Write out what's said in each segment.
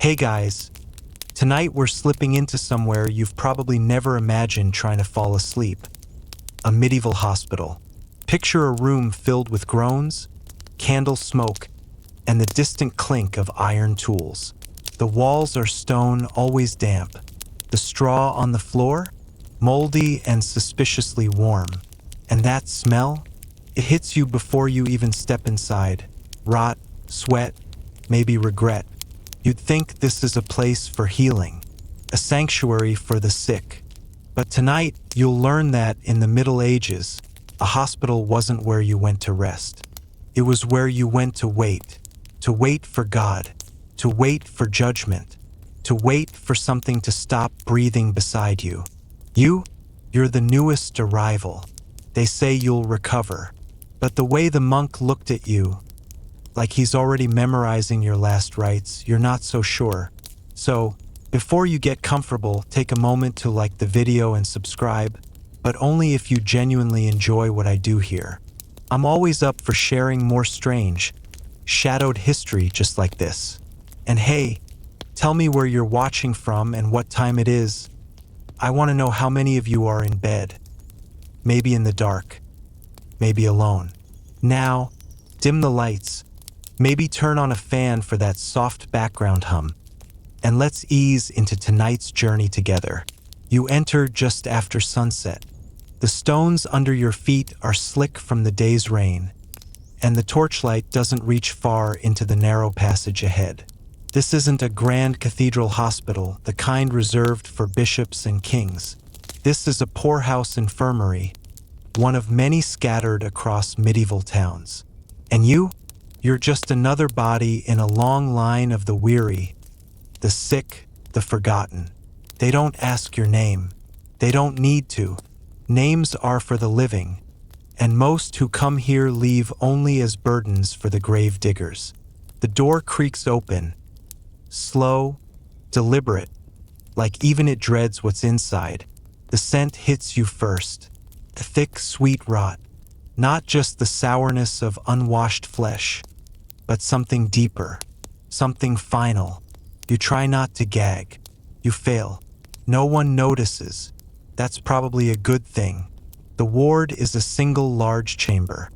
Hey guys, tonight we're slipping into somewhere you've probably never imagined trying to fall asleep. A medieval hospital. Picture a room filled with groans, candle smoke, and the distant clink of iron tools. The walls are stone, always damp. The straw on the floor, moldy and suspiciously warm. And that smell? It hits you before you even step inside. Rot, sweat, maybe regret. You'd think this is a place for healing, a sanctuary for the sick. But tonight, you'll learn that in the Middle Ages, a hospital wasn't where you went to rest. It was where you went to wait for God, to wait for judgment, to wait for something to stop breathing beside you. You're the newest arrival. They say you'll recover. But the way the monk looked at you, like he's already memorizing your last rites, you're not so sure. So, before you get comfortable, take a moment to like the video and subscribe, but only if you genuinely enjoy what I do here. I'm always up for sharing more strange, shadowed history just like this. And hey, tell me where you're watching from and what time it is. I want to know how many of you are in bed. Maybe in the dark. Maybe alone. Now, dim the lights. Maybe turn on a fan for that soft background hum. And let's ease into tonight's journey together. You enter just after sunset. The stones under your feet are slick from the day's rain, and the torchlight doesn't reach far into the narrow passage ahead. This isn't a grand cathedral hospital, the kind reserved for bishops and kings. This is a poorhouse infirmary, one of many scattered across medieval towns. And you're just another body in a long line of the weary, the sick, the forgotten. They don't ask your name. They don't need to. Names are for the living, and most who come here leave only as burdens for the grave diggers. The door creaks open, slow, deliberate, like even it dreads what's inside. The scent hits you first, a thick, sweet rot, not just the sourness of unwashed flesh, but something deeper, something final. You try not to gag. You fail. No one notices. That's probably a good thing. The ward is a single large chamber.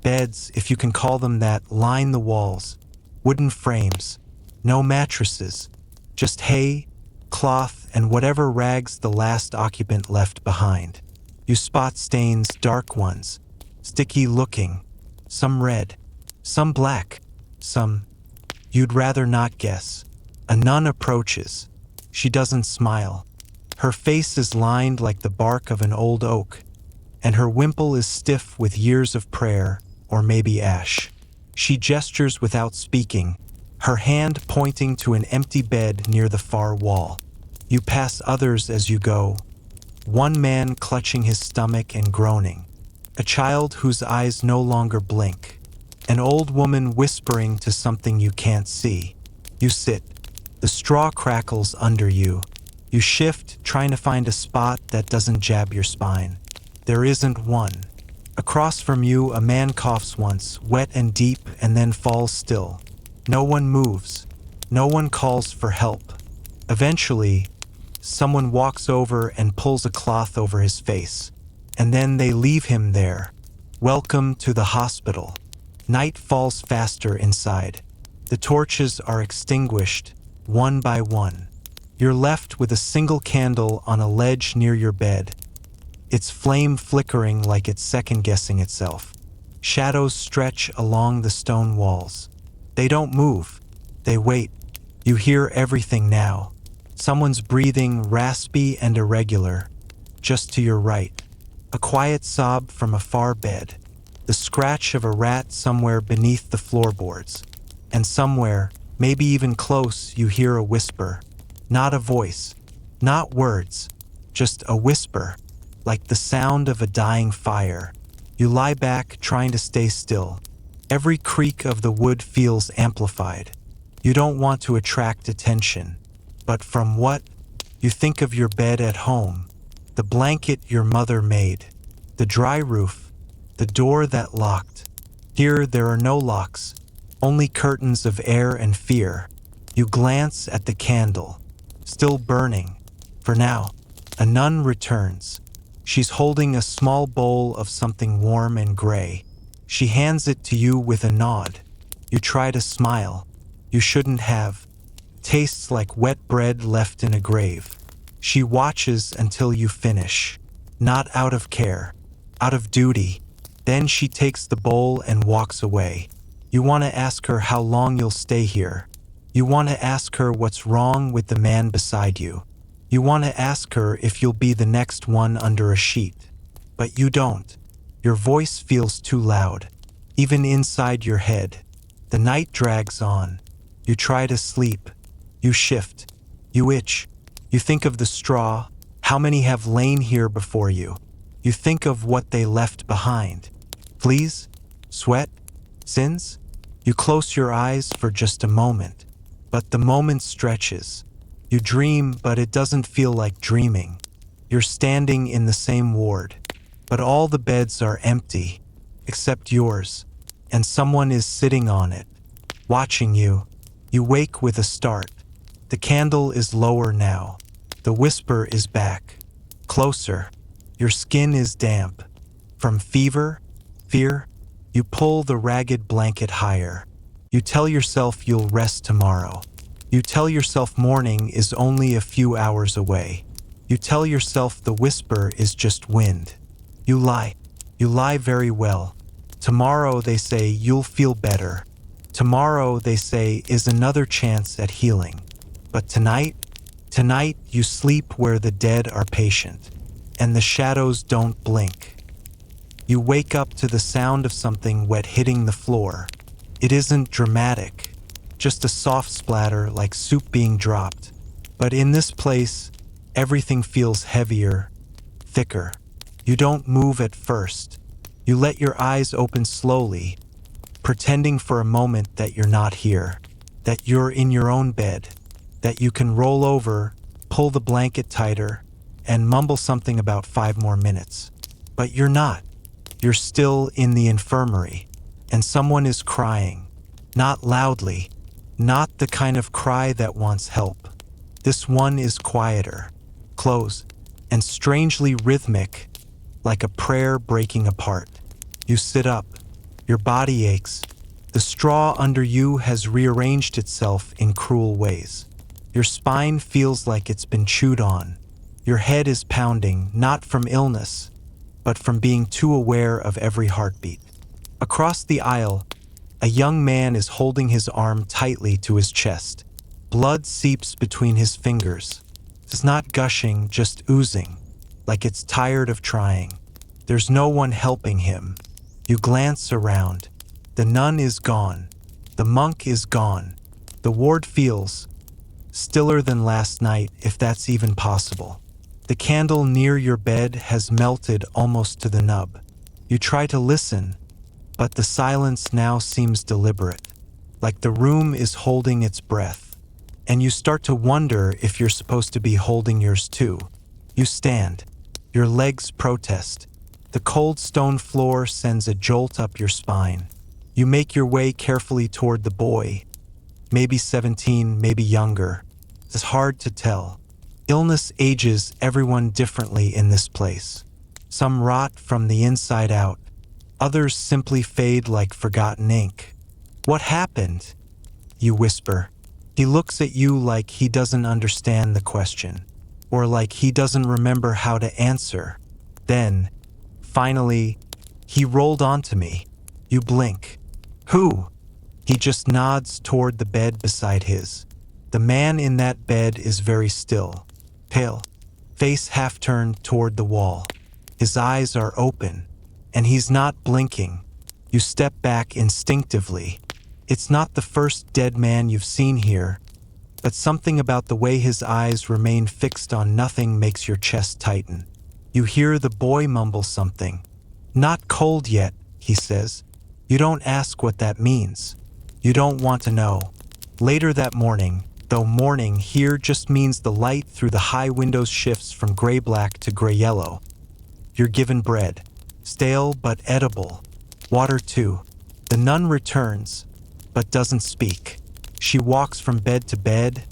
Beds, if you can call them that, line the walls. Wooden frames. No mattresses. Just hay, cloth, and whatever rags the last occupant left behind. You spot stains, dark ones, sticky looking, some red, some black, some you'd rather not guess. A nun approaches. She doesn't smile. Her face is lined like the bark of an old oak, and her wimple is stiff with years of prayer, or maybe ash. She gestures without speaking, her hand pointing to an empty bed near the far wall. You pass others as you go, one man clutching his stomach and groaning, a child whose eyes no longer blink, an old woman whispering to something you can't see. You sit. The straw crackles under you. You shift, trying to find a spot that doesn't jab your spine. There isn't one. Across from you, a man coughs once, wet and deep, and then falls still. No one moves. No one calls for help. Eventually, someone walks over and pulls a cloth over his face. And then they leave him there. Welcome to the hospital. Night falls faster inside. The torches are extinguished, one by one. You're left with a single candle on a ledge near your bed, its flame flickering like it's second-guessing itself. Shadows stretch along the stone walls. They don't move. They wait. You hear everything now. Someone's breathing, raspy and irregular, just to your right. A quiet sob from a far bed. The scratch of a rat somewhere beneath the floorboards. And somewhere, maybe even close, you hear a whisper. Not a voice, not words, just a whisper, like the sound of a dying fire. You lie back, trying to stay still. Every creak of the wood feels amplified. You don't want to attract attention, but from what? You think of your bed at home, the blanket your mother made, the dry roof, the door that locked. Here there are no locks, only curtains of air and fear. You glance at the candle, still burning. For now, a nun returns. She's holding a small bowl of something warm and gray. She hands it to you with a nod. You try to smile. You shouldn't have. Tastes like wet bread left in a grave. She watches until you finish. Not out of care, out of duty. Then she takes the bowl and walks away. You want to ask her how long you'll stay here. You want to ask her what's wrong with the man beside you. You want to ask her if you'll be the next one under a sheet. But you don't. Your voice feels too loud, even inside your head. The night drags on. You try to sleep. You shift. You itch. You think of the straw, how many have lain here before you. You think of what they left behind. Fleas? Sweat? Sins? You close your eyes for just a moment. But the moment stretches. You dream, but it doesn't feel like dreaming. You're standing in the same ward, but all the beds are empty, except yours, and someone is sitting on it, watching you. You wake with a start. The candle is lower now. The whisper is back, closer. Your skin is damp. From fever, fear, you pull the ragged blanket higher. You tell yourself you'll rest tomorrow. You tell yourself morning is only a few hours away. You tell yourself the whisper is just wind. You lie. You lie very well. Tomorrow, they say, you'll feel better. Tomorrow, they say, is another chance at healing. But tonight you sleep where the dead are patient, and the shadows don't blink. You wake up to the sound of something wet hitting the floor. It isn't dramatic, just a soft splatter like soup being dropped. But in this place, everything feels heavier, thicker. You don't move at first. You let your eyes open slowly, pretending for a moment that you're not here, that you're in your own bed, that you can roll over, pull the blanket tighter, and mumble something about 5 more minutes. But you're not. You're still in the infirmary, and someone is crying. Not loudly, not the kind of cry that wants help. This one is quieter, close, and strangely rhythmic, like a prayer breaking apart. You sit up. Your body aches. The straw under you has rearranged itself in cruel ways. Your spine feels like it's been chewed on. Your head is pounding, not from illness, but from being too aware of every heartbeat. Across the aisle, a young man is holding his arm tightly to his chest. Blood seeps between his fingers. It's not gushing, just oozing, like it's tired of trying. There's no one helping him. You glance around. The nun is gone. The monk is gone. The ward feels stiller than last night, if that's even possible. The candle near your bed has melted almost to the nub. You try to listen, but the silence now seems deliberate, like the room is holding its breath. And you start to wonder if you're supposed to be holding yours too. You stand. Your legs protest. The cold stone floor sends a jolt up your spine. You make your way carefully toward the boy. Maybe 17, maybe younger. It's hard to tell. Illness ages everyone differently in this place. Some rot from the inside out. Others simply fade like forgotten ink. What happened? You whisper. He looks at you like he doesn't understand the question, or like he doesn't remember how to answer. Then, finally, he rolled onto me. You blink. Who? He just nods toward the bed beside his. The man in that bed is very still, pale, face half turned toward the wall. His eyes are open, and he's not blinking. You step back instinctively. It's not the first dead man you've seen here, but something about the way his eyes remain fixed on nothing makes your chest tighten. You hear the boy mumble something. Not cold yet, he says. You don't ask what that means. You don't want to know. Later that morning, though morning here just means the light through the high windows shifts from gray-black to gray-yellow. You're given bread, stale but edible. Water too. The nun returns, but doesn't speak. She walks from bed to bed,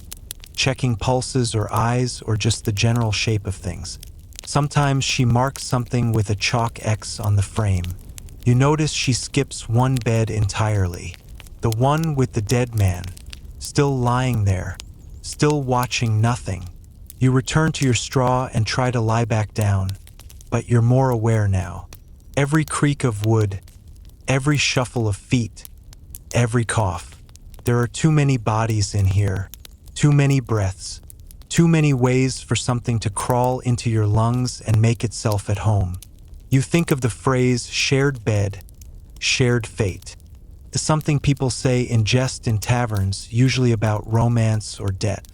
checking pulses or eyes or just the general shape of things. Sometimes she marks something with a chalk X on the frame. You notice she skips one bed entirely, the one with the dead man, still lying there, still watching nothing. You return to your straw and try to lie back down, but you're more aware now. Every creak of wood, every shuffle of feet, every cough. There are too many bodies in here, too many breaths, too many ways for something to crawl into your lungs and make itself at home. You think of the phrase shared bed, shared fate. It's something people say in jest in taverns, usually about romance or debt.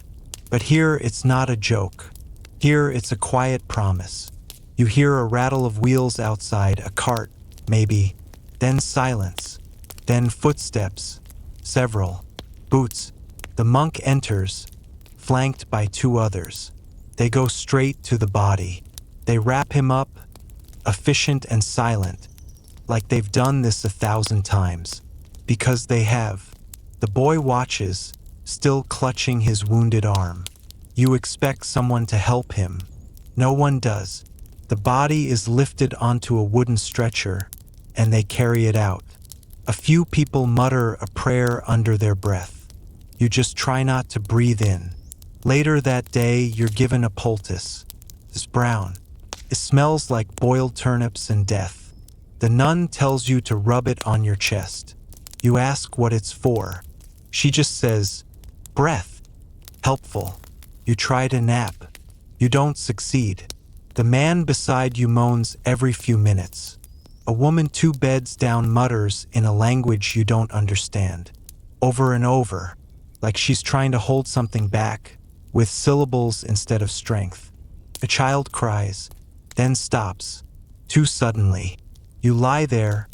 But here it's not a joke. Here it's a quiet promise. You hear a rattle of wheels outside, a cart, maybe, then silence, then footsteps, several, boots. The monk enters, flanked by two others. They go straight to the body. They wrap him up, efficient and silent, like they've done this 1,000 times. Because they have. The boy watches, still clutching his wounded arm. You expect someone to help him. No one does. The body is lifted onto a wooden stretcher, and they carry it out. A few people mutter a prayer under their breath. You just try not to breathe in. Later that day, you're given a poultice. It's brown. It smells like boiled turnips and death. The nun tells you to rub it on your chest. You ask what it's for. She just says, breath. Helpful. You try to nap. You don't succeed. The man beside you moans every few minutes. A woman 2 beds down mutters in a language you don't understand. Over and over, like she's trying to hold something back, with syllables instead of strength. A child cries, then stops, too suddenly. You lie there,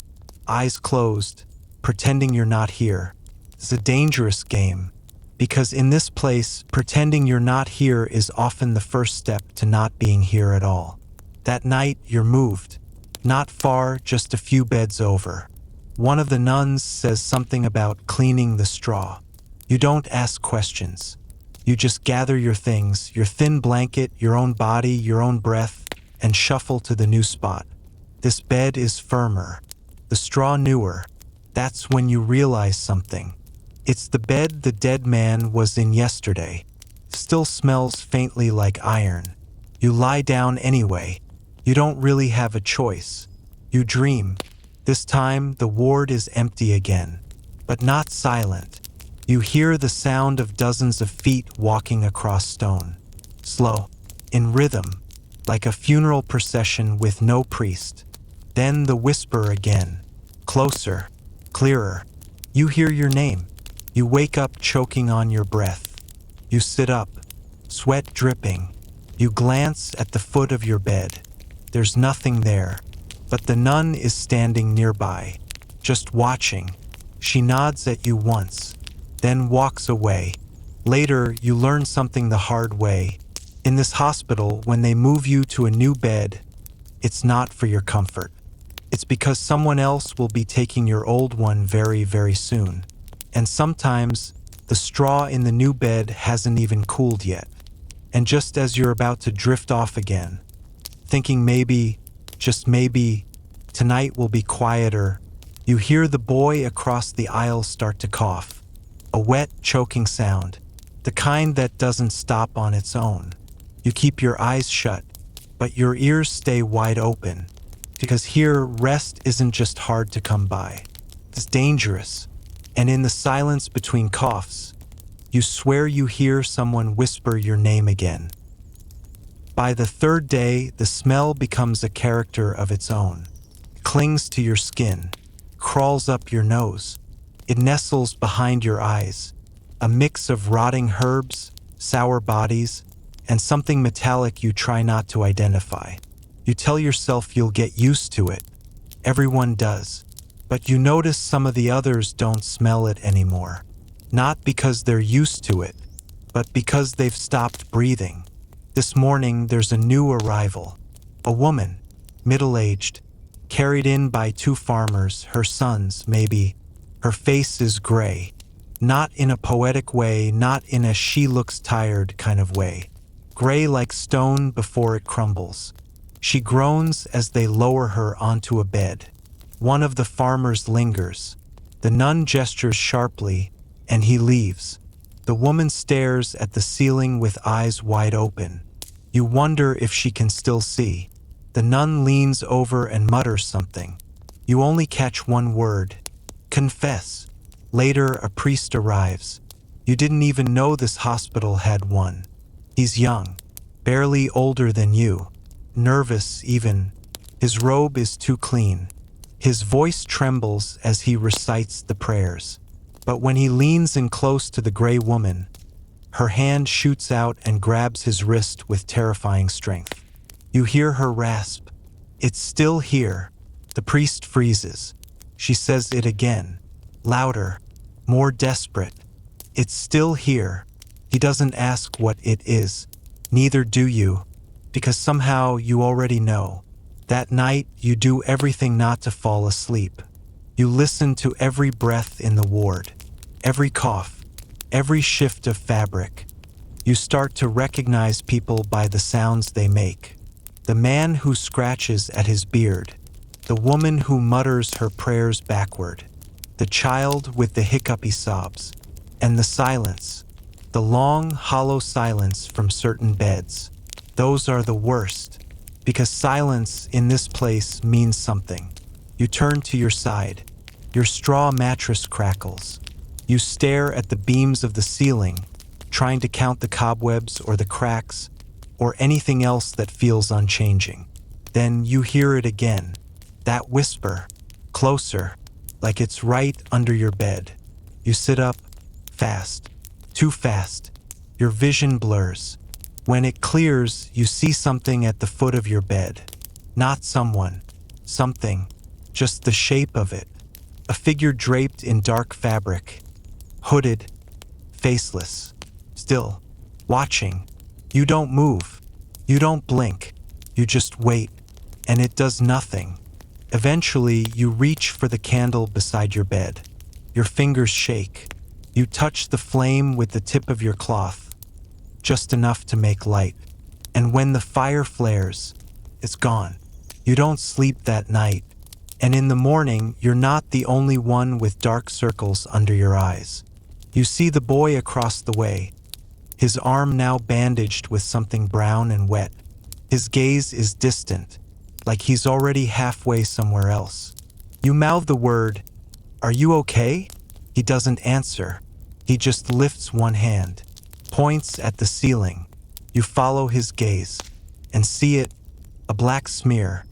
eyes closed, pretending you're not here. It's a dangerous game, because in this place, pretending you're not here is often the first step to not being here at all. That night, you're moved. Not far, just a few beds over. One of the nuns says something about cleaning the straw. You don't ask questions. You just gather your things, your thin blanket, your own body, your own breath, and shuffle to the new spot. This bed is firmer, the straw newer. That's when you realize something. It's the bed the dead man was in yesterday. Still smells faintly like iron. You lie down anyway. You don't really have a choice. You dream. This time, the ward is empty again, but not silent. You hear the sound of dozens of feet walking across stone. Slow, in rhythm, like a funeral procession with no priest. Then the whisper again. Closer. Clearer. You hear your name. You wake up choking on your breath. You sit up, sweat dripping. You glance at the foot of your bed. There's nothing there, but the nun is standing nearby, just watching. She nods at you once, then walks away. Later, you learn something the hard way. In this hospital, when they move you to a new bed, it's not for your comfort. It's because someone else will be taking your old one very, very soon. And sometimes, the straw in the new bed hasn't even cooled yet. And just as you're about to drift off again, thinking maybe, just maybe, tonight will be quieter, you hear the boy across the aisle start to cough. A wet, choking sound, the kind that doesn't stop on its own. You keep your eyes shut, but your ears stay wide open. Because here, rest isn't just hard to come by. It's dangerous. And in the silence between coughs, you swear you hear someone whisper your name again. By the 3rd day, the smell becomes a character of its own. It clings to your skin, crawls up your nose. It nestles behind your eyes. A mix of rotting herbs, sour bodies, and something metallic you try not to identify. You tell yourself you'll get used to it. Everyone does. But you notice some of the others don't smell it anymore. Not because they're used to it, but because they've stopped breathing. This morning, there's a new arrival. A woman, middle-aged, carried in by 2 farmers, her sons, maybe. Her face is gray. Not in a poetic way, not in a she looks tired kind of way. Gray like stone before it crumbles. She groans as they lower her onto a bed. One of the farmers lingers. The nun gestures sharply, and he leaves. The woman stares at the ceiling with eyes wide open. You wonder if she can still see. The nun leans over and mutters something. You only catch one word. Confess. Later, a priest arrives. You didn't even know this hospital had one. He's young, barely older than you. Nervous, even. His robe is too clean. His voice trembles as he recites the prayers. But when he leans in close to the gray woman, her hand shoots out and grabs his wrist with terrifying strength. You hear her rasp. It's still here. The priest freezes. She says it again, louder, more desperate. It's still here. He doesn't ask what it is. Neither do you, because somehow you already know. That night, you do everything not to fall asleep. You listen to every breath in the ward, every cough, every shift of fabric. You start to recognize people by the sounds they make. The man who scratches at his beard, the woman who mutters her prayers backward, the child with the hiccupy sobs, and the silence, the long, hollow silence from certain beds. Those are the worst, because silence in this place means something. You turn to your side. Your straw mattress crackles. You stare at the beams of the ceiling, trying to count the cobwebs or the cracks, or anything else that feels unchanging. Then you hear it again, that whisper, closer, like it's right under your bed. You sit up, fast, too fast. Your vision blurs. When it clears, you see something at the foot of your bed. Not someone, something, just the shape of it. A figure draped in dark fabric, hooded, faceless, still, watching. You don't move. You don't blink. You just wait, and it does nothing. Eventually, you reach for the candle beside your bed. Your fingers shake. You touch the flame with the tip of your cloth, just enough to make light. And when the fire flares, it's gone. You don't sleep that night. And in the morning, you're not the only one with dark circles under your eyes. You see the boy across the way, his arm now bandaged with something brown and wet. His gaze is distant, like he's already halfway somewhere else. You mouth the word, "Are you okay?" He doesn't answer. He just lifts one hand, points at the ceiling. You follow his gaze, and see it, a black smear,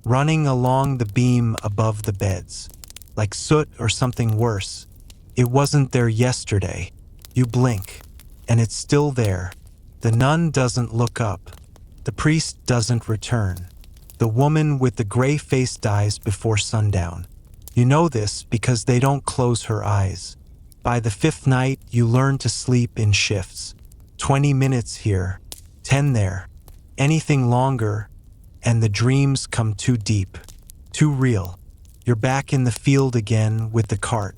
running along the beam above the beds, like soot or something worse. It wasn't there yesterday. You blink, and it's still there. The nun doesn't look up. The priest doesn't return. The woman with the gray face dies before sundown. You know this because they don't close her eyes. By the fifth night, you learn to sleep in shifts. 20 minutes here, 10 there. Anything longer, and the dreams come too deep, too real. You're back in the field again with the cart.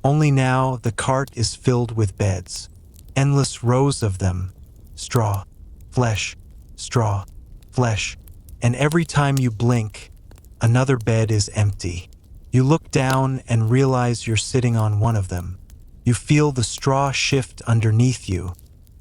Only now the cart is filled with beds. Endless rows of them. Straw, flesh, straw, flesh. And every time you blink, another bed is empty. You look down and realize you're sitting on one of them. You feel the straw shift underneath you,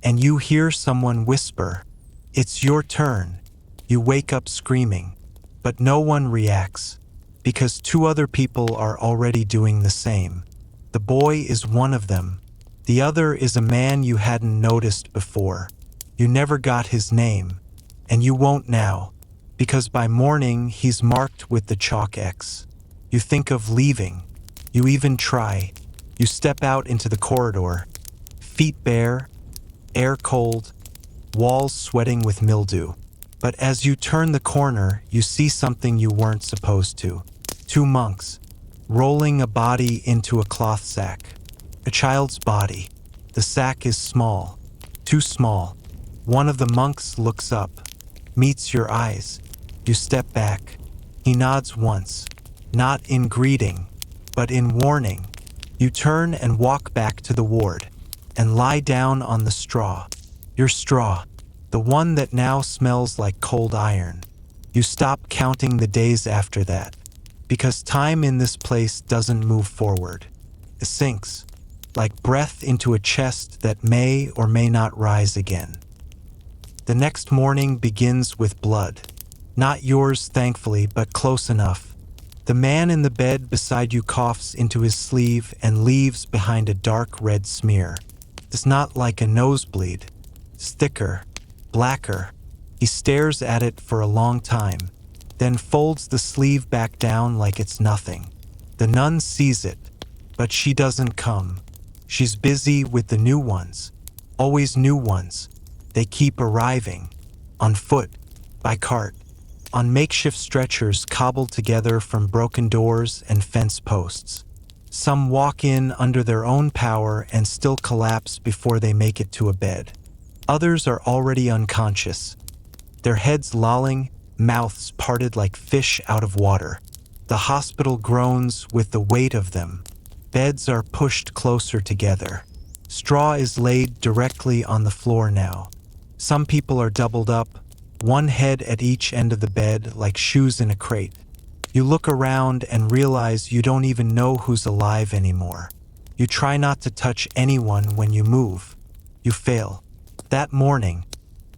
and you hear someone whisper, "It's your turn." You wake up screaming, but no one reacts, because two other people are already doing the same. The boy is one of them. The other is a man you hadn't noticed before. You never got his name, and you won't now, because by morning he's marked with the chalk X. You think of leaving. You even try. You step out into the corridor, feet bare, air cold, walls sweating with mildew. But as you turn the corner, you see something you weren't supposed to. Two monks, rolling a body into a cloth sack. A child's body. The sack is small, too small. One of the monks looks up, meets your eyes. You step back. He nods once, not in greeting, but in warning. You turn and walk back to the ward and lie down on the straw. Your straw, the one that now smells like cold iron. You stop counting the days after that, because time in this place doesn't move forward. It sinks, like breath into a chest that may or may not rise again. The next morning begins with blood. Not yours, thankfully, but close enough. The man in the bed beside you coughs into his sleeve and leaves behind a dark red smear. It's not like a nosebleed. It's thicker, blacker. He stares at it for a long time, then folds the sleeve back down like it's nothing. The nun sees it, but she doesn't come. She's busy with the new ones. Always new ones. They keep arriving. On foot, by cart, on makeshift stretchers cobbled together from broken doors and fence posts. Some walk in under their own power and still collapse before they make it to a bed. Others are already unconscious, their heads lolling, mouths parted like fish out of water. The hospital groans with the weight of them. Beds are pushed closer together. Straw is laid directly on the floor now. Some people are doubled up, one head at each end of the bed like shoes in a crate. You look around and realize you don't even know who's alive anymore. You try not to touch anyone when you move. You fail. That morning,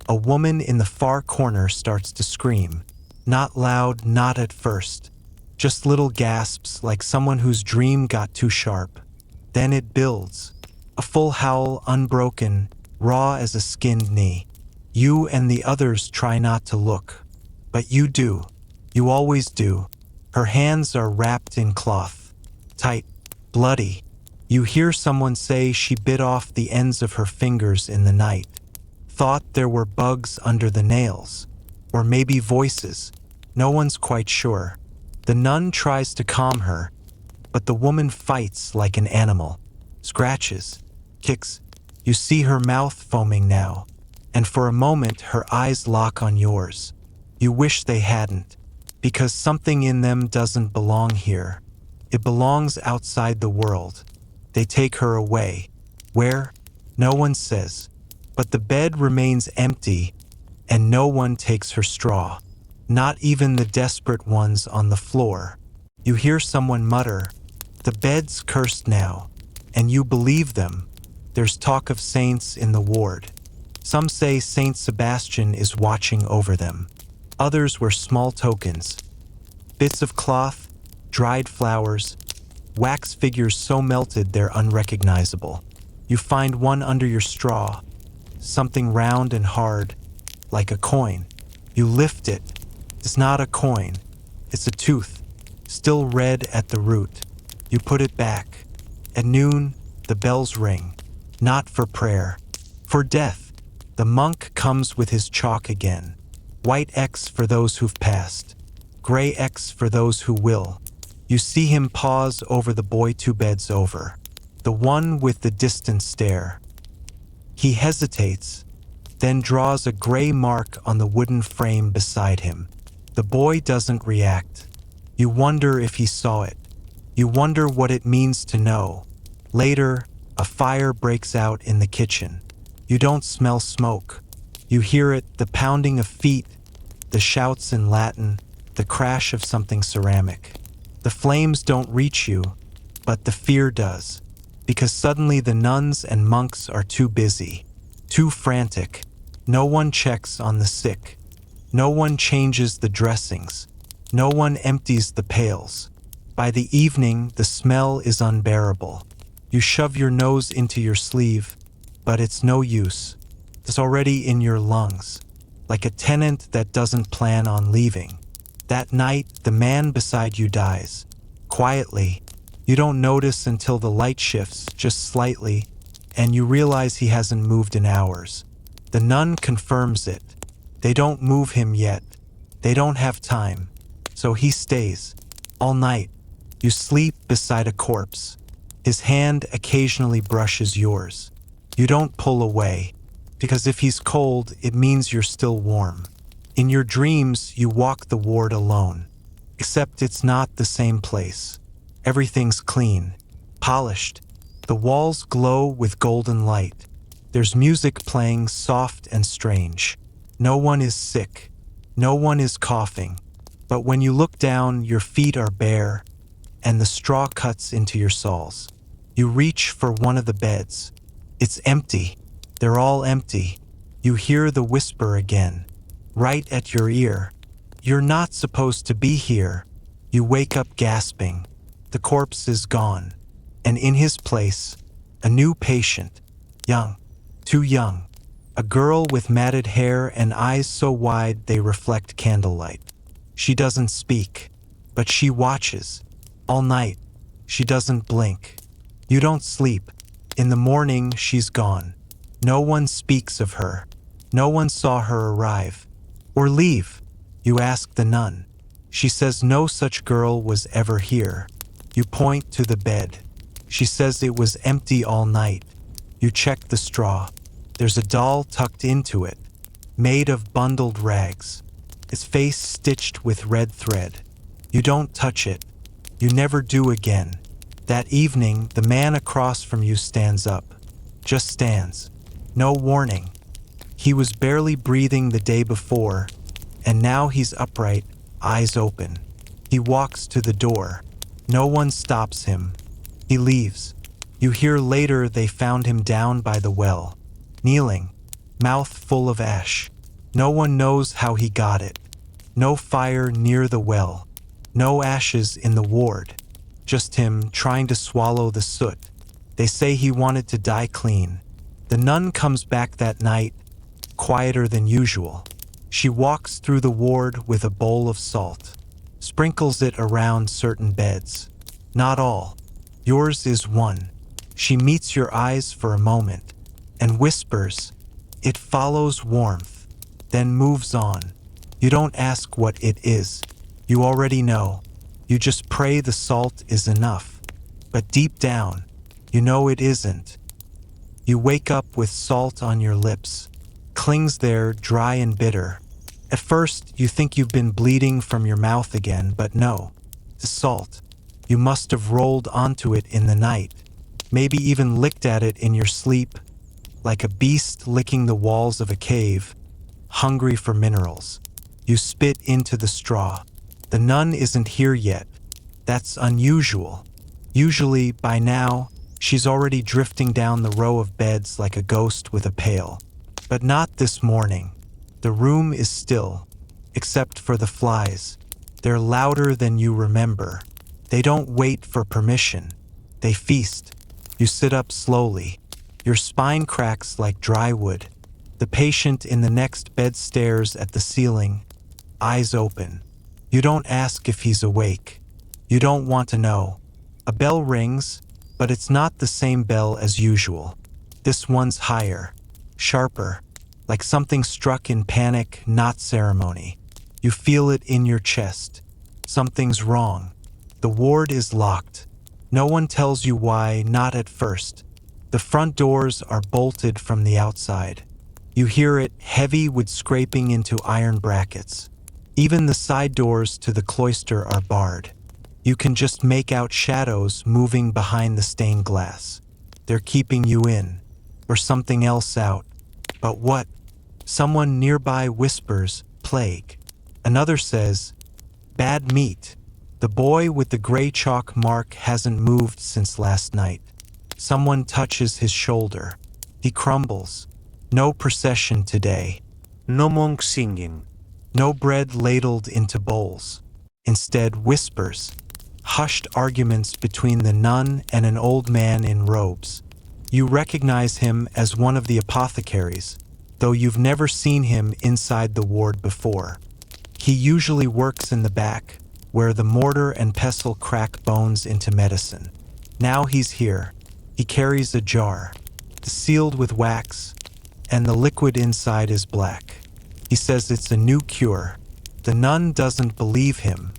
a woman in the far corner starts to scream. Not loud, not at first. Just little gasps like someone whose dream got too sharp. Then it builds. A full howl, unbroken, raw as a skinned knee. You and the others try not to look. But you do. You always do. Her hands are wrapped in cloth. Tight. Bloody. You hear someone say she bit off the ends of her fingers in the night. Thought there were bugs under the nails. Or maybe voices. No one's quite sure. The nun tries to calm her, but the woman fights like an animal. Scratches. Kicks. You see her mouth foaming now, and for a moment her eyes lock on yours. You wish they hadn't, because something in them doesn't belong here. It belongs outside the world. They take her away. Where? No one says. But the bed remains empty, and no one takes her straw. Not even the desperate ones on the floor. You hear someone mutter, "The bed's cursed now," and you believe them. There's talk of saints in the ward. Some say Saint Sebastian is watching over them. Others were small tokens. Bits of cloth, dried flowers, wax figures so melted they're unrecognizable. You find one under your straw, something round and hard, like a coin. You lift it. It's not a coin. It's a tooth, still red at the root. You put it back. At noon, the bells ring. Not for prayer, for death. The monk comes with his chalk again. White X for those who've passed. Gray X for those who will. You see him pause over the boy 2 beds over. The one with the distant stare. He hesitates, then draws a gray mark on the wooden frame beside him. The boy doesn't react. You wonder if he saw it. You wonder what it means to know. Later, a fire breaks out in the kitchen. You don't smell smoke. You hear it, the pounding of feet, the shouts in Latin, the crash of something ceramic. The flames don't reach you, but the fear does, because suddenly the nuns and monks are too busy, too frantic. No one checks on the sick. No one changes the dressings. No one empties the pails. By the evening, the smell is unbearable. You shove your nose into your sleeve, but it's no use. It's already in your lungs, like a tenant that doesn't plan on leaving. That night, the man beside you dies. Quietly. You don't notice until the light shifts, just slightly, and you realize he hasn't moved in hours. The nun confirms it. They don't move him yet. They don't have time. So he stays. All night. You sleep beside a corpse. His hand occasionally brushes yours. You don't pull away, because if he's cold, it means you're still warm. In your dreams, you walk the ward alone. Except it's not the same place. Everything's clean. polished. The walls glow with golden light. There's music playing soft and strange. No one is sick. No one is coughing. But when you look down, your feet are bare, and the straw cuts into your soles. You reach for one of the beds. It's empty. They're all empty. You hear the whisper again, right at your ear. You're not supposed to be here. You wake up gasping. The corpse is gone, and in his place, a new patient, young, too young, a girl with matted hair and eyes so wide they reflect candlelight. She doesn't speak, but she watches. All night, she doesn't blink. You don't sleep. In the morning, she's gone. No one speaks of her. No one saw her arrive or leave. You ask the nun. She says no such girl was ever here. You point to the bed. She says it was empty all night. You check the straw. There's a doll tucked into it, made of bundled rags, its face stitched with red thread. You don't touch it. You never do again. That evening, the man across from you stands up. Just stands. No warning. He was barely breathing the day before, and now he's upright, eyes open. He walks to the door. No one stops him. He leaves. You hear later they found him down by the well, kneeling, mouth full of ash. No one knows how he got it. No fire near the well. No ashes in the ward. Just him trying to swallow the soot. They say he wanted to die clean. The nun comes back that night, quieter than usual. She walks through the ward with a bowl of salt, sprinkles it around certain beds. Not all. Yours is one. She meets your eyes for a moment and whispers. It follows warmth, then moves on. You don't ask what it is. You already know. You just pray the salt is enough. But deep down, you know it isn't. You wake up with salt on your lips, clings there dry and bitter. At first, you think you've been bleeding from your mouth again, but no. The salt. You must have rolled onto it in the night, maybe even licked at it in your sleep, like a beast licking the walls of a cave, hungry for minerals. You spit into the straw. The nun isn't here yet. That's unusual. Usually, by now, she's already drifting down the row of beds like a ghost with a pail. But not this morning. The room is still, except for the flies. They're louder than you remember. They don't wait for permission. They feast. You sit up slowly. Your spine cracks like dry wood. The patient in the next bed stares at the ceiling, eyes open. You don't ask if he's awake. You don't want to know. A bell rings, but it's not the same bell as usual. This one's higher, sharper, like something struck in panic, not ceremony. You feel it in your chest. Something's wrong. The ward is locked. No one tells you why, not at first. The front doors are bolted from the outside. You hear it heavy with scraping into iron brackets. Even the side doors to the cloister are barred. You can just make out shadows moving behind the stained glass. They're keeping you in, or something else out. But what? Someone nearby whispers, plague. Another says, bad meat. The boy with the gray chalk mark hasn't moved since last night. Someone touches his shoulder. He crumbles. No procession today. No monk singing. No bread ladled into bowls. Instead, whispers. Hushed arguments between the nun and an old man in robes. You recognize him as one of the apothecaries, though you've never seen him inside the ward before. He usually works in the back, where the mortar and pestle crack bones into medicine. Now he's here. He carries a jar, sealed with wax, and the liquid inside is black. He says it's a new cure. The nun doesn't believe him.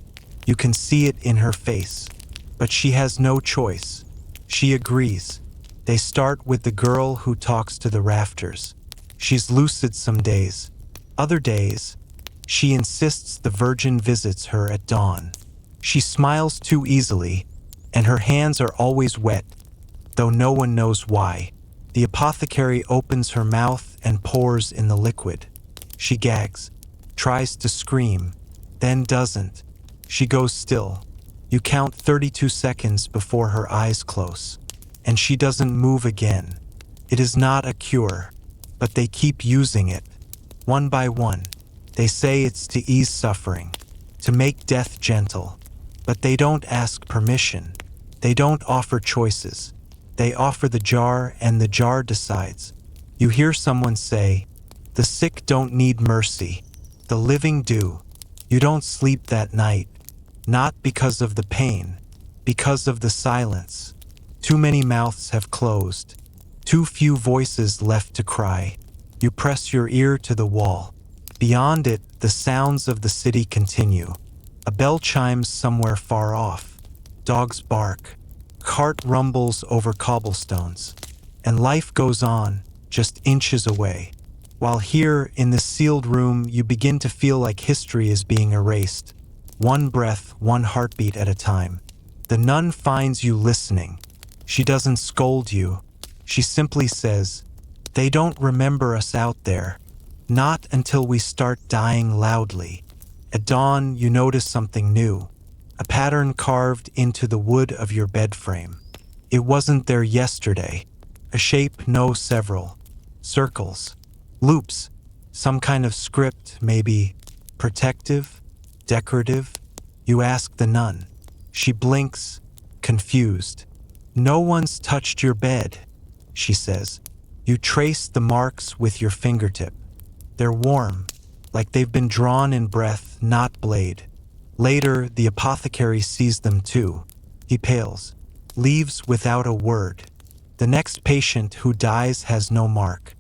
You can see it in her face. But she has no choice. She agrees. They start with the girl who talks to the rafters. She's lucid some days. Other days, she insists the Virgin visits her at dawn. She smiles too easily, and her hands are always wet, though no one knows why. The apothecary opens her mouth and pours in the liquid. She gags, tries to scream, then doesn't. She goes still. You count 32 seconds before her eyes close, and she doesn't move again. It is not a cure, but they keep using it. One by one. They say it's to ease suffering, to make death gentle. But they don't ask permission. They don't offer choices. They offer the jar, and the jar decides. You hear someone say, "The sick don't need mercy. The living do." You don't sleep that night. Not because of the pain, because of the silence. Too many mouths have closed. Too few voices left to cry. You press your ear to the wall. Beyond it, the sounds of the city continue. A bell chimes somewhere far off. Dogs bark. Cart rumbles over cobblestones. And life goes on, just inches away. While here, in this sealed room, you begin to feel like history is being erased. One breath, one heartbeat at a time. The nun finds you listening. She doesn't scold you. She simply says, "They don't remember us out there. Not until we start dying loudly." At dawn, you notice something new. A pattern carved into the wood of your bed frame. It wasn't there yesterday. A shape, no, several. Circles. Loops. Some kind of script, maybe. Protective? Decorative? You ask the nun. She blinks, confused. "No one's touched your bed," she says. You trace the marks with your fingertip. They're warm, like they've been drawn in breath, not blade. Later, the apothecary sees them too. He pales, leaves without a word. The next patient who dies has no mark.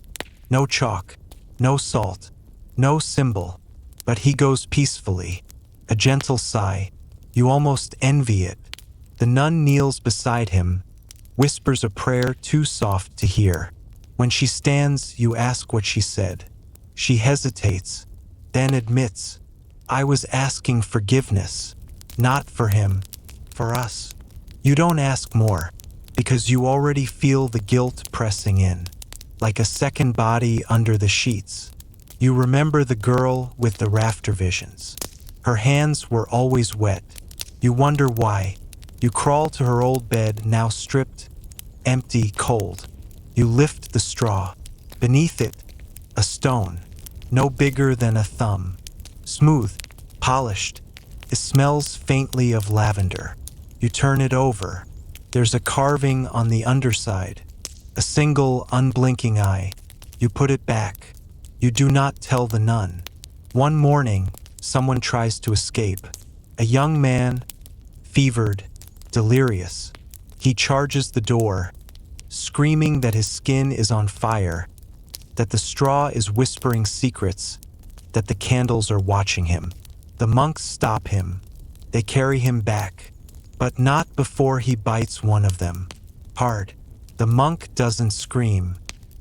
No chalk, no salt, no symbol. But he goes peacefully. A gentle sigh. You almost envy it. The nun kneels beside him, whispers a prayer too soft to hear. When she stands, you ask what she said. She hesitates, then admits, "I was asking forgiveness, not for him, for us." You don't ask more, because you already feel the guilt pressing in, like a second body under the sheets. You remember the girl with the rafter visions. Her hands were always wet. You wonder why. You crawl to her old bed, now stripped, empty, cold. You lift the straw. Beneath it, a stone, no bigger than a thumb. Smooth, polished. It smells faintly of lavender. You turn it over. There's a carving on the underside. A single, unblinking eye. You put it back. You do not tell the nun. One morning, someone tries to escape. A young man, fevered, delirious. He charges the door, screaming that his skin is on fire, that the straw is whispering secrets, that the candles are watching him. The monks stop him. They carry him back, but not before he bites one of them. Hard. The monk doesn't scream.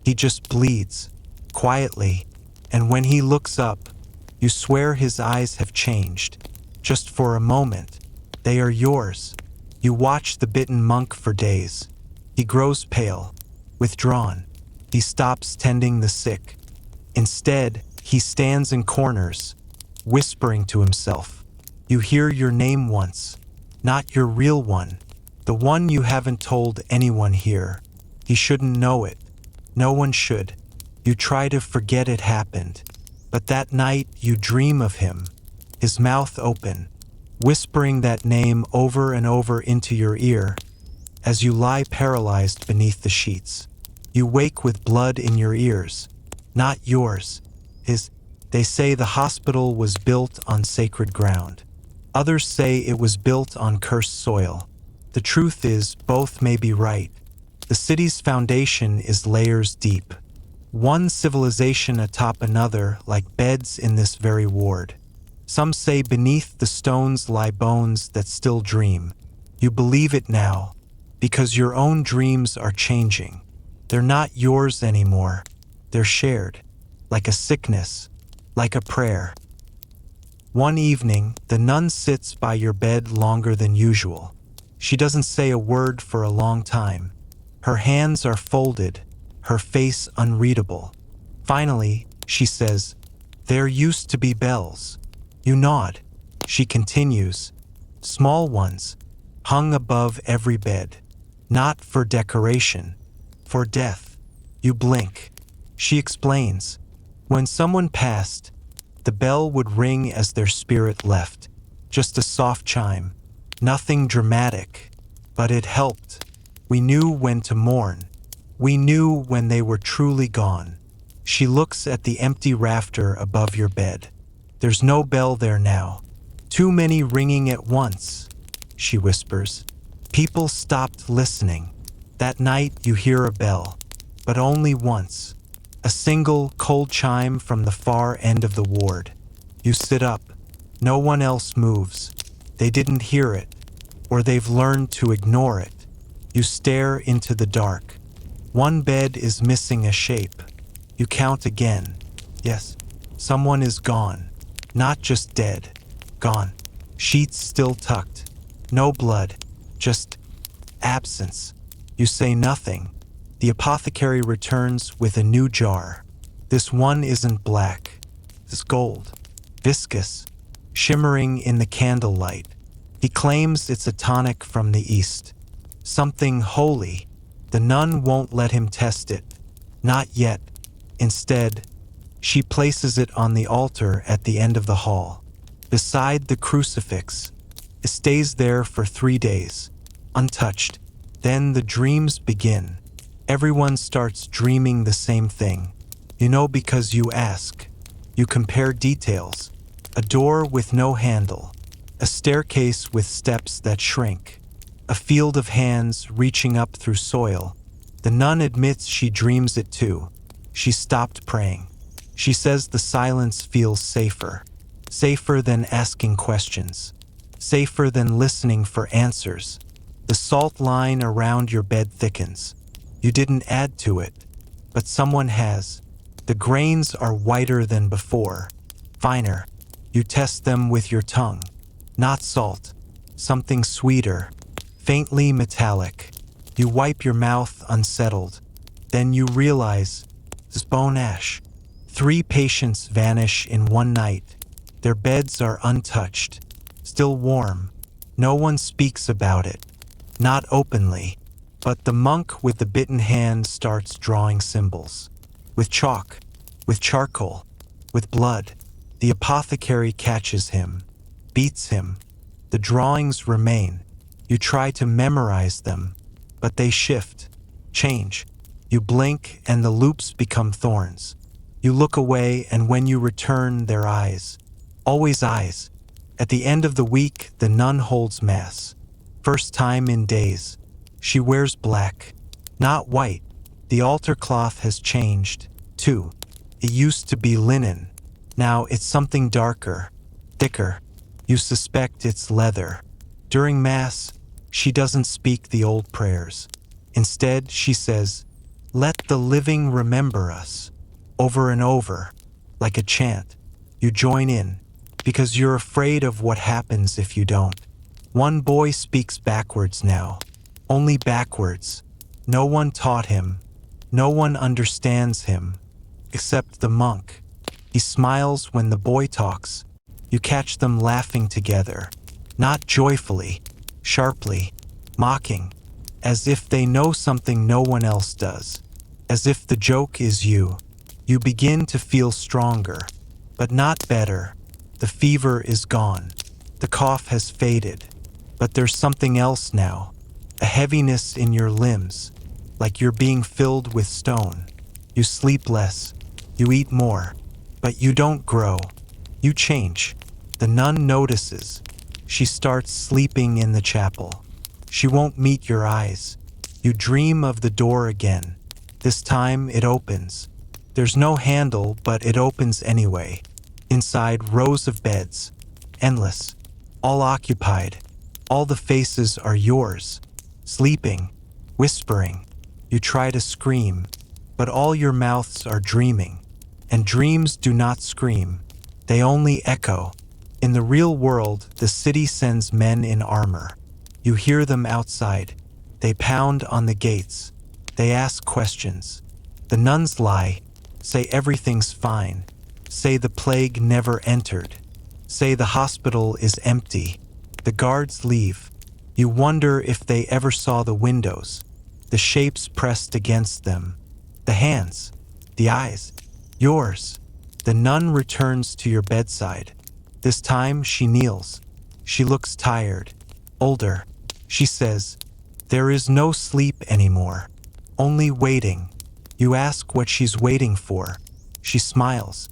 He just bleeds, quietly, and when he looks up, you swear his eyes have changed. Just for a moment. They are yours. You watch the bitten monk for days. He grows pale, withdrawn. He stops tending the sick. Instead, he stands in corners, whispering to himself. You hear your name once, not your real one, the one you haven't told anyone here. He shouldn't know it. No one should. You try to forget it happened. But that night you dream of him, his mouth open, whispering that name over and over into your ear. As you lie paralyzed beneath the sheets, you wake with blood in your ears. Not yours, his. They say the hospital was built on sacred ground. Others say it was built on cursed soil. The truth is, both may be right. The city's foundation is layers deep. One civilization atop another, like beds in this very ward. Some say beneath the stones lie bones that still dream. You believe it now, because your own dreams are changing. They're not yours anymore. They're shared, like a sickness, like a prayer. One evening, the nun sits by your bed longer than usual. She doesn't say a word for a long time. Her hands are folded, her face unreadable. Finally, she says, "There used to be bells." You nod. She continues, "Small ones, hung above every bed. Not for decoration, for death." You blink. She explains, "When someone passed, the bell would ring as their spirit left. Just a soft chime. Nothing dramatic. But it helped. We knew when to mourn. We knew when they were truly gone." She looks at the empty rafter above your bed. "There's no bell there now. Too many ringing at once," she whispers. "People stopped listening. That night you hear a bell, but only once. A single, cold chime from the far end of the ward. You sit up. No one else moves. They didn't hear it, or they've learned to ignore it. You stare into the dark. One bed is missing a shape. You count again. Yes, someone is gone. Not just dead. Gone. Sheets still tucked. No blood. Just absence. You say nothing. The apothecary returns with a new jar. This one isn't black. It's gold. Viscous. Shimmering in the candlelight. He claims it's a tonic from the east. Something holy. The nun won't let him test it. Not yet. Instead, she places it on the altar at the end of the hall, beside the crucifix. It stays there for 3 days, untouched. Then the dreams begin. Everyone starts dreaming the same thing. You know because you ask. You compare details. A door with no handle. A staircase with steps that shrink. A field of hands reaching up through soil. The nun admits she dreams it too. She stopped praying. She says the silence feels safer. Safer than asking questions. Safer than listening for answers. The salt line around your bed thickens. You didn't add to it, but someone has. The grains are whiter than before. Finer. You test them with your tongue. Not salt. Something sweeter. Faintly metallic. You wipe your mouth unsettled. Then you realize, it's bone ash. 3 patients vanish in one night. Their beds are untouched. Still warm. No one speaks about it. Not openly. But the monk with the bitten hand starts drawing symbols. With chalk. With charcoal. With blood. The apothecary catches him. Beats him. The drawings remain. You try to memorize them, but they shift, change. You blink and the loops become thorns. You look away and when you return, they're eyes. Always eyes. At the end of the week, the nun holds mass. First time in days. She wears black, not white. The altar cloth has changed, too. It used to be linen. Now it's something darker, thicker. You suspect it's leather. During Mass, she doesn't speak the old prayers. Instead, she says, "Let the living remember us," over and over, like a chant. You join in, because you're afraid of what happens if you don't. One boy speaks backwards now, only backwards. No one taught him. No one understands him, except the monk. He smiles when the boy talks. You catch them laughing together, not joyfully, sharply, mocking, as if they know something no one else does, as if the joke is you. You begin to feel stronger, but not better. The fever is gone. The cough has faded, but there's something else now, a heaviness in your limbs, like you're being filled with stone. You sleep less, you eat more, but you don't grow. You change. The nun notices. She starts sleeping in the chapel. She won't meet your eyes. You dream of the door again. This time it opens. There's no handle, but it opens anyway. Inside, rows of beds. Endless. All occupied. All the faces are yours. Sleeping. Whispering. You try to scream, but all your mouths are dreaming. And dreams do not scream. They only echo. In the real world, the city sends men in armor. You hear them outside. They pound on the gates. They ask questions. The nuns lie, say everything's fine, say the plague never entered, say the hospital is empty. The guards leave. You wonder if they ever saw the windows, the shapes pressed against them, the hands, the eyes, yours. The nun returns to your bedside. This time she kneels. She looks tired, older. She says, "There is no sleep anymore, only waiting." You ask what she's waiting for. She smiles.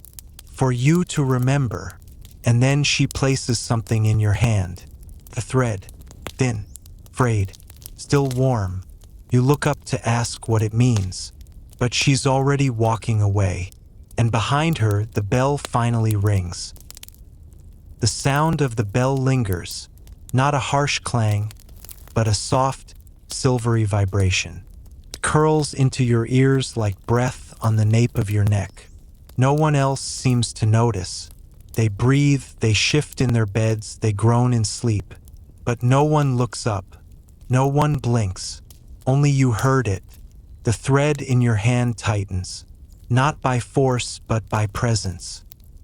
For you to remember. And then she places something in your hand. A thread, thin, frayed, still warm. You look up to ask what it means. But she's already walking away. And behind her, the bell finally rings. The sound of the bell lingers, not a harsh clang, but a soft, silvery vibration. It curls into your ears like breath on the nape of your neck. No one else seems to notice. They breathe, they shift in their beds, they groan in sleep. But no one looks up. No one blinks. Only you heard it. The thread in your hand tightens, not by force but by presence,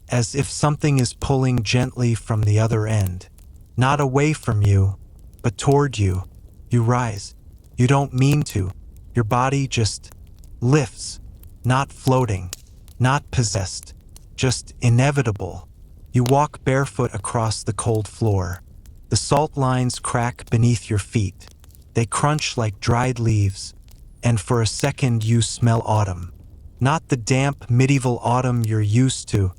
as if something is pulling gently from the other end, not away from you, but toward you. You rise. You don't mean to. Your body just lifts, not floating, not possessed, just inevitable. You walk barefoot across the cold floor. The salt lines crack beneath your feet. They crunch like dried leaves, and for a second you smell autumn. Not the damp medieval autumn you're used to,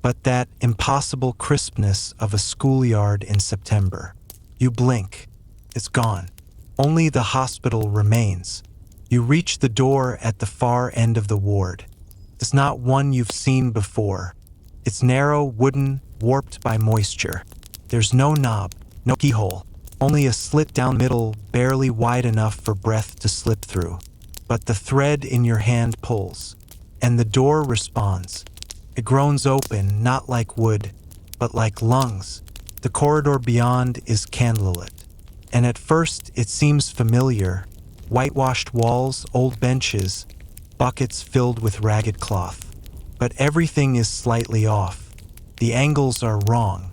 but that impossible crispness of a schoolyard in September. You blink. It's gone. Only the hospital remains. You reach the door at the far end of the ward. It's not one you've seen before. It's narrow, wooden, warped by moisture. There's no knob, no keyhole, only a slit down middle barely wide enough for breath to slip through. But the thread in your hand pulls, and the door responds. It groans open, not like wood, but like lungs. The corridor beyond is candlelit, and at first it seems familiar. Whitewashed walls, old benches, buckets filled with ragged cloth. But everything is slightly off. The angles are wrong.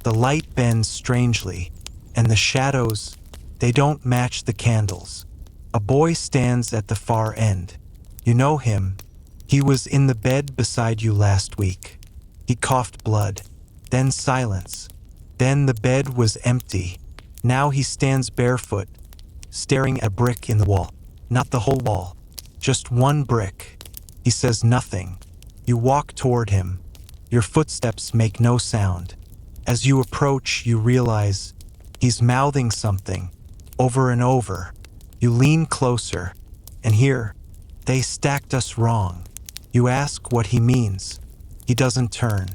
The light bends strangely, and the shadows, they don't match the candles. A boy stands at the far end. You know him. He was in the bed beside you last week. He coughed blood, then silence. Then the bed was empty. Now he stands barefoot, staring at a brick in the wall. Not the whole wall, just one brick. He says nothing. You walk toward him. Your footsteps make no sound. As you approach, you realize he's mouthing something, over and over. You lean closer, and hear, "They stacked us wrong." You ask what he means. He doesn't turn.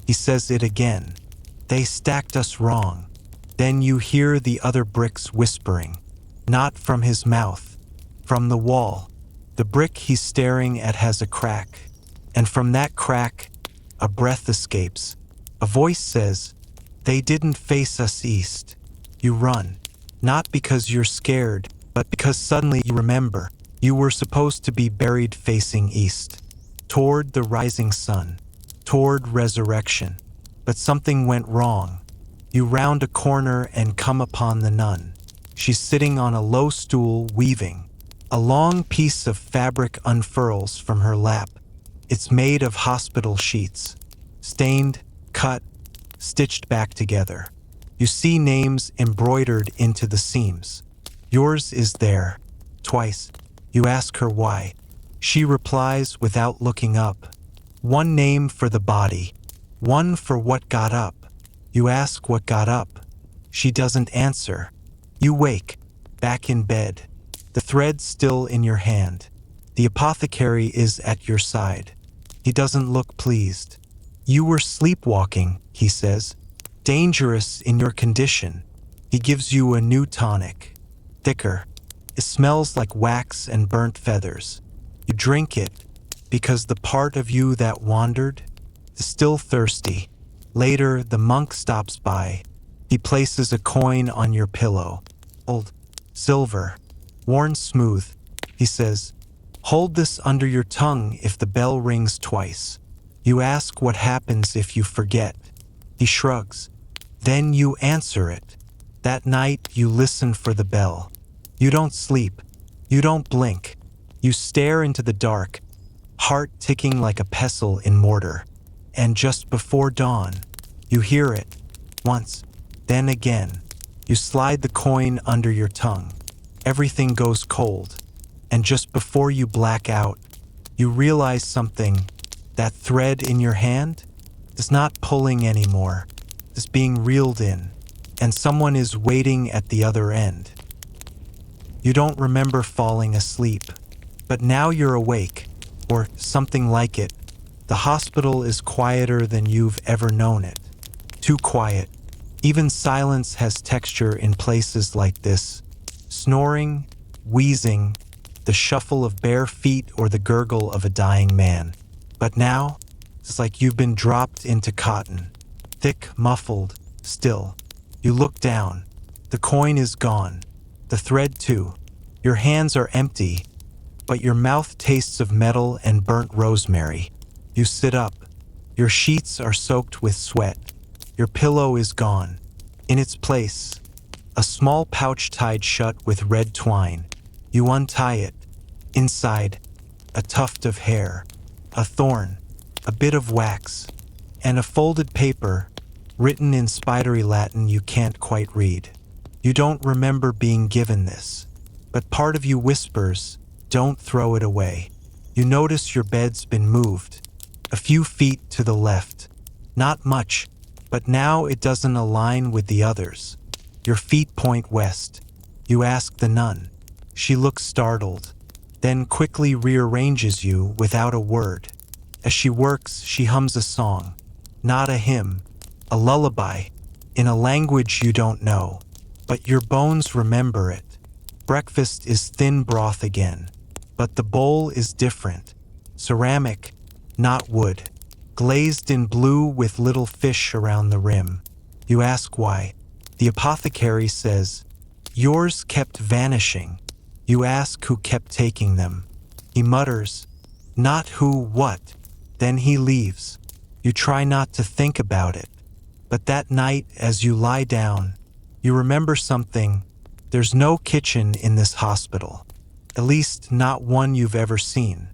He says it again. "They stacked us wrong." Then you hear the other bricks whispering, not from his mouth, from the wall. The brick he's staring at has a crack, and from that crack, a breath escapes. A voice says, "They didn't face us east." You run, not because you're scared, but because suddenly you remember you were supposed to be buried facing east, toward the rising sun, toward resurrection. But something went wrong. You round a corner and come upon the nun. She's sitting on a low stool, weaving. A long piece of fabric unfurls from her lap. It's made of hospital sheets, stained, cut, stitched back together. You see names embroidered into the seams. Yours is there, twice. You ask her why. She replies without looking up. One name for the body, one for what got up. You ask what got up. She doesn't answer. You wake, back in bed, the thread still in your hand. The apothecary is at your side. He doesn't look pleased. "You were sleepwalking," he says. "Dangerous in your condition." He gives you a new tonic, thicker. It smells like wax and burnt feathers. You drink it because the part of you that wandered is still thirsty. Later, the monk stops by. He places a coin on your pillow. Old, silver, worn smooth, He says, "Hold this under your tongue if the bell rings twice." You ask what happens if you forget. He shrugs. Then you answer it. That night you listen for the bell. You don't sleep. You don't blink. You stare into the dark, heart ticking like a pestle in mortar. And just before dawn, you hear it. Once, then again. You slide the coin under your tongue. Everything goes cold. And just before you black out, you realize something. That thread in your hand is not pulling anymore. It's being reeled in. And someone is waiting at the other end. You don't remember falling asleep. But now you're awake, or something like it. The hospital is quieter than you've ever known it. Too quiet. Even silence has texture in places like this. Snoring, wheezing, the shuffle of bare feet or the gurgle of a dying man. But now, it's like you've been dropped into cotton. Thick, muffled, still. You look down. The coin is gone. The thread too. Your hands are empty, but your mouth tastes of metal and burnt rosemary. You sit up. Your sheets are soaked with sweat. Your pillow is gone. In its place, a small pouch tied shut with red twine. You untie it. Inside, a tuft of hair, a thorn, a bit of wax, and a folded paper written in spidery Latin you can't quite read. You don't remember being given this, but part of you whispers, "Don't throw it away." You notice your bed's been moved, a few feet to the left. Not much, but now it doesn't align with the others. Your feet point west. You ask the nun. She looks startled, then quickly rearranges you without a word. As she works, she hums a song. Not a hymn, a lullaby, in a language you don't know, but your bones remember it. Breakfast is thin broth again, but the bowl is different. Ceramic, not wood, glazed in blue with little fish around the rim. You ask why. The apothecary says, "Yours kept vanishing." You ask who kept taking them. He mutters, "Not who, what?" Then he leaves. You try not to think about it. But that night, as you lie down, you remember something. There's no kitchen in this hospital. At least not one you've ever seen.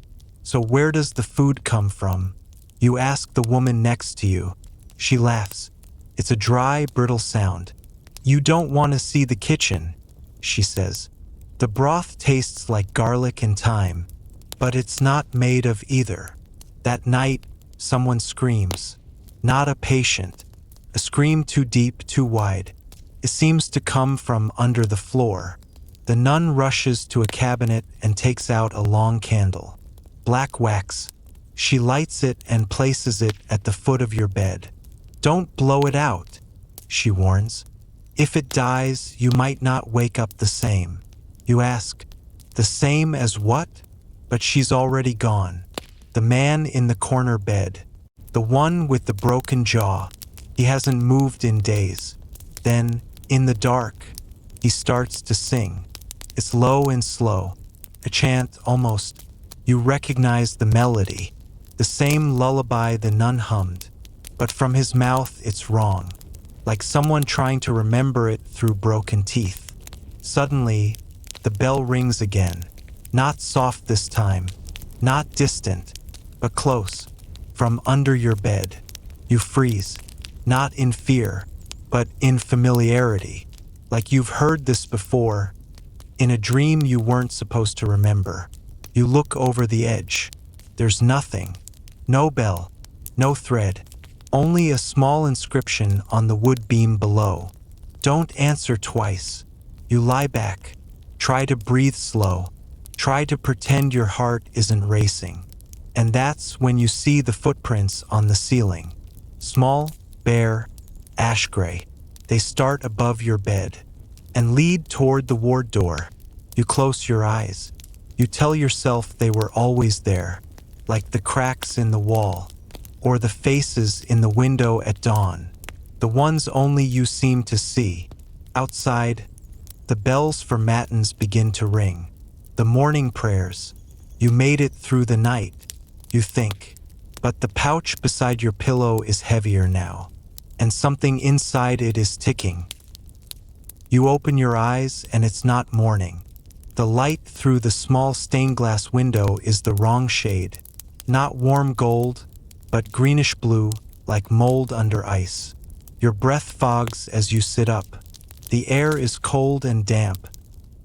So where does the food come from? You ask the woman next to you. She laughs. It's a dry, brittle sound. "You don't want to see the kitchen," she says. "The broth tastes like garlic and thyme, but it's not made of either." That night, someone screams. Not a patient. A scream too deep, too wide. It seems to come from under the floor. The nun rushes to a cabinet and takes out a long candle. Black wax. She lights it and places it at the foot of your bed. "Don't blow it out," she warns. "If it dies, you might not wake up the same." You ask, "The same as what?" But she's already gone. The man in the corner bed. The one with the broken jaw. He hasn't moved in days. Then, in the dark, he starts to sing. It's low and slow. A chant, almost. You recognize the melody. The same lullaby the nun hummed. But from his mouth, it's wrong. Like someone trying to remember it through broken teeth. Suddenly, the bell rings again. Not soft this time. Not distant, but close. From under your bed. You freeze. Not in fear, but in familiarity. Like you've heard this before. In a dream you weren't supposed to remember. You look over the edge. There's nothing. No bell. No thread. Only a small inscription on the wood beam below. Don't answer twice. You lie back. Try to breathe slow. Try to pretend your heart isn't racing. And that's when you see the footprints on the ceiling. Small, bare, ash gray. They start above your bed and lead toward the ward door. You close your eyes. You tell yourself they were always there, like the cracks in the wall, or the faces in the window at dawn, the ones only you seem to see. Outside, the bells for matins begin to ring. the morning prayers. You made it through the night, you think. But the pouch beside your pillow is heavier now, and something inside it is ticking. You open your eyes and it's not morning. The light through the small stained glass window is the wrong shade. Not warm gold, but greenish blue, like mold under ice. Your breath fogs as you sit up. The air is cold and damp,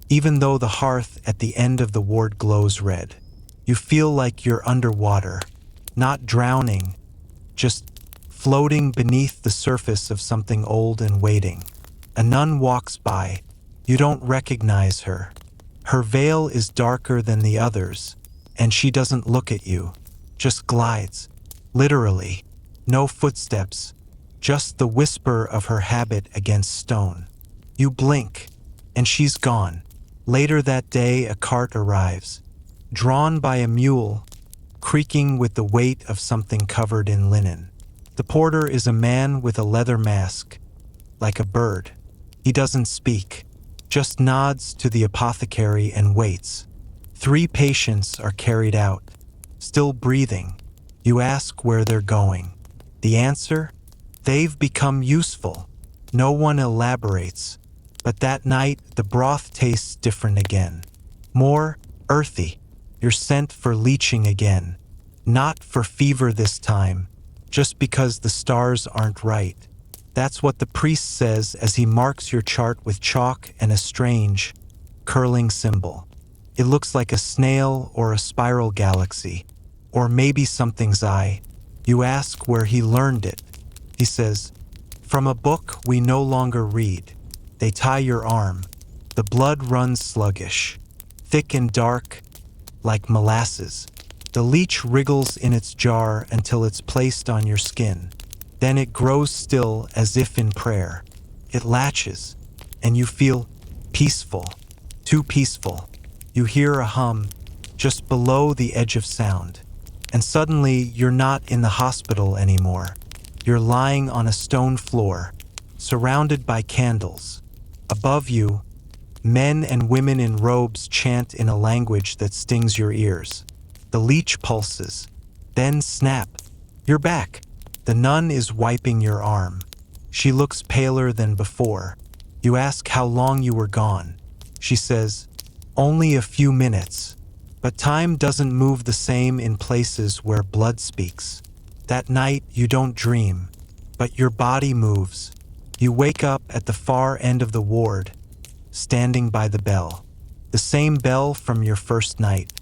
even though the hearth at the end of the ward glows red. You feel like you're underwater, not drowning, just floating beneath the surface of something old and waiting. A nun walks by. You don't recognize her. Her veil is darker than the others, and she doesn't look at you, just glides. Literally, no footsteps, just the whisper of her habit against stone. You blink, and she's gone. Later that day, a cart arrives, drawn by a mule, creaking with the weight of something covered in linen. The porter is a man with a leather mask, like a bird. He doesn't speak, just nods to the apothecary and waits. 3 patients are carried out, still breathing. You ask where they're going. The answer? They've become useful. No one elaborates. But that night, the broth tastes different again. More earthy. You're sent for leeching again. Not for fever this time, just because the stars aren't right. That's what the priest says as he marks your chart with chalk and a strange, curling symbol. It looks like a snail or a spiral galaxy, or maybe something's eye. You ask where he learned it. He says, "From a book we no longer read." They tie your arm. The blood runs sluggish, thick and dark, like molasses. The leech wriggles in its jar until it's placed on your skin. Then it grows still as if in prayer. It latches, and you feel peaceful, too peaceful. You hear a hum just below the edge of sound, and suddenly you're not in the hospital anymore. You're lying on a stone floor, surrounded by candles. Above you, men and women in robes chant in a language that stings your ears. The leech pulses, then snap. You're back. The nun is wiping your arm. She looks paler than before. You ask how long you were gone. She says, "Only a few minutes." But time doesn't move the same in places where blood speaks. That night you don't dream, but your body moves. You wake up at the far end of the ward, standing by the bell. The same bell from your first night,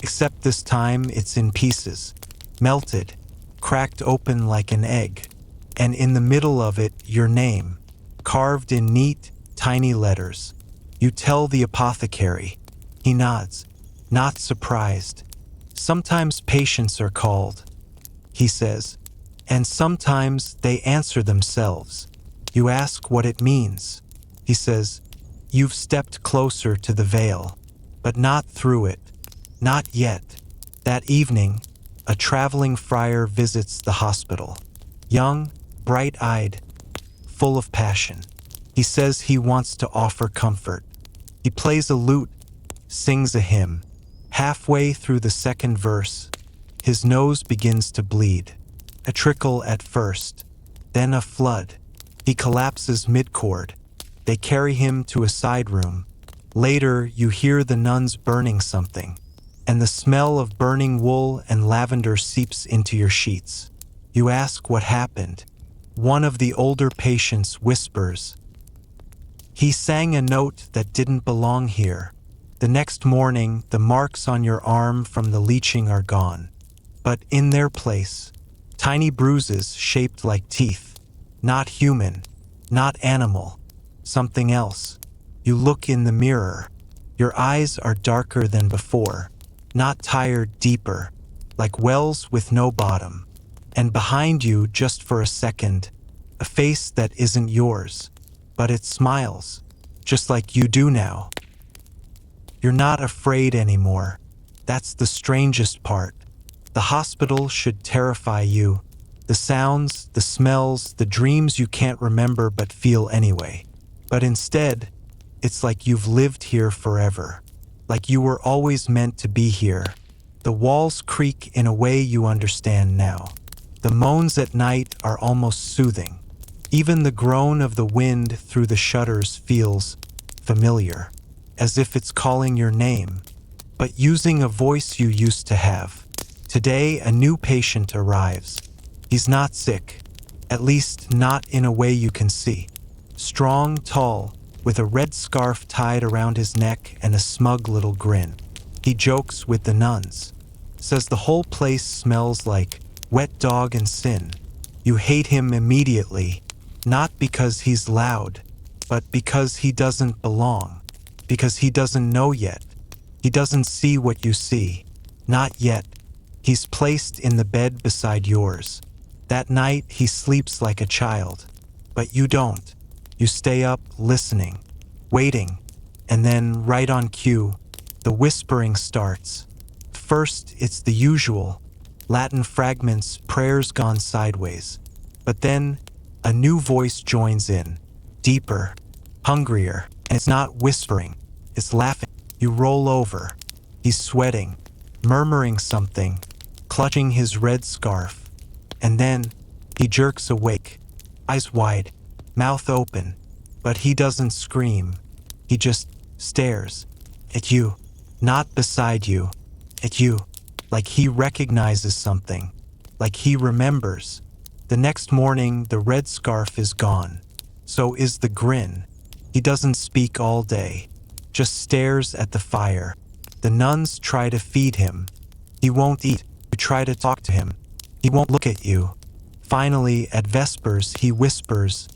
except this time it's in pieces, melted, cracked open like an egg. And in the middle of it, your name, carved in neat, tiny letters. You tell the apothecary. He nods, not surprised. "Sometimes patients are called," he says, "and sometimes they answer themselves." You ask what it means. He says, "You've stepped closer to the veil, but not through it. Not yet." That evening, a traveling friar visits the hospital. Young, bright-eyed, full of passion. He says he wants to offer comfort. He plays a lute, sings a hymn. Halfway through the second verse, his nose begins to bleed. A trickle at first, then a flood. He collapses mid-chord. They carry him to a side room. Later, you hear the nuns burning something, and the smell of burning wool and lavender seeps into your sheets. You ask what happened. One of the older patients whispers, "He sang a note that didn't belong here." The next morning, the marks on your arm from the leeching are gone. But in their place, tiny bruises shaped like teeth. Not human, not animal, something else. You look in the mirror. Your eyes are darker than before, not tired, deeper, like wells with no bottom. And behind you, just for a second, a face that isn't yours, but it smiles, just like you do now. You're not afraid anymore. That's the strangest part. The hospital should terrify you. The sounds, the smells, the dreams you can't remember but feel anyway. But instead, it's like you've lived here forever. like you were always meant to be here. The walls creak in a way you understand now. The moans at night are almost soothing. Even the groan of the wind through the shutters feels familiar, as if it's calling your name, but using a voice you used to have. Today, a new patient arrives. He's not sick, at least not in a way you can see. Strong, tall, with a red scarf tied around his neck and a smug little grin. He jokes with the nuns, says the whole place smells like wet dog and sin. You hate him immediately, not because he's loud, but because he doesn't belong, because he doesn't know yet. He doesn't see what you see, not yet. He's placed in the bed beside yours. That night he sleeps like a child, but you don't. You stay up listening, waiting, and then right on cue, the whispering starts. First, it's the usual, Latin fragments, prayers gone sideways. But then, a new voice joins in, deeper, hungrier, and it's not whispering, it's laughing. You roll over. He's sweating, murmuring something, clutching his red scarf. And then, he jerks awake, eyes wide, mouth open, but he doesn't scream. He just stares at you, not beside you, at you, like he recognizes something, like he remembers. The next morning, the red scarf is gone. So is the grin. He doesn't speak all day, just stares at the fire. The nuns try to feed him. He won't eat. You try to talk to him. He won't look at you. Finally, at Vespers, he whispers,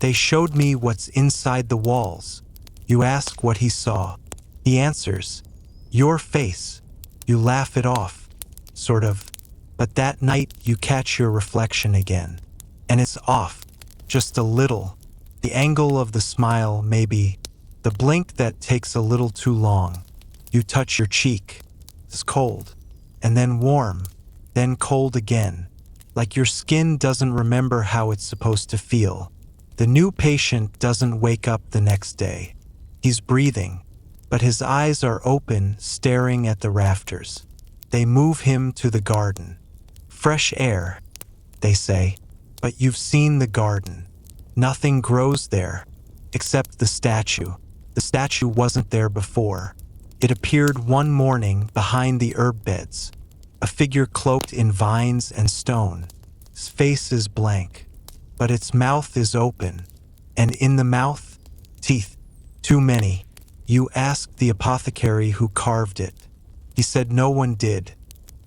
"They showed me what's inside the walls." You ask what he saw. He answers, "Your face." You laugh it off, sort of. But that night, you catch your reflection again. And it's off, just a little. The angle of the smile, maybe. The blink that takes a little too long. You touch your cheek. It's cold. And then warm. Then cold again. Like your skin doesn't remember how it's supposed to feel. The new patient doesn't wake up the next day. He's breathing, but his eyes are open, staring at the rafters. They move him to the garden. Fresh air, they say, but you've seen the garden. Nothing grows there, except the statue. The statue wasn't there before. It appeared one morning behind the herb beds, a figure cloaked in vines and stone. Its face is blank, but its mouth is open, and in the mouth, teeth, too many. You asked the apothecary who carved it. He said no one did.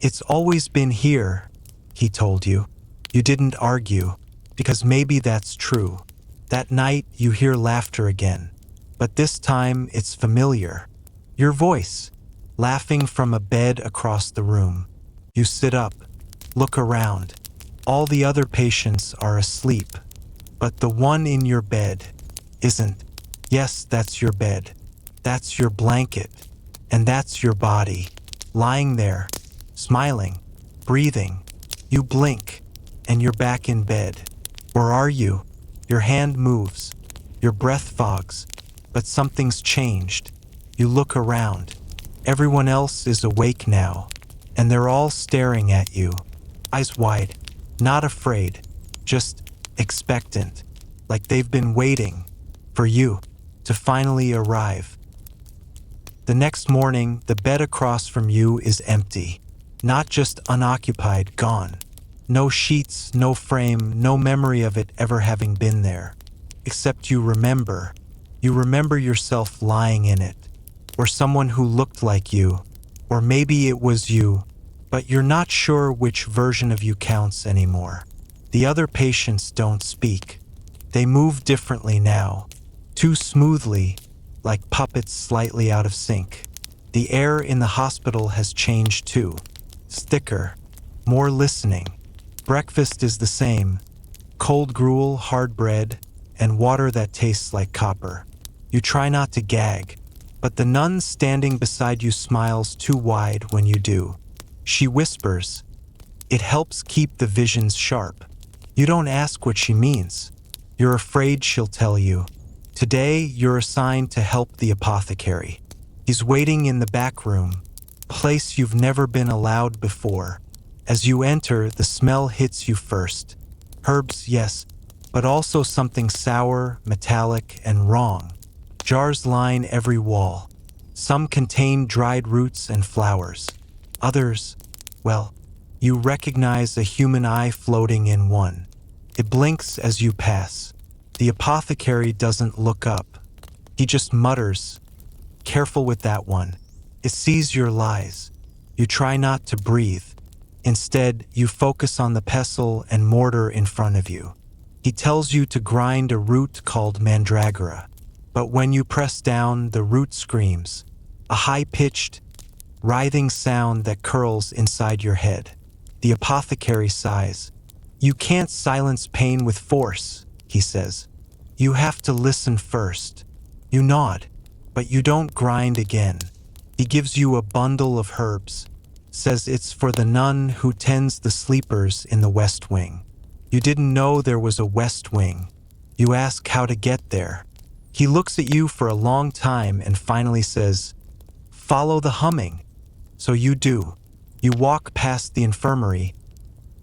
It's always been here, he told you. You didn't argue, because maybe that's true. That night you hear laughter again, but this time it's familiar. Your voice, laughing from a bed across the room. You sit up, look around. All the other patients are asleep, but the one in your bed isn't. Yes, that's your bed. That's your blanket. And that's your body, lying there, smiling, breathing. You blink, and you're back in bed. Or are you? Your hand moves, your breath fogs, but something's changed. You look around. Everyone else is awake now, and they're all staring at you, eyes wide, not afraid, just expectant, like they've been waiting for you to finally arrive. The next morning, the bed across from you is empty, not just unoccupied, gone. No sheets, no frame, no memory of it ever having been there, except you remember. You remember yourself lying in it, or someone who looked like you, or maybe it was you, but you're not sure which version of you counts anymore. The other patients don't speak. They move differently now, too smoothly, like puppets slightly out of sync. The air in the hospital has changed too. It's thicker, more listening. Breakfast is the same. Cold gruel, hard bread, and water that tastes like copper. You try not to gag, but the nun standing beside you smiles too wide when you do. She whispers. It helps keep the visions sharp. You don't ask what she means. You're afraid she'll tell you. Today, you're assigned to help the apothecary. He's waiting in the back room, a place you've never been allowed before. As you enter, the smell hits you first. Herbs, yes, but also something sour, metallic, and wrong. Jars line every wall. Some contain dried roots and flowers. Others, well, you recognize a human eye floating in one. It blinks as you pass. The apothecary doesn't look up. He just mutters, "Careful with that one. It sees your lies." You try not to breathe. Instead, you focus on the pestle and mortar in front of you. He tells you to grind a root called mandragora. But when you press down, the root screams, a high-pitched, writhing sound that curls inside your head. The apothecary sighs. "You can't silence pain with force," he says. "You have to listen first." You nod, but you don't grind again. He gives you a bundle of herbs, says it's for the nun who tends the sleepers in the West Wing. You didn't know there was a West Wing. You ask how to get there. He looks at you for a long time and finally says, "Follow the humming." So you do. You walk past the infirmary,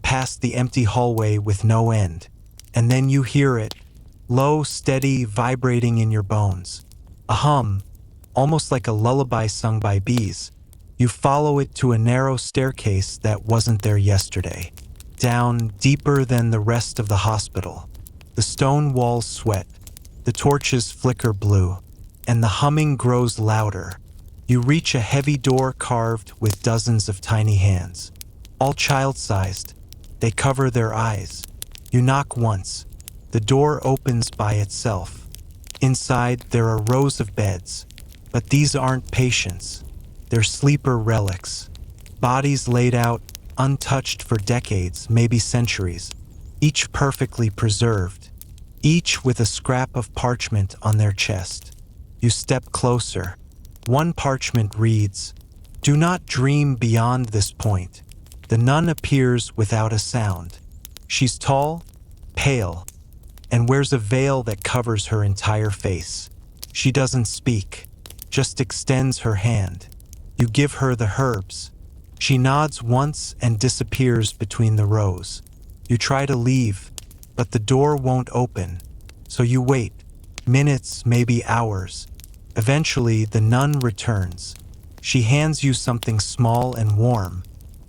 past the empty hallway with no end, and then you hear it, low, steady, vibrating in your bones. A hum, almost like a lullaby sung by bees. You follow it to a narrow staircase that wasn't there yesterday. Down, deeper than the rest of the hospital. The stone walls sweat, the torches flicker blue, and the humming grows louder. You reach a heavy door carved with dozens of tiny hands, all child-sized. They cover their eyes. You knock once. The door opens by itself. Inside, there are rows of beds, but these aren't patients. They're sleeper relics. Bodies laid out, untouched for decades, maybe centuries, each perfectly preserved, each with a scrap of parchment on their chest. You step closer. One parchment reads, "Do not dream beyond this point." The nun appears without a sound. She's tall, pale, and wears a veil that covers her entire face. She doesn't speak, just extends her hand. You give her the herbs. She nods once and disappears between the rows. You try to leave, but the door won't open. So you wait, minutes, maybe hours. Eventually, the nun returns. She hands you something small and warm.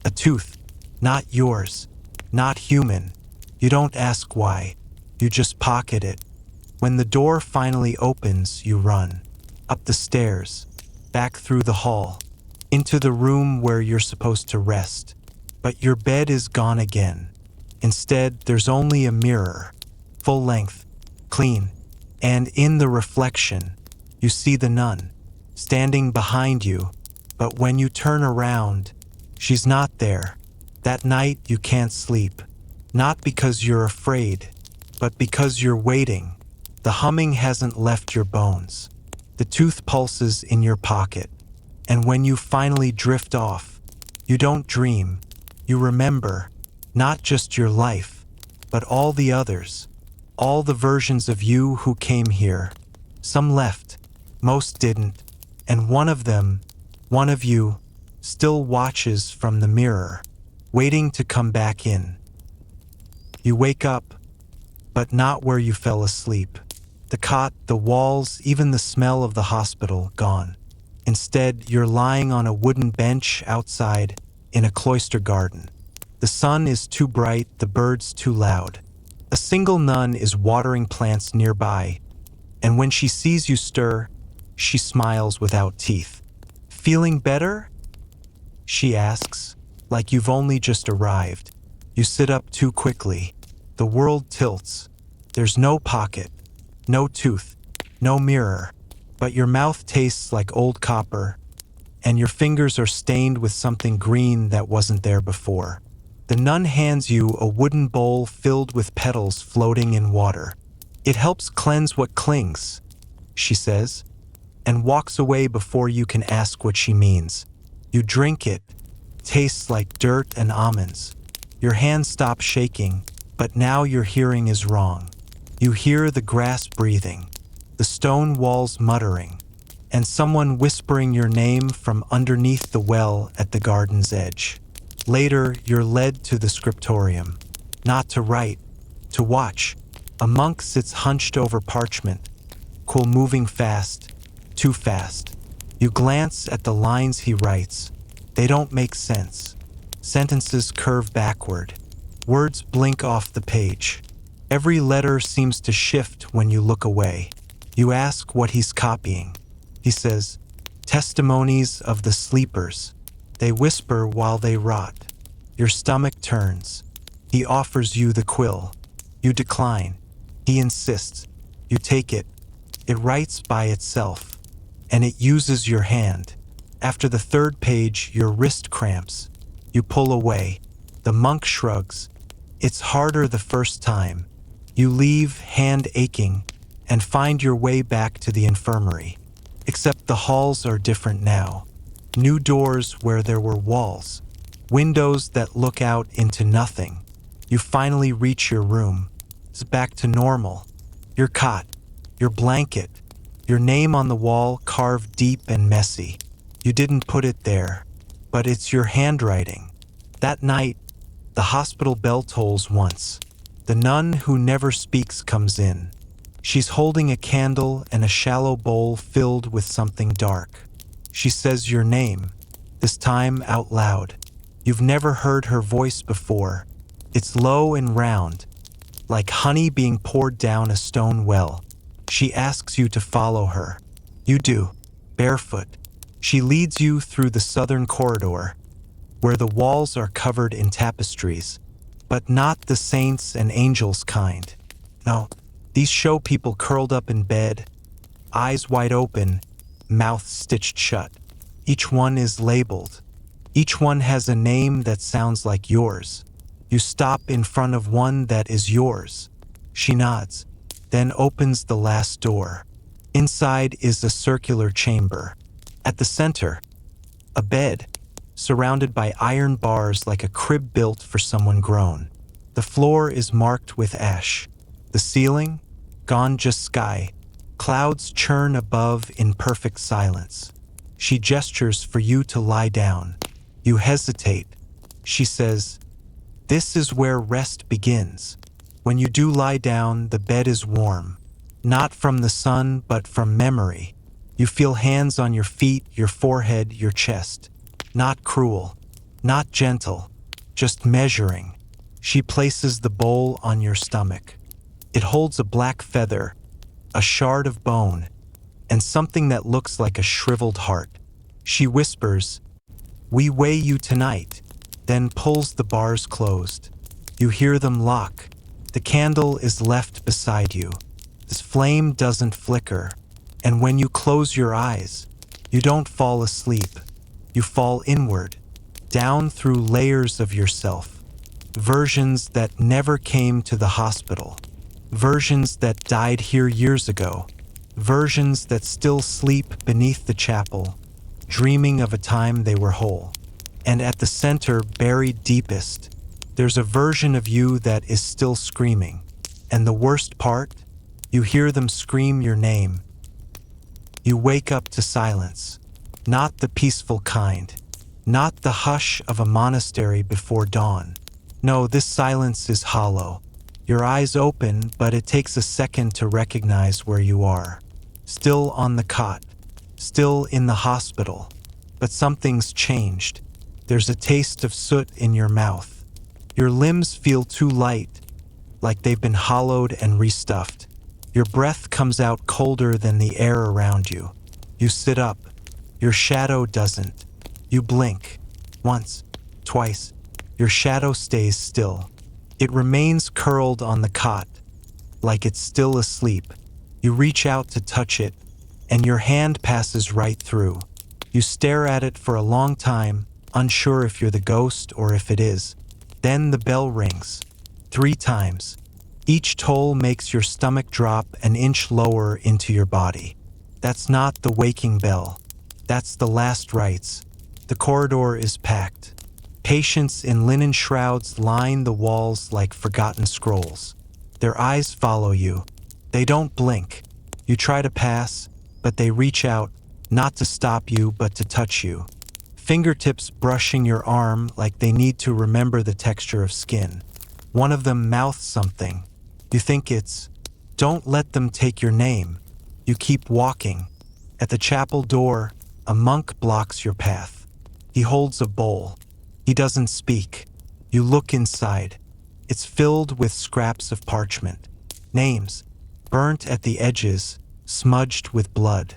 A tooth. Not yours. Not human. You don't ask why. You just pocket it. When the door finally opens, you run. Up the stairs. Back through the hall. Into the room where you're supposed to rest. But your bed is gone again. Instead, there's only a mirror. Full length. Clean. And in the reflection, you see the nun, standing behind you, but when you turn around, she's not there. That night you can't sleep, not because you're afraid, but because you're waiting. The humming hasn't left your bones. The tooth pulses in your pocket, and when you finally drift off, you don't dream, you remember, not just your life, but all the others, all the versions of you who came here. Some left. Most didn't, and one of them, one of you, still watches from the mirror, waiting to come back in. You wake up, but not where you fell asleep. The cot, the walls, even the smell of the hospital, gone. Instead, you're lying on a wooden bench outside in a cloister garden. The sun is too bright, the birds too loud. A single nun is watering plants nearby, and when she sees you stir, she smiles without teeth. "Feeling better?" she asks, like you've only just arrived. You sit up too quickly. The world tilts. There's no pocket, no tooth, no mirror, but your mouth tastes like old copper, and your fingers are stained with something green that wasn't there before. The nun hands you a wooden bowl filled with petals floating in water. "It helps cleanse what clings," she says, and walks away before you can ask what she means. You drink it. Tastes like dirt and almonds. Your hands stop shaking, but now your hearing is wrong. You hear the grass breathing, the stone walls muttering, and someone whispering your name from underneath the well at the garden's edge. Later, you're led to the scriptorium. Not to write, to watch. A monk sits hunched over parchment, moving fast, too fast. You glance at the lines he writes. They don't make sense. Sentences curve backward. Words blink off the page. Every letter seems to shift when you look away. You ask what he's copying. He says, "Testimonies of the sleepers. They whisper while they rot." Your stomach turns. He offers you the quill. You decline. He insists. You take it. It writes by itself, and it uses your hand. After the third page, your wrist cramps. You pull away. The monk shrugs. It's harder the first time. You leave, hand aching, and find your way back to the infirmary. Except the halls are different now. New doors where there were walls. Windows that look out into nothing. You finally reach your room. It's back to normal. Your cot, your blanket, your name on the wall carved deep and messy. You didn't put it there, but it's your handwriting. That night, the hospital bell tolls once. The nun who never speaks comes in. She's holding a candle and a shallow bowl filled with something dark. She says your name, this time out loud. You've never heard her voice before. It's low and round, like honey being poured down a stone well. She asks you to follow her. You do, barefoot. She leads you through the southern corridor, where the walls are covered in tapestries, but not the saints and angels kind. No, these show people curled up in bed, eyes wide open, mouth stitched shut. Each one is labeled. Each one has a name that sounds like yours. You stop in front of one that is yours. She nods, then opens the last door. Inside is a circular chamber. At the center, a bed, surrounded by iron bars like a crib built for someone grown. The floor is marked with ash. The ceiling, gone just sky. Clouds churn above in perfect silence. She gestures for you to lie down. You hesitate. She says, "This is where rest begins." When you do lie down, the bed is warm. Not from the sun, but from memory. You feel hands on your feet, your forehead, your chest. Not cruel, not gentle, just measuring. She places the bowl on your stomach. It holds a black feather, a shard of bone, and something that looks like a shriveled heart. She whispers, "We weigh you tonight," then pulls the bars closed. You hear them lock. The candle is left beside you. This flame doesn't flicker, and when you close your eyes, you don't fall asleep. You fall inward, down through layers of yourself. Versions that never came to the hospital. Versions that died here years ago. Versions that still sleep beneath the chapel, dreaming of a time they were whole. And at the center, buried deepest, there's a version of you that is still screaming. And the worst part, you hear them scream your name. You wake up to silence. Not the peaceful kind. Not the hush of a monastery before dawn. No, this silence is hollow. Your eyes open, but it takes a second to recognize where you are. Still on the cot. Still in the hospital. But something's changed. There's a taste of soot in your mouth. Your limbs feel too light, like they've been hollowed and restuffed. Your breath comes out colder than the air around you. You sit up. Your shadow doesn't. You blink. Once, twice. Your shadow stays still. It remains curled on the cot, like it's still asleep. You reach out to touch it, and your hand passes right through. You stare at it for a long time, unsure if you're the ghost or if it is. Then the bell rings. 3 times. Each toll makes your stomach drop an inch lower into your body. That's not the waking bell. That's the last rites. The corridor is packed. Patients in linen shrouds line the walls like forgotten scrolls. Their eyes follow you. They don't blink. You try to pass, but they reach out, not to stop you, but to touch you. Fingertips brushing your arm like they need to remember the texture of skin. One of them mouths something. You think it's, "Don't let them take your name." You keep walking. At the chapel door, a monk blocks your path. He holds a bowl. He doesn't speak. You look inside. It's filled with scraps of parchment. Names, burnt at the edges, smudged with blood.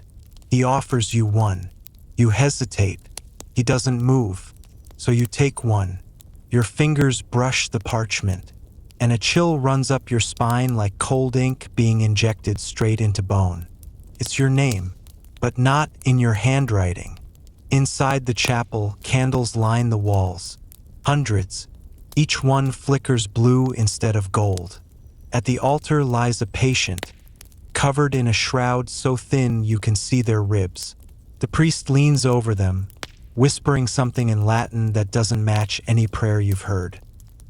He offers you one. You hesitate. He doesn't move. So you take one. Your fingers brush the parchment, and a chill runs up your spine like cold ink being injected straight into bone. It's your name, but not in your handwriting. Inside the chapel, candles line the walls. Hundreds. Each one flickers blue instead of gold. At the altar lies a patient, covered in a shroud so thin you can see their ribs. The priest leans over them, whispering something in Latin that doesn't match any prayer you've heard.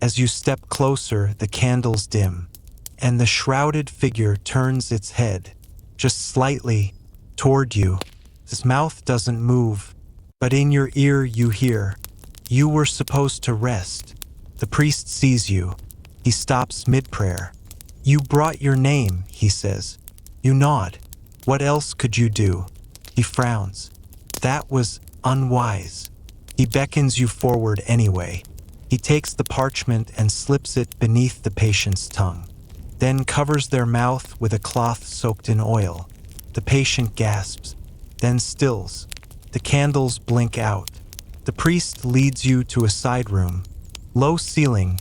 As you step closer, the candles dim, and the shrouded figure turns its head, just slightly, toward you. His mouth doesn't move, but in your ear you hear, "You were supposed to rest." The priest sees you. He stops mid-prayer. "You brought your name," he says. You nod. "What else could you do?" He frowns. "That was unwise." He beckons you forward anyway. He takes the parchment and slips it beneath the patient's tongue, then covers their mouth with a cloth soaked in oil. The patient gasps, then stills. The candles blink out. The priest leads you to a side room. Low ceiling,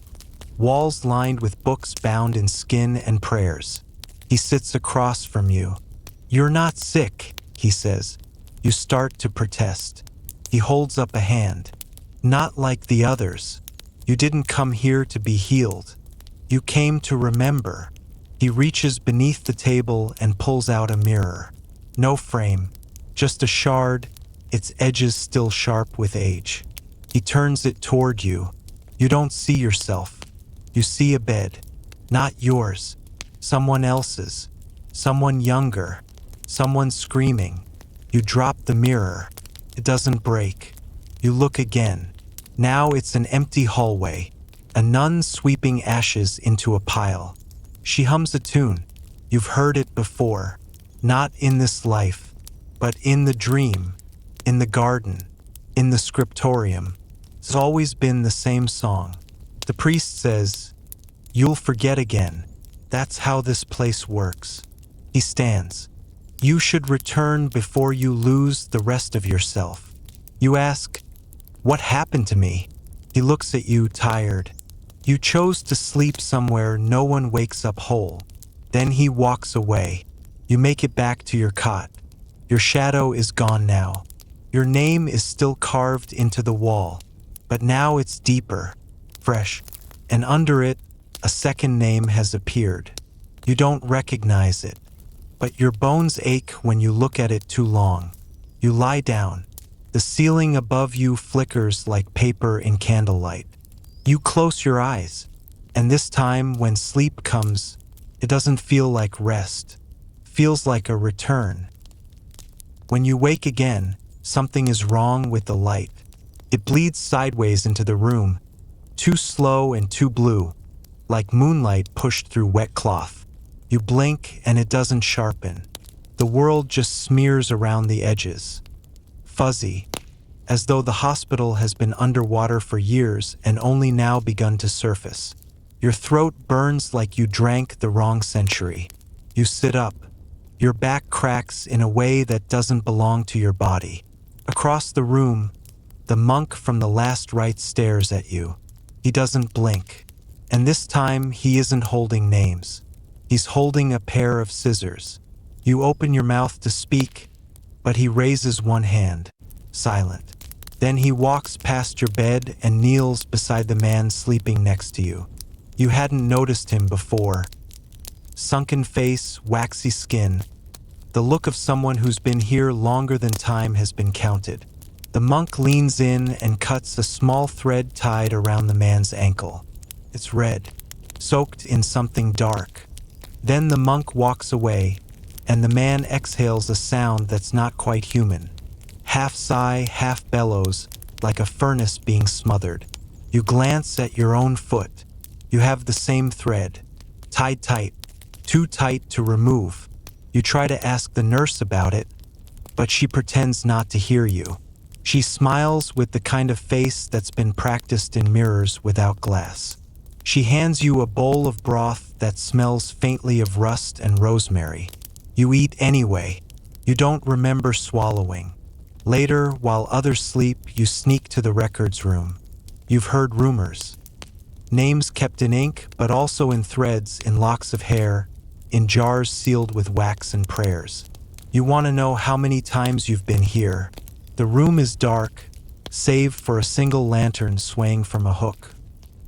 walls lined with books bound in skin and prayers. He sits across from you. "You're not sick," he says. You start to protest. He holds up a hand. "Not like the others. You didn't come here to be healed. You came to remember." He reaches beneath the table and pulls out a mirror. No frame, just a shard, its edges still sharp with age. He turns it toward you. You don't see yourself. You see a bed. Not yours. Someone else's. Someone younger. Someone screaming. You drop the mirror. It doesn't break. You look again. Now it's an empty hallway. A nun sweeping ashes into a pile. She hums a tune. You've heard it before. Not in this life, but in the dream, in the garden, in the scriptorium. It's always been the same song. The priest says, "You'll forget again. That's how this place works." He stands. "You should return before you lose the rest of yourself." You ask, "What happened to me?" He looks at you, tired. You chose to sleep somewhere no one wakes up whole. Then he walks away. You make it back to your cot. Your shadow is gone now. Your name is still carved into the wall, but now it's deeper, fresh, and under it, a second name has appeared. You don't recognize it, but your bones ache when you look at it too long. You lie down. The ceiling above you flickers like paper in candlelight. You close your eyes, and this time when sleep comes, it doesn't feel like rest. It feels like a return. When you wake again, something is wrong with the light. It bleeds sideways into the room, too slow and too blue, like moonlight pushed through wet cloth. You blink and it doesn't sharpen. The world just smears around the edges. Fuzzy, as though the hospital has been underwater for years and only now begun to surface. Your throat burns like you drank the wrong century. You sit up. Your back cracks in a way that doesn't belong to your body. Across the room, the monk from the last rite stares at you. He doesn't blink. And this time, he isn't holding names. He's holding a pair of scissors. You open your mouth to speak, but he raises one hand, silent. Then he walks past your bed and kneels beside the man sleeping next to you. You hadn't noticed him before. Sunken face, waxy skin, the look of someone who's been here longer than time has been counted. The monk leans in and cuts a small thread tied around the man's ankle. It's red, soaked in something dark. Then the monk walks away, and the man exhales a sound that's not quite human. half sigh, half bellows, like a furnace being smothered. You glance at your own foot. You have the same thread, tied tight, too tight to remove. You try to ask the nurse about it, but she pretends not to hear you. She smiles with the kind of face that's been practiced in mirrors without glass. She hands you a bowl of broth that smells faintly of rust and rosemary. You eat anyway. You don't remember swallowing. Later, while others sleep, you sneak to the records room. You've heard rumors. Names kept in ink, but also in threads, in locks of hair, in jars sealed with wax and prayers. You want to know how many times you've been here. The room is dark, save for a single lantern swaying from a hook.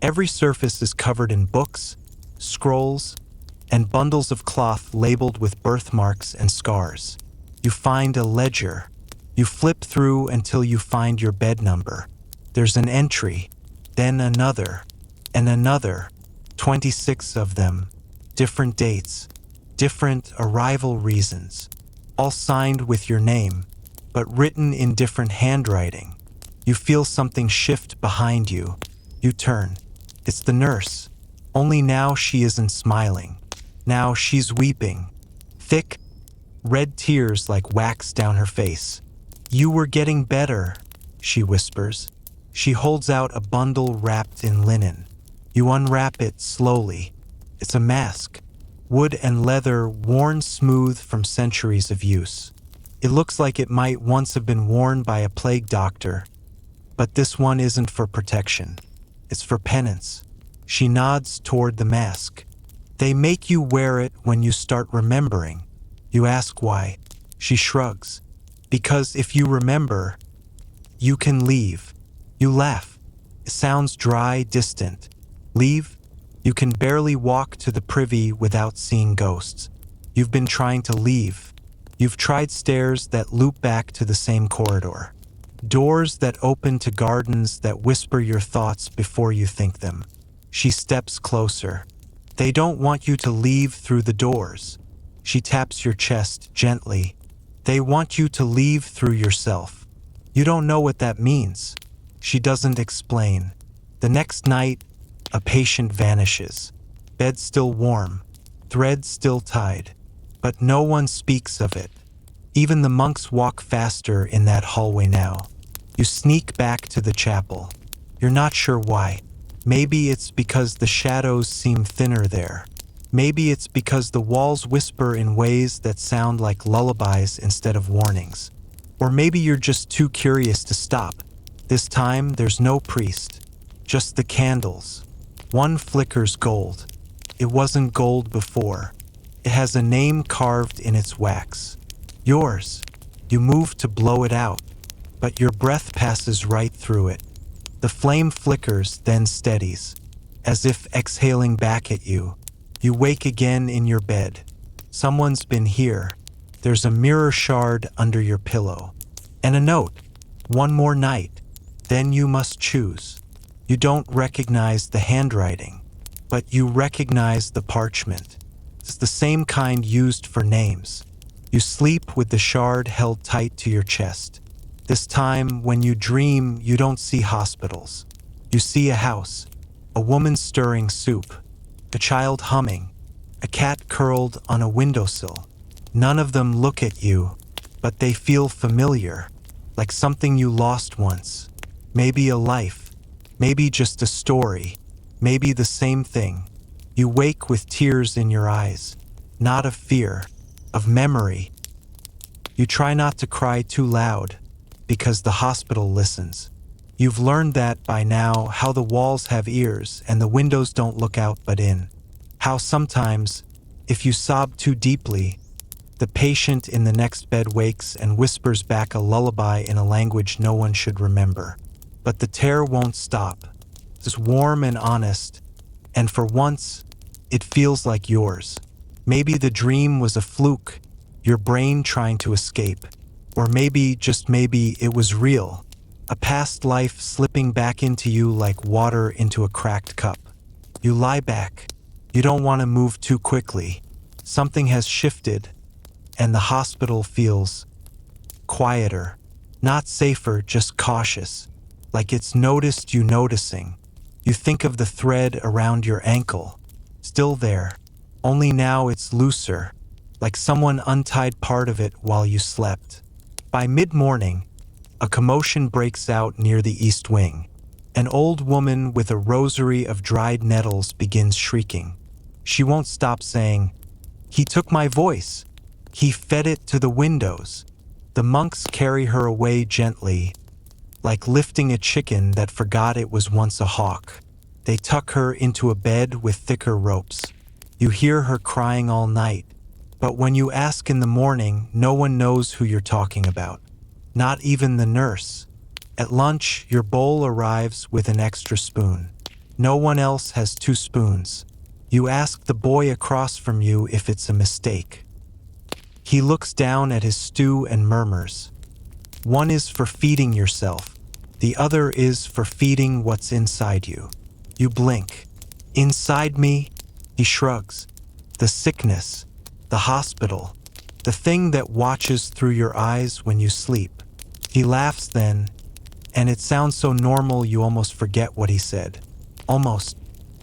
Every surface is covered in books, scrolls, and bundles of cloth labeled with birthmarks and scars. You find a ledger. You flip through until you find your bed number. There's an entry, then another, and another, 26 of them, different dates, different arrival reasons, all signed with your name, but written in different handwriting. You feel something shift behind you. You turn. It's the nurse. Only now she isn't smiling. Now she's weeping. Thick, red tears like wax down her face. "You were getting better," she whispers. She holds out a bundle wrapped in linen. You unwrap it slowly. It's a mask. Wood and leather worn smooth from centuries of use. It looks like it might once have been worn by a plague doctor, but this one isn't for protection. It's for penance. She nods toward the mask. They make you wear it when you start remembering. You ask why. She shrugs. Because if you remember, you can leave. You laugh. It sounds dry, distant. Leave? You can barely walk to the privy without seeing ghosts. You've been trying to leave. You've tried stairs that loop back to the same corridor. Doors that open to gardens that whisper your thoughts before you think them. She steps closer. They don't want you to leave through the doors. She taps your chest gently. They want you to leave through yourself. You don't know what that means. She doesn't explain. The next night, a patient vanishes. Bed still warm, thread still tied, but no one speaks of it. Even the monks walk faster in that hallway now. You sneak back to the chapel. You're not sure why. Maybe it's because the shadows seem thinner there. Maybe it's because the walls whisper in ways that sound like lullabies instead of warnings. Or maybe you're just too curious to stop. This time, there's no priest, just the candles. One flickers gold. It wasn't gold before. It has a name carved in its wax. Yours. You move to blow it out, but your breath passes right through it. The flame flickers, then steadies, as if exhaling back at you. You wake again in your bed. Someone's been here. There's a mirror shard under your pillow. And a note. One more night. Then you must choose. You don't recognize the handwriting, but you recognize the parchment. It's the same kind used for names. You sleep with the shard held tight to your chest. This time, when you dream, you don't see hospitals. You see a house, a woman stirring soup, a child humming, a cat curled on a windowsill. None of them look at you, but they feel familiar, like something you lost once. Maybe a life, maybe just a story, maybe the same thing. You wake with tears in your eyes, not of fear, of memory. You try not to cry too loud, because the hospital listens. You've learned that by now, how the walls have ears and the windows don't look out but in. How sometimes, if you sob too deeply, the patient in the next bed wakes and whispers back a lullaby in a language no one should remember. But the terror won't stop. It's warm and honest, and for once, it feels like yours. Maybe the dream was a fluke, your brain trying to escape. Or maybe, just maybe, it was real. A past life slipping back into you like water into a cracked cup. You lie back. You don't want to move too quickly. Something has shifted, and the hospital feels quieter. Not safer, just cautious, like it's noticed you noticing. You think of the thread around your ankle, still there, only now it's looser, like someone untied part of it while you slept. By mid-morning, a commotion breaks out near the east wing. An old woman with a rosary of dried nettles begins shrieking. She won't stop saying, "He took my voice. He fed it to the windows." The monks carry her away gently, like lifting a chicken that forgot it was once a hawk. They tuck her into a bed with thicker ropes. You hear her crying all night, but when you ask in the morning, no one knows who you're talking about. Not even the nurse. At lunch, your bowl arrives with an extra spoon. No one else has 2 spoons. You ask the boy across from you if it's a mistake. He looks down at his stew and murmurs. One is for feeding yourself. The other is for feeding what's inside you. You blink. Inside me? He shrugs. The sickness. The hospital. The thing that watches through your eyes when you sleep. He laughs then, and it sounds so normal you almost forget what he said. Almost.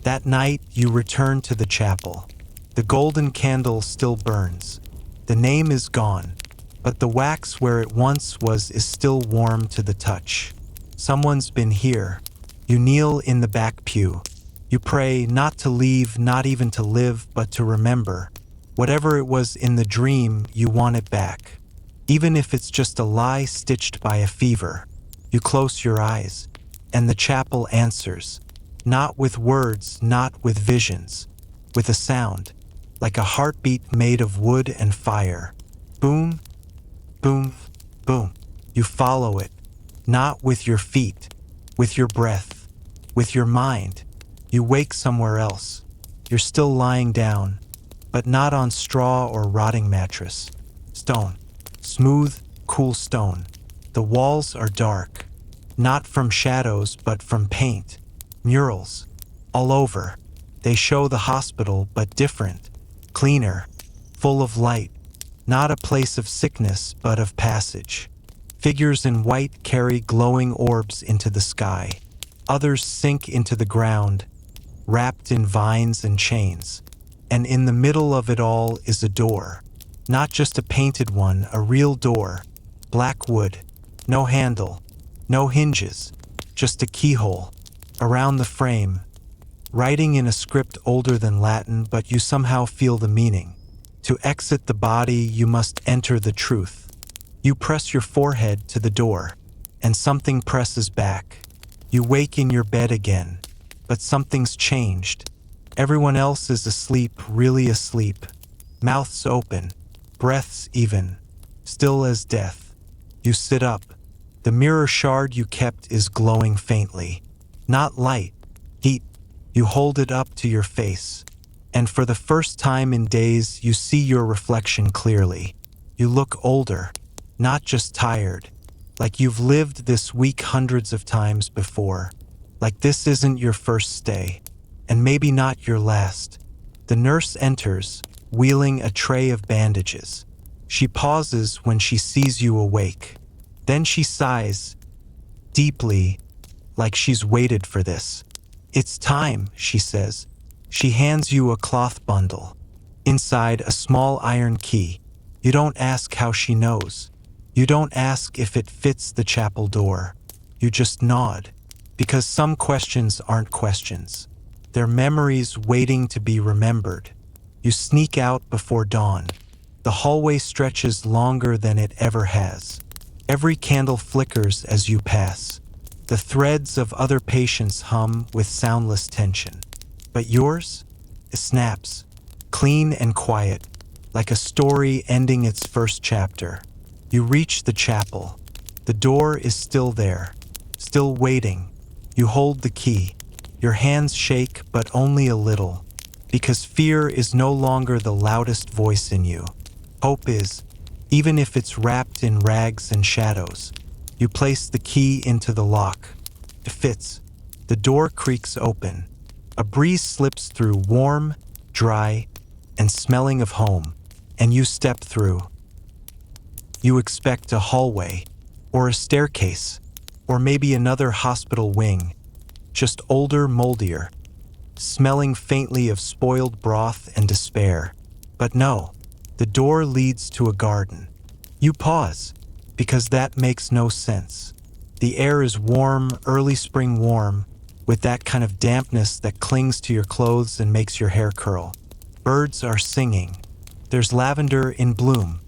That night, you return to the chapel. The golden candle still burns. The name is gone, but the wax where it once was is still warm to the touch. Someone's been here. You kneel in the back pew. You pray not to leave, not even to live, but to remember. Whatever it was in the dream, you want it back. Even if it's just a lie stitched by a fever. You close your eyes, and the chapel answers. Not with words, not with visions. With a sound, like a heartbeat made of wood and fire. Boom, boom, boom. You follow it, not with your feet, with your breath, with your mind. You wake somewhere else. You're still lying down, but not on straw or rotting mattress. Stone. Smooth, cool stone. The walls are dark, not from shadows but from paint. Murals, all over. They show the hospital but different, cleaner, full of light. Not a place of sickness but of passage. Figures in white carry glowing orbs into the sky. Others sink into the ground, wrapped in vines and chains. And in the middle of it all is a door. Not just a painted one, a real door. Black wood. No handle. No hinges. Just a keyhole. Around the frame. Writing in a script older than Latin, but you somehow feel the meaning. To exit the body, you must enter the truth. You press your forehead to the door, and something presses back. You wake in your bed again, but something's changed. Everyone else is asleep, really asleep. Mouths open. Breaths even, still as death. You sit up. The mirror shard you kept is glowing faintly. Not light, heat. You hold it up to your face. And for the first time in days, you see your reflection clearly. You look older, not just tired. Like you've lived this week hundreds of times before. Like this isn't your first stay. And maybe not your last. The nurse enters, wheeling a tray of bandages. She pauses when she sees you awake. Then she sighs, deeply, like she's waited for this. "It's time," she says. She hands you a cloth bundle. Inside, a small iron key. You don't ask how she knows. You don't ask if it fits the chapel door. You just nod. Because some questions aren't questions. They're memories waiting to be remembered. You sneak out before dawn. The hallway stretches longer than it ever has. Every candle flickers as you pass. The threads of other patients hum with soundless tension. But yours? It snaps, clean and quiet, like a story ending its first chapter. You reach the chapel. The door is still there, still waiting. You hold the key. Your hands shake, but only a little. Because fear is no longer the loudest voice in you. Hope is, even if it's wrapped in rags and shadows. You place the key into the lock. It fits. The door creaks open. A breeze slips through, warm, dry, and smelling of home, and you step through. You expect a hallway, or a staircase, or maybe another hospital wing, just older, moldier, smelling faintly of spoiled broth and despair. But no, the door leads to a garden. You pause, because that makes no sense. The air is warm, early spring warm, with that kind of dampness that clings to your clothes and makes your hair curl. Birds are singing. There's lavender in bloom.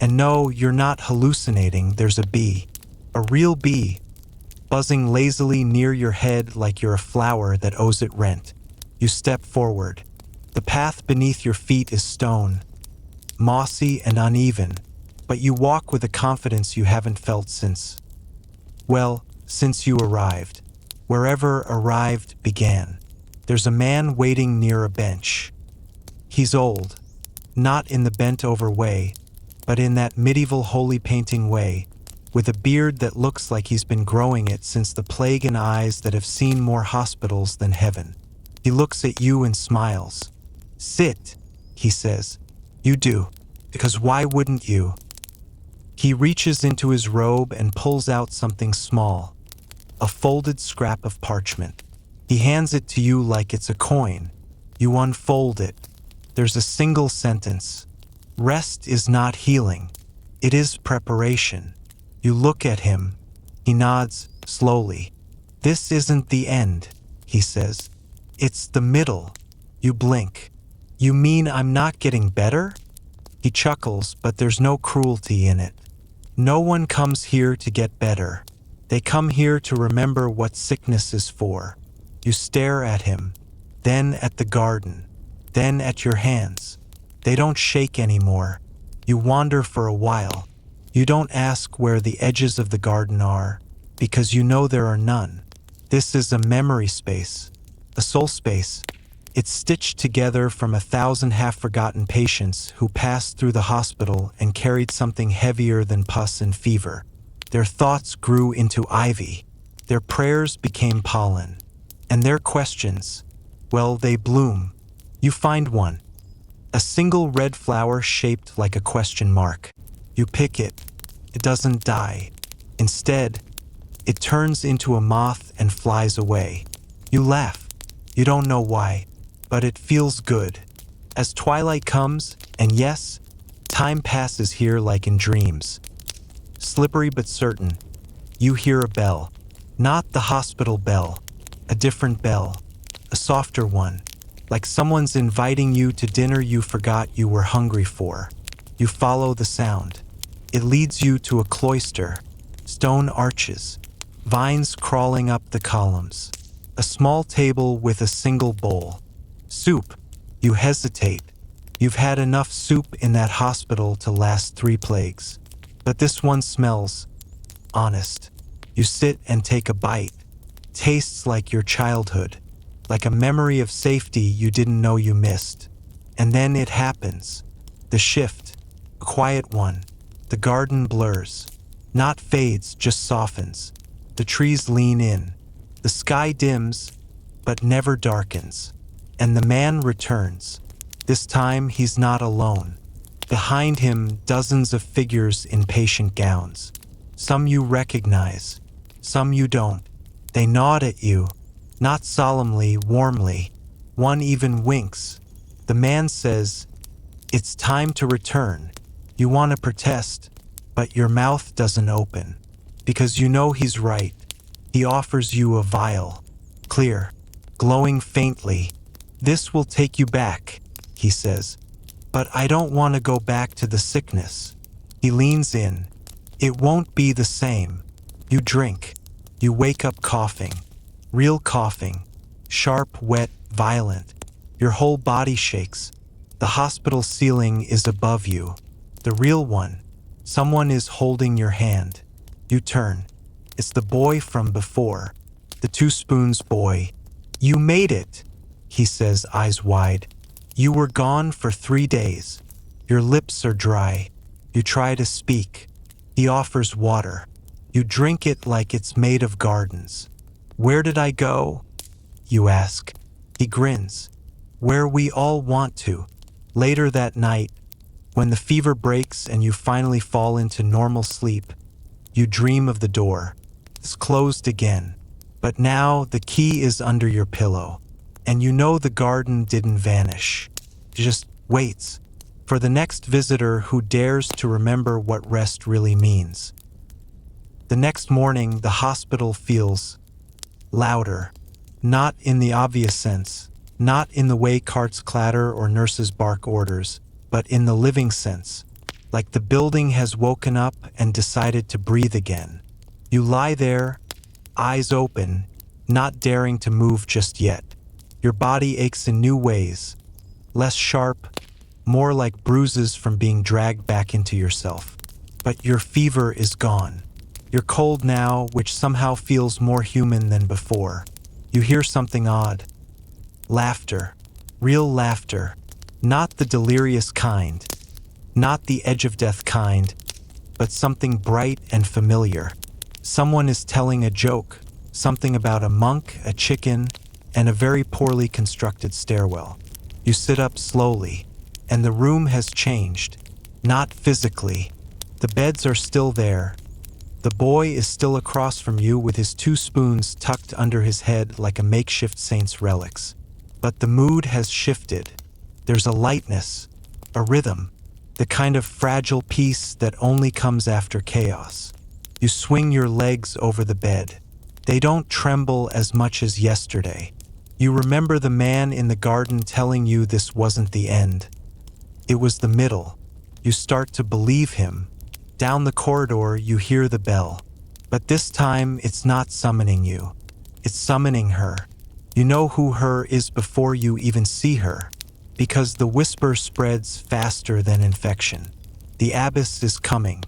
And no, you're not hallucinating, there's a bee. A real bee, buzzing lazily near your head like you're a flower that owes it rent. You step forward. The path beneath your feet is stone, mossy and uneven, but you walk with a confidence you haven't felt since you arrived. Wherever arrived began. There's a man waiting near a bench. He's old, not in the bent-over way, but in that medieval holy painting way, with a beard that looks like he's been growing it since the plague and eyes that have seen more hospitals than heaven. He looks at you and smiles. "Sit," he says. "You do, because why wouldn't you?" He reaches into his robe and pulls out something small, a folded scrap of parchment. He hands it to you like it's a coin. You unfold it. There's a single sentence. Rest is not healing. It is preparation. You look at him. He nods slowly. "This isn't the end," he says. "It's the middle." You blink. "You mean I'm not getting better?" He chuckles, but there's no cruelty in it. No one comes here to get better. They come here to remember what sickness is for. You stare at him, then at the garden, then at your hands. They don't shake anymore. You wander for a while. You don't ask where the edges of the garden are, because you know there are none. This is a memory space, a soul space. It's stitched together from 1,000 half-forgotten patients who passed through the hospital and carried something heavier than pus and fever. Their thoughts grew into ivy. Their prayers became pollen. And their questions, well, they bloom. You find one. A single red flower shaped like a question mark. You pick it. It doesn't die. Instead, it turns into a moth and flies away. You laugh. You don't know why, but it feels good. As twilight comes, and yes, time passes here like in dreams. Slippery but certain, you hear a bell. Not the hospital bell, a different bell, a softer one, like someone's inviting you to dinner you forgot you were hungry for. You follow the sound. It leads you to a cloister, stone arches, vines crawling up the columns, a small table with a single bowl. Soup. You hesitate. You've had enough soup in that hospital to last 3 plagues. But this one smells honest. You sit and take a bite. Tastes like your childhood, like a memory of safety you didn't know you missed. And then it happens. The shift. A quiet one. The garden blurs. Not fades, just softens. The trees lean in. The sky dims, but never darkens. And the man returns. This time he's not alone. Behind him, dozens of figures in patient gowns. Some you recognize, some you don't. They nod at you, not solemnly, warmly. One even winks. The man says, "It's time to return." You want to protest, but your mouth doesn't open, because you know he's right. He offers you a vial, clear, glowing faintly. "This will take you back," he says. "But I don't want to go back to the sickness." He leans in. "It won't be the same." You drink. You wake up coughing. Real coughing. Sharp, wet, violent. Your whole body shakes. The hospital ceiling is above you. The real one. Someone is holding your hand. You turn. It's the boy from before. The 2 spoons boy. "You made it," he says, eyes wide. "You were gone for 3 days. Your lips are dry. You try to speak. He offers water. You drink it like it's made of gardens. "Where did I go?" you ask. He grins. "Where we all want to." Later that night, when the fever breaks and you finally fall into normal sleep, You dream of the door. It's closed again. But now the key is under your pillow. And you know the garden didn't vanish. It just waits for the next visitor who dares to remember what rest really means. The next morning, the hospital feels louder. Not in the obvious sense, not in the way carts clatter or nurses bark orders, but in the living sense, like the building has woken up and decided to breathe again. You lie there, eyes open, not daring to move just yet. Your body aches in new ways, less sharp, more like bruises from being dragged back into yourself. But your fever is gone. You're cold now, which somehow feels more human than before. You hear something odd. Laughter. Real laughter. Not the delirious kind. Not the edge-of-death kind, but something bright and familiar. Someone is telling a joke, something about a monk, a chicken, and a very poorly constructed stairwell. You sit up slowly, and the room has changed. Not physically. The beds are still there. The boy is still across from you with his 2 spoons tucked under his head like a makeshift saint's relics. But the mood has shifted. There's a lightness, a rhythm, the kind of fragile peace that only comes after chaos. You swing your legs over the bed. They don't tremble as much as yesterday. You remember the man in the garden telling you this wasn't the end. It was the middle. You start to believe him. Down the corridor, you hear the bell. But this time, it's not summoning you. It's summoning her. You know who her is before you even see her, because the whisper spreads faster than infection. The abbess is coming,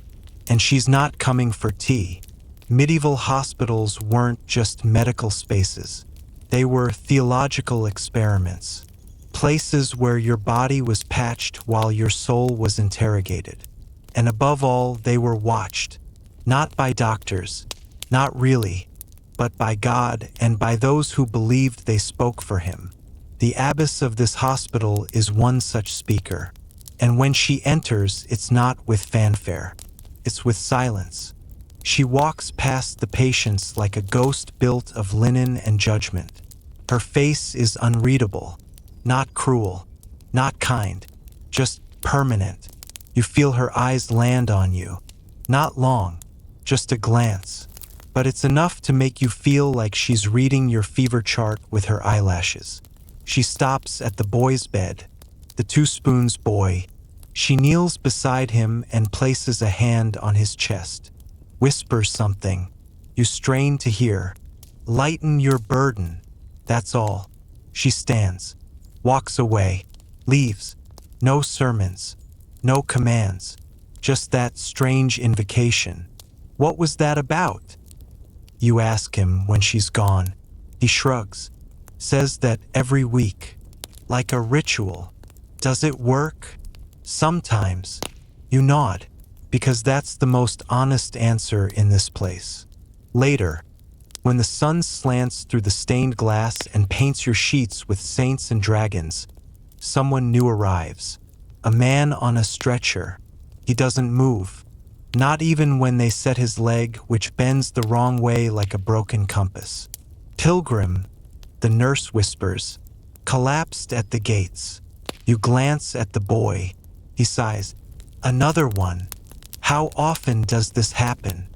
and she's not coming for tea. Medieval hospitals weren't just medical spaces. They were theological experiments, places where your body was patched while your soul was interrogated. And above all, they were watched, not by doctors, not really, but by God and by those who believed they spoke for him. The abbess of this hospital is one such speaker, and when she enters, it's not with fanfare, it's with silence. She walks past the patients like a ghost built of linen and judgment. Her face is unreadable, not cruel, not kind, just permanent. You feel her eyes land on you. Not long, just a glance. But it's enough to make you feel like she's reading your fever chart with her eyelashes. She stops at the boy's bed, the 2 spoons boy. She kneels beside him and places a hand on his chest. Whispers something. You strain to hear. Lighten your burden. That's all. She stands, walks away, leaves. No sermons. No commands, just that strange invocation. What was that about? You ask him when she's gone. He shrugs, says that every week, like a ritual. Does it work? Sometimes. You nod, because that's the most honest answer in this place. Later, when the sun slants through the stained glass and paints your sheets with saints and dragons, someone new arrives. A man on a stretcher. He doesn't move, not even when they set his leg, which bends the wrong way like a broken compass. Pilgrim, the nurse whispers, collapsed at the gates. You glance at the boy. He sighs. Another one. How often does this happen?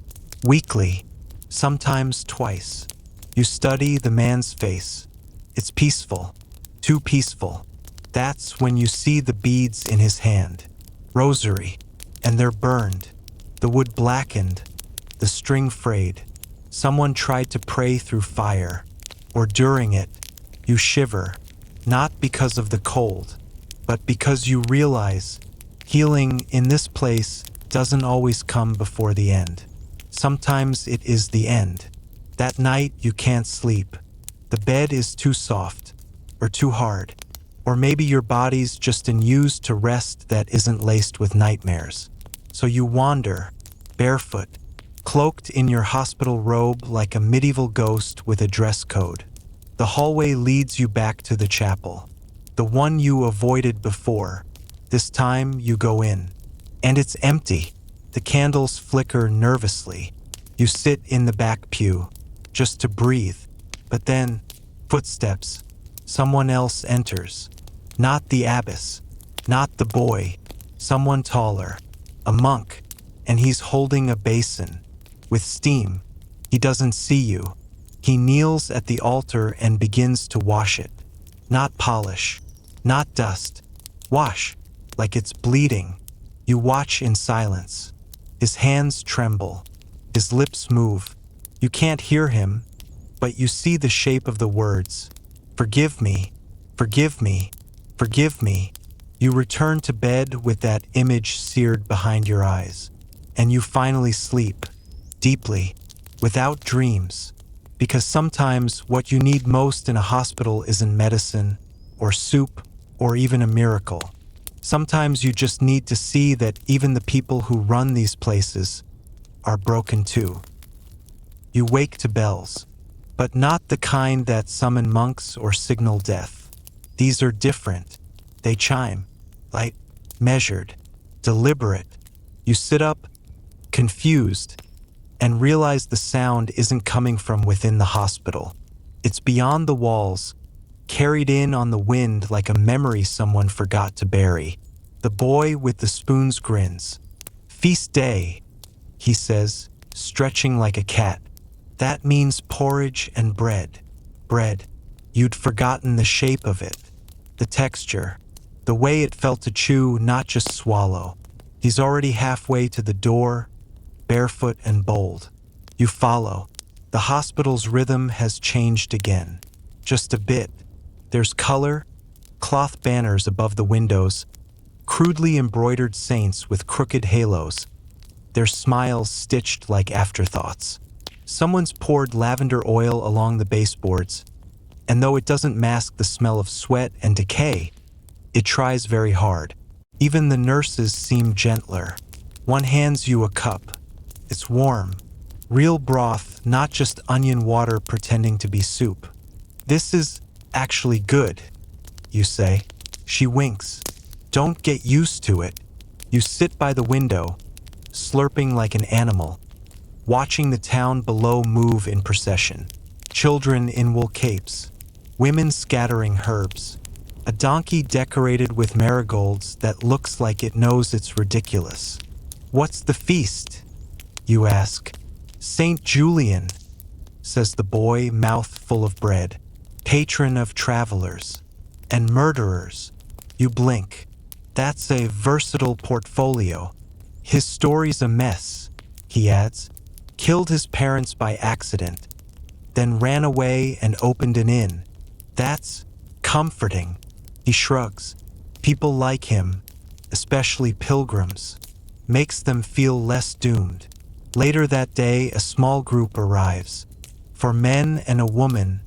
Weekly, sometimes twice. You study the man's face. It's peaceful, too peaceful. That's when you see the beads in his hand. Rosary. And they're burned. The wood blackened. The string frayed. Someone tried to pray through fire. Or during it, you shiver. Not because of the cold, but because you realize healing in this place doesn't always come before the end. Sometimes it is the end. That night you can't sleep. The bed is too soft, or too hard. Or maybe your body's just unused to rest that isn't laced with nightmares. So you wander, barefoot, cloaked in your hospital robe like a medieval ghost with a dress code. The hallway leads you back to the chapel, the one you avoided before. This time you go in, and it's empty. The candles flicker nervously. You sit in the back pew, just to breathe. But then, footsteps. Someone else enters. Not the abbess, not the boy. Someone taller. A monk. And he's holding a basin. With steam. He doesn't see you. He kneels at the altar and begins to wash it. Not polish. Not dust. Wash. Like it's bleeding. You watch in silence. His hands tremble. His lips move. You can't hear him, but you see the shape of the words. Forgive me. Forgive me. Forgive me. You return to bed with that image seared behind your eyes. And you finally sleep. Deeply. Without dreams. Because sometimes what you need most in a hospital isn't medicine, or soup, or even a miracle. Sometimes you just need to see that even the people who run these places are broken too. You wake to bells, but not the kind that summon monks or signal death. These are different. They chime, light, measured, deliberate. You sit up, confused, and realize the sound isn't coming from within the hospital. It's beyond the walls, carried in on the wind like a memory someone forgot to bury. The boy with the spoons grins. Feast day, he says, stretching like a cat. That means porridge and bread. Bread. You'd forgotten the shape of it, the texture, the way it felt to chew, not just swallow. He's already halfway to the door, barefoot and bold. You follow. The hospital's rhythm has changed again. Just a bit. There's color, cloth banners above the windows, crudely embroidered saints with crooked halos, their smiles stitched like afterthoughts. Someone's poured lavender oil along the baseboards, and though it doesn't mask the smell of sweat and decay, it tries very hard. Even the nurses seem gentler. One hands you a cup. It's warm. Real broth, not just onion water pretending to be soup. This is actually good, you say. She winks. Don't get used to it. You sit by the window, slurping like an animal, watching the town below move in procession. Children in wool capes, women scattering herbs, a donkey decorated with marigolds that looks like it knows it's ridiculous. What's the feast? You ask. Saint Julian, says the boy, mouth full of bread, patron of travelers and murderers. You blink. That's a versatile portfolio. His story's a mess, he adds. Killed his parents by accident, then ran away and opened an inn. That's comforting. He shrugs. People like him, especially pilgrims, makes them feel less doomed. Later that day, a small group arrives. 4 men and a woman,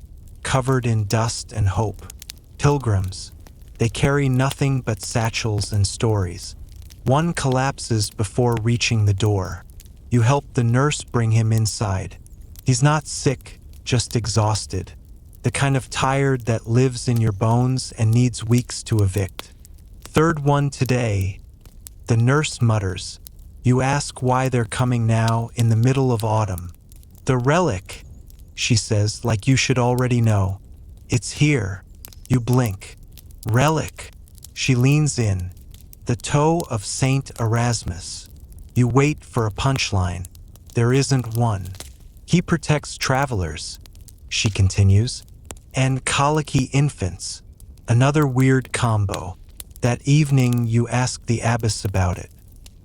covered in dust and hope. Pilgrims. They carry nothing but satchels and stories. One collapses before reaching the door. You help the nurse bring him inside. He's not sick, just exhausted. The kind of tired that lives in your bones and needs weeks to evict. 3rd one today, the nurse mutters. You ask why they're coming now in the middle of autumn. The relic, she says, like you should already know. It's here. You blink. Relic. She leans in. The toe of Saint Erasmus. You wait for a punchline. There isn't one. He protects travelers, she continues, and colicky infants. Another weird combo. That evening you ask the abbess about it.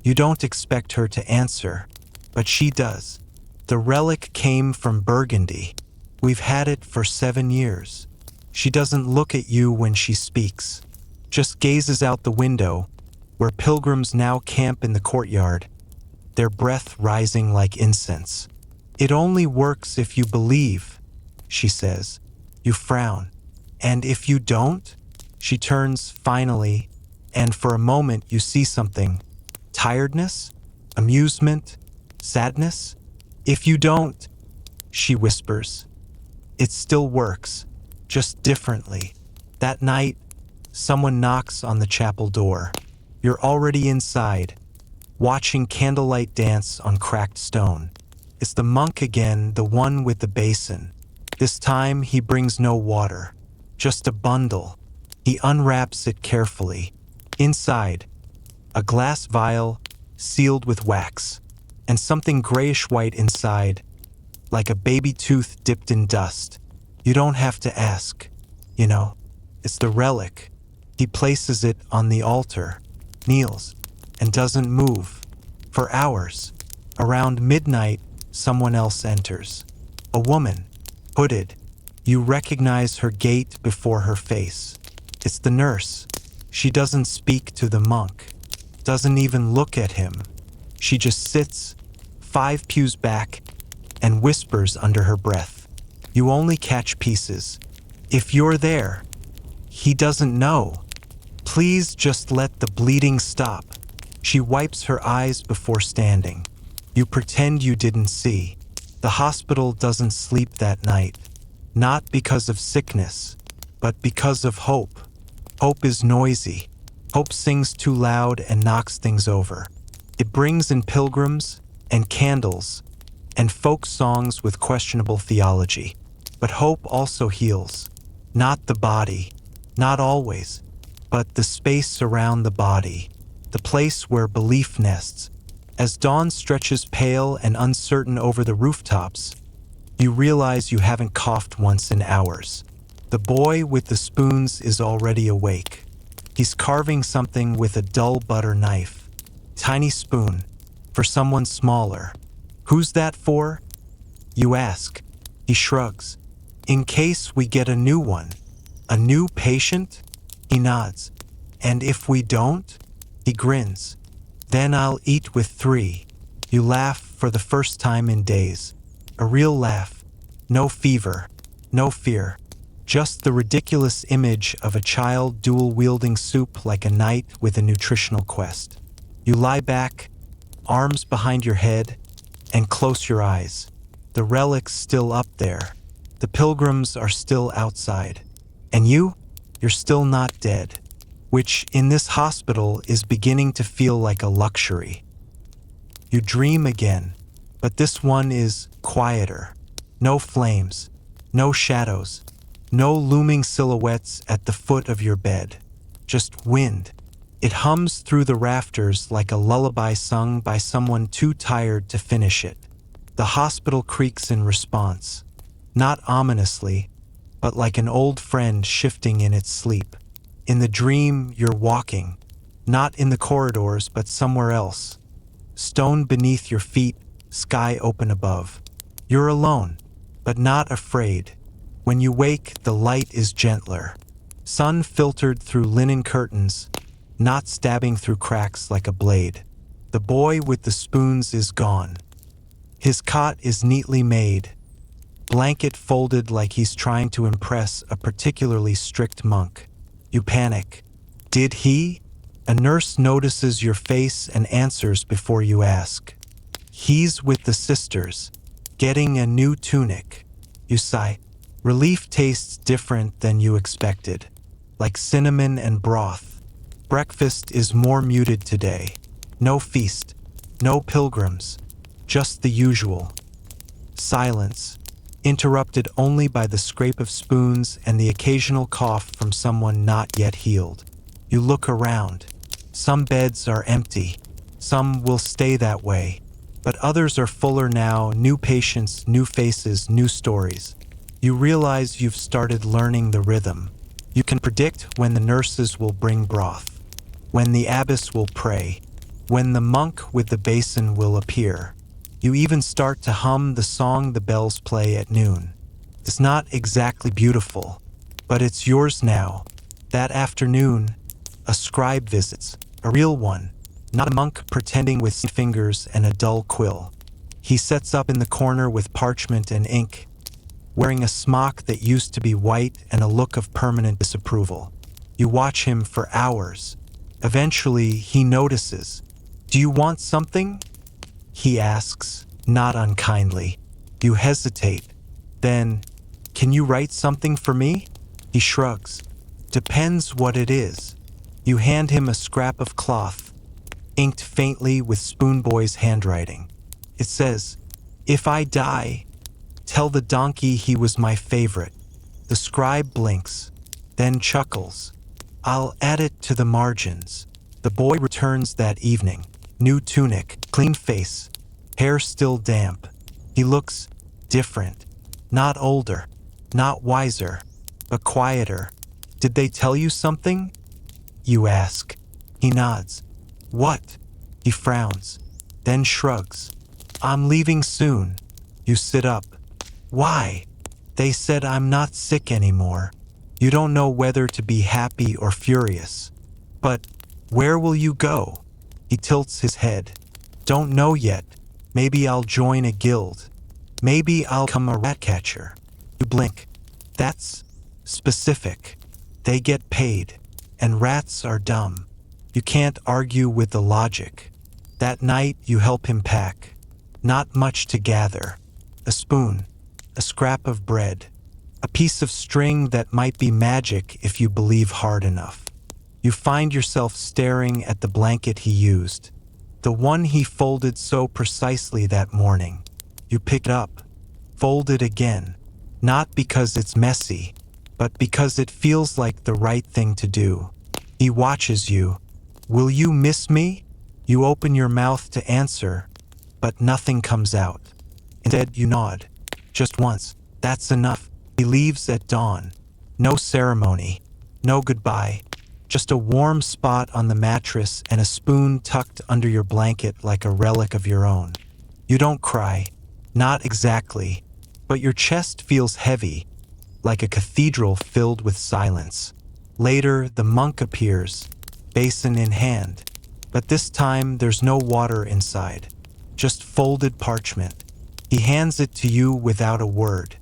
You don't expect her to answer, but she does. The relic came from Burgundy. We've had it for 7 years. She doesn't look at you when she speaks, just gazes out the window, where pilgrims now camp in the courtyard, their breath rising like incense. It only works if you believe, she says. You frown. And if you don't? She turns finally, and for a moment you see something. Tiredness? Amusement? Sadness? If you don't, she whispers. It still works, just differently. That night, someone knocks on the chapel door. You're already inside, watching candlelight dance on cracked stone. It's the monk again, the one with the basin. This time he brings no water, just a bundle. He unwraps it carefully. Inside, a glass vial sealed with wax, and something grayish-white inside, like a baby tooth dipped in dust. You don't have to ask. You know, it's the relic. He places it on the altar, kneels, and doesn't move. For hours. Around midnight, someone else enters. A woman, hooded. You recognize her gait before her face. It's the nurse. She doesn't speak to the monk, doesn't even look at him. She just sits, 5 pews back, and whispers under her breath. You only catch pieces. If you're there, he doesn't know. Please just let the bleeding stop. She wipes her eyes before standing. You pretend you didn't see. The hospital doesn't sleep that night. Not because of sickness, but because of hope. Hope is noisy. Hope sings too loud and knocks things over. It brings in pilgrims and candles and folk songs with questionable theology. But hope also heals. Not the body, not always, but the space around the body, the place where belief nests. As dawn stretches pale and uncertain over the rooftops, you realize you haven't coughed once in hours. The boy with the spoons is already awake. He's carving something with a dull butter knife. Tiny spoon, for someone smaller. Who's that for? You ask. He shrugs. In case we get a new one. A new patient? He nods. And if we don't? He grins. Then I'll eat with 3. You laugh for the first time in days. A real laugh. No fever. No fear. Just the ridiculous image of a child dual-wielding soup like a knight with a nutritional quest. You lie back, arms behind your head, and close your eyes. The relic's still up there. The pilgrims are still outside. And you're still not dead. Which, in this hospital, is beginning to feel like a luxury. You dream again, but this one is quieter. No flames, no shadows, no looming silhouettes at the foot of your bed. Just wind. It hums through the rafters like a lullaby sung by someone too tired to finish it. The hospital creaks in response, not ominously, but like an old friend shifting in its sleep. In the dream, you're walking, not in the corridors, but somewhere else. Stone beneath your feet, sky open above. You're alone, but not afraid. When you wake, the light is gentler. Sun filtered through linen curtains, not stabbing through cracks like a blade. The boy with the spoons is gone. His cot is neatly made, blanket folded like he's trying to impress a particularly strict monk. You panic. Did he? A nurse notices your face and answers before you ask. He's with the sisters, getting a new tunic. You sigh. Relief tastes different than you expected, like cinnamon and broth. Breakfast is more muted today. No feast, no pilgrims, just the usual. Silence, interrupted only by the scrape of spoons and the occasional cough from someone not yet healed. You look around. Some beds are empty. Some will stay that way. But others are fuller now, new patients, new faces, new stories. You realize you've started learning the rhythm. You can predict when the nurses will bring broth, when the abbess will pray, when the monk with the basin will appear. You even start to hum the song the bells play at noon. It's not exactly beautiful, but it's yours now. That afternoon, a scribe visits, a real one, not a monk pretending with fingers and a dull quill. He sets up in the corner with parchment and ink, wearing a smock that used to be white and a look of permanent disapproval. You watch him for hours. Eventually, he notices. Do you want something? He asks, not unkindly. You hesitate. Then, can you write something for me? He shrugs. Depends what it is. You hand him a scrap of cloth, inked faintly with Spoon Boy's handwriting. It says, If I die, tell the donkey he was my favorite. The scribe blinks, then chuckles. I'll add it to the margins. The boy returns that evening. New tunic, clean face, hair still damp. He looks different. Not older, not wiser, but quieter. Did they tell you something? You ask. He nods. What? He frowns, then shrugs. I'm leaving soon. You sit up. Why? They said I'm not sick anymore. You don't know whether to be happy or furious. But where will you go? He tilts his head. Don't know yet. Maybe I'll join a guild. Maybe I'll become a rat catcher. You blink. That's specific. They get paid, and rats are dumb. You can't argue with the logic. That night you help him pack. Not much to gather. A spoon, a scrap of bread, a piece of string that might be magic if you believe hard enough. You find yourself staring at the blanket he used, the one he folded so precisely that morning. You pick it up, fold it again, not because it's messy, but because it feels like the right thing to do. He watches you. Will you miss me? You open your mouth to answer, but nothing comes out. Instead, you nod. Just once. That's enough. He leaves at dawn. No ceremony. No goodbye. Just a warm spot on the mattress and a spoon tucked under your blanket like a relic of your own. You don't cry. Not exactly. But your chest feels heavy, like a cathedral filled with silence. Later, the monk appears, basin in hand. But this time, there's no water inside. Just folded parchment. He hands it to you without a word.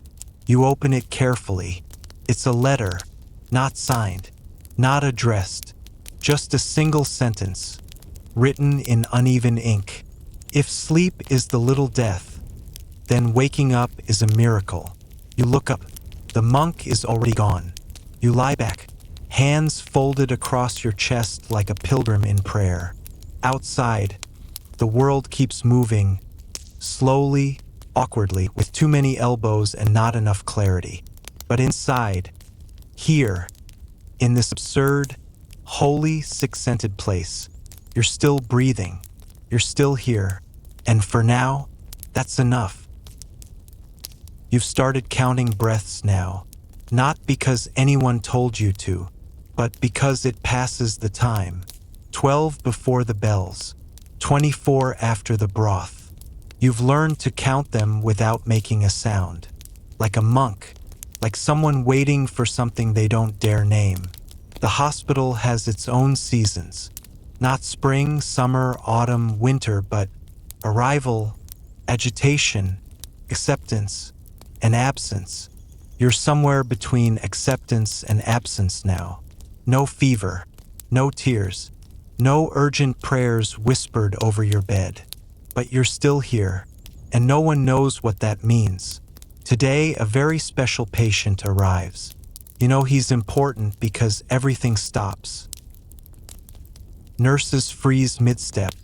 You open it carefully. It's a letter, not signed, not addressed, just a single sentence, written in uneven ink. If sleep is the little death, then waking up is a miracle. You look up. The monk is already gone. You lie back, hands folded across your chest like a pilgrim in prayer. Outside, the world keeps moving, slowly, awkwardly, with too many elbows and not enough clarity. But inside, here, in this absurd, holy, six-scented place, you're still breathing, you're still here, and for now, that's enough. You've started counting breaths now, not because anyone told you to, but because it passes the time. 12 before the bells, 24 after the broth. You've learned to count them without making a sound. Like a monk, like someone waiting for something they don't dare name. The hospital has its own seasons. Not spring, summer, autumn, winter, but arrival, agitation, acceptance, and absence. You're somewhere between acceptance and absence now. No fever, no tears, no urgent prayers whispered over your bed. But you're still here, and no one knows what that means. Today, a very special patient arrives. You know he's important because everything stops. Nurses freeze mid-step.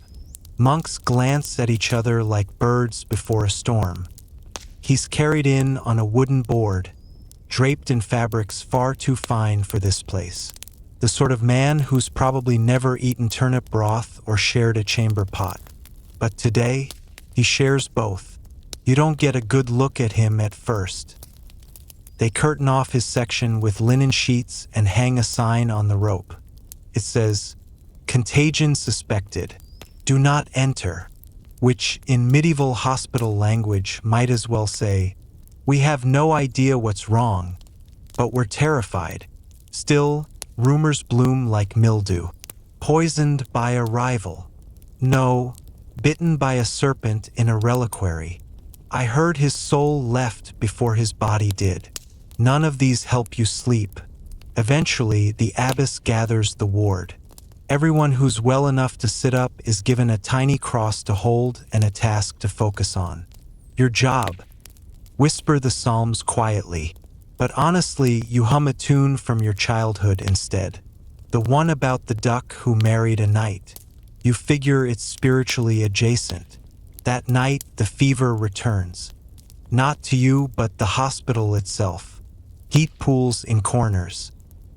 Monks glance at each other like birds before a storm. He's carried in on a wooden board, draped in fabrics far too fine for this place. The sort of man who's probably never eaten turnip broth or shared a chamber pot. But today, he shares both. You don't get a good look at him at first. They curtain off his section with linen sheets and hang a sign on the rope. It says, "Contagion suspected. Do not enter," which in medieval hospital language might as well say, "We have no idea what's wrong, but we're terrified." Still, rumors bloom like mildew. Poisoned by a rival. No, bitten by a serpent in a reliquary. I heard his soul left before his body did. None of these help you sleep. Eventually, the abbess gathers the ward. Everyone who's well enough to sit up is given a tiny cross to hold and a task to focus on. Your job: whisper the psalms quietly, but honestly, you hum a tune from your childhood instead. The one about the duck who married a knight. You figure it's spiritually adjacent. That night, the fever returns. Not to you, but the hospital itself. Heat pools in corners.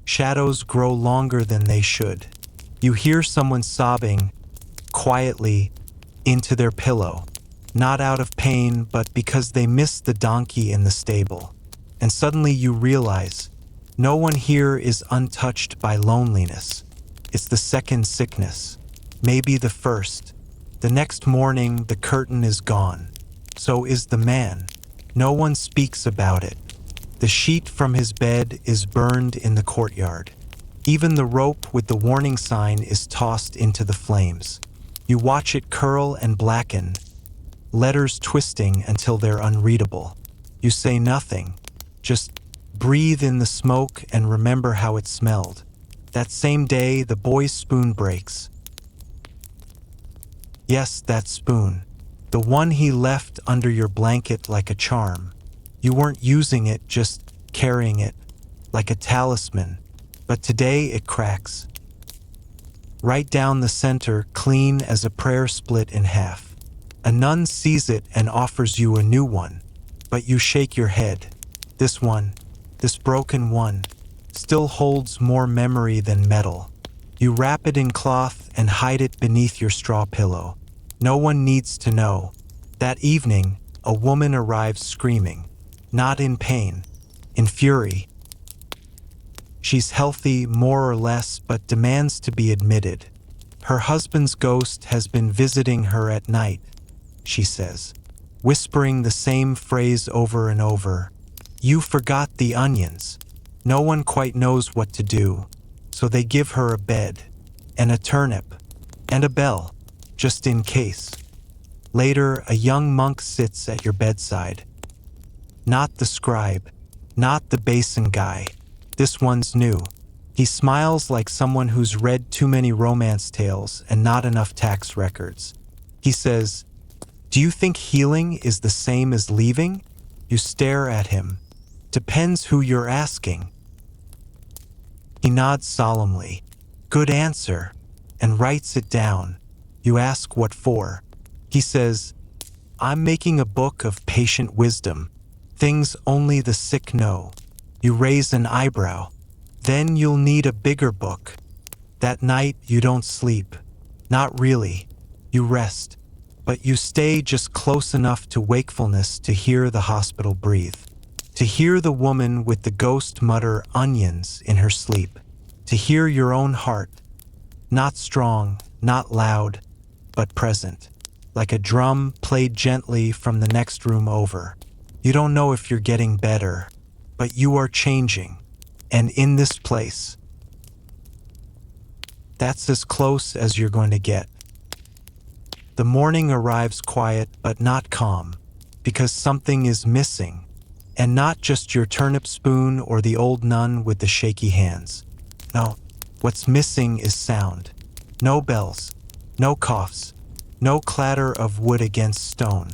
Shadows grow longer than they should. You hear someone sobbing, quietly, into their pillow. Not out of pain, but because they missed the donkey in the stable. And suddenly you realize, no one here is untouched by loneliness. It's the second sickness. Maybe the first. The next morning, the curtain is gone. So is the man. No one speaks about it. The sheet from his bed is burned in the courtyard. Even the rope with the warning sign is tossed into the flames. You watch it curl and blacken, letters twisting until they're unreadable. You say nothing, just breathe in the smoke and remember how it smelled. That same day, the boy's spoon breaks. Yes, that spoon. The one he left under your blanket like a charm. You weren't using it, just carrying it, like a talisman. But today it cracks. Right down the center, clean as a prayer split in half. A nun sees it and offers you a new one. But you shake your head. This one, this broken one, still holds more memory than metal. You wrap it in cloth and hide it beneath your straw pillow. No one needs to know. That evening, a woman arrives screaming. Not in pain, in fury. She's healthy, more or less, but demands to be admitted. Her husband's ghost has been visiting her at night, she says, whispering the same phrase over and over. You forgot the onions. No one quite knows what to do, so they give her a bed, and a turnip, and a bell, just in case. Later, a young monk sits at your bedside. Not the scribe, not the basin guy. This one's new. He smiles like someone who's read too many romance tales and not enough tax records. He says, "Do you think healing is the same as leaving?" You stare at him. Depends who you're asking. He nods solemnly. Good answer, and writes it down. You ask what for. He says, I'm making a book of patient wisdom. Things only the sick know. You raise an eyebrow. Then you'll need a bigger book. That night you don't sleep. Not really. You rest. But you stay just close enough to wakefulness to hear the hospital breathe. To hear the woman with the ghost mutter onions in her sleep. To hear your own heart. Not strong, not loud, but present. Like a drum played gently from the next room over. You don't know if you're getting better, but you are changing. And in this place, that's as close as you're going to get. The morning arrives quiet but not calm, because something is missing. And not just your turnip spoon or the old nun with the shaky hands. No, what's missing is sound. No bells, no coughs, no clatter of wood against stone.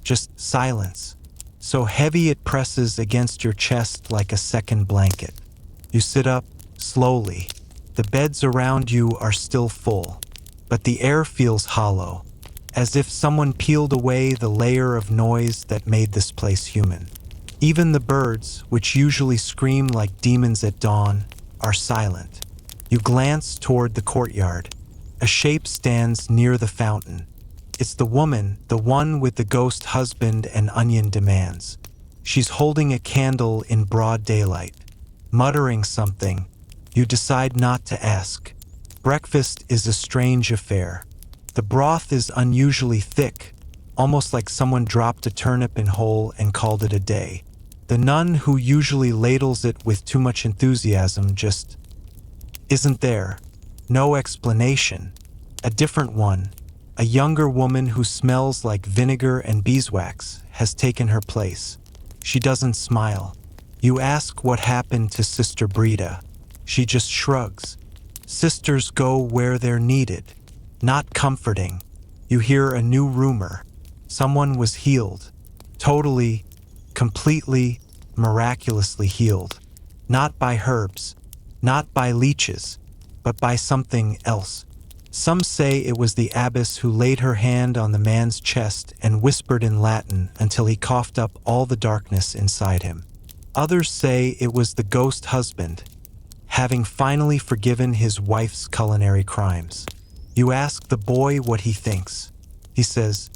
Just silence. So heavy it presses against your chest like a second blanket. You sit up, slowly. The beds around you are still full, but the air feels hollow, as if someone peeled away the layer of noise that made this place human. Even the birds, which usually scream like demons at dawn, are silent. You glance toward the courtyard. A shape stands near the fountain. It's the woman, the one with the ghost husband and onion demands. She's holding a candle in broad daylight, muttering something. You decide not to ask. Breakfast is a strange affair. The broth is unusually thick, almost like someone dropped a turnip in whole and called it a day. The nun who usually ladles it with too much enthusiasm just isn't there. No explanation. A different one, a younger woman who smells like vinegar and beeswax, has taken her place. She doesn't smile. You ask what happened to Sister Brita. She just shrugs. Sisters go where they're needed. Not comforting. You hear a new rumor. Someone was healed. Totally, completely, miraculously healed. Not by herbs, not by leeches, but by something else. Some say it was the abbess who laid her hand on the man's chest and whispered in Latin until he coughed up all the darkness inside him. Others say it was the ghost husband, having finally forgiven his wife's culinary crimes. You ask the boy what he thinks. He says,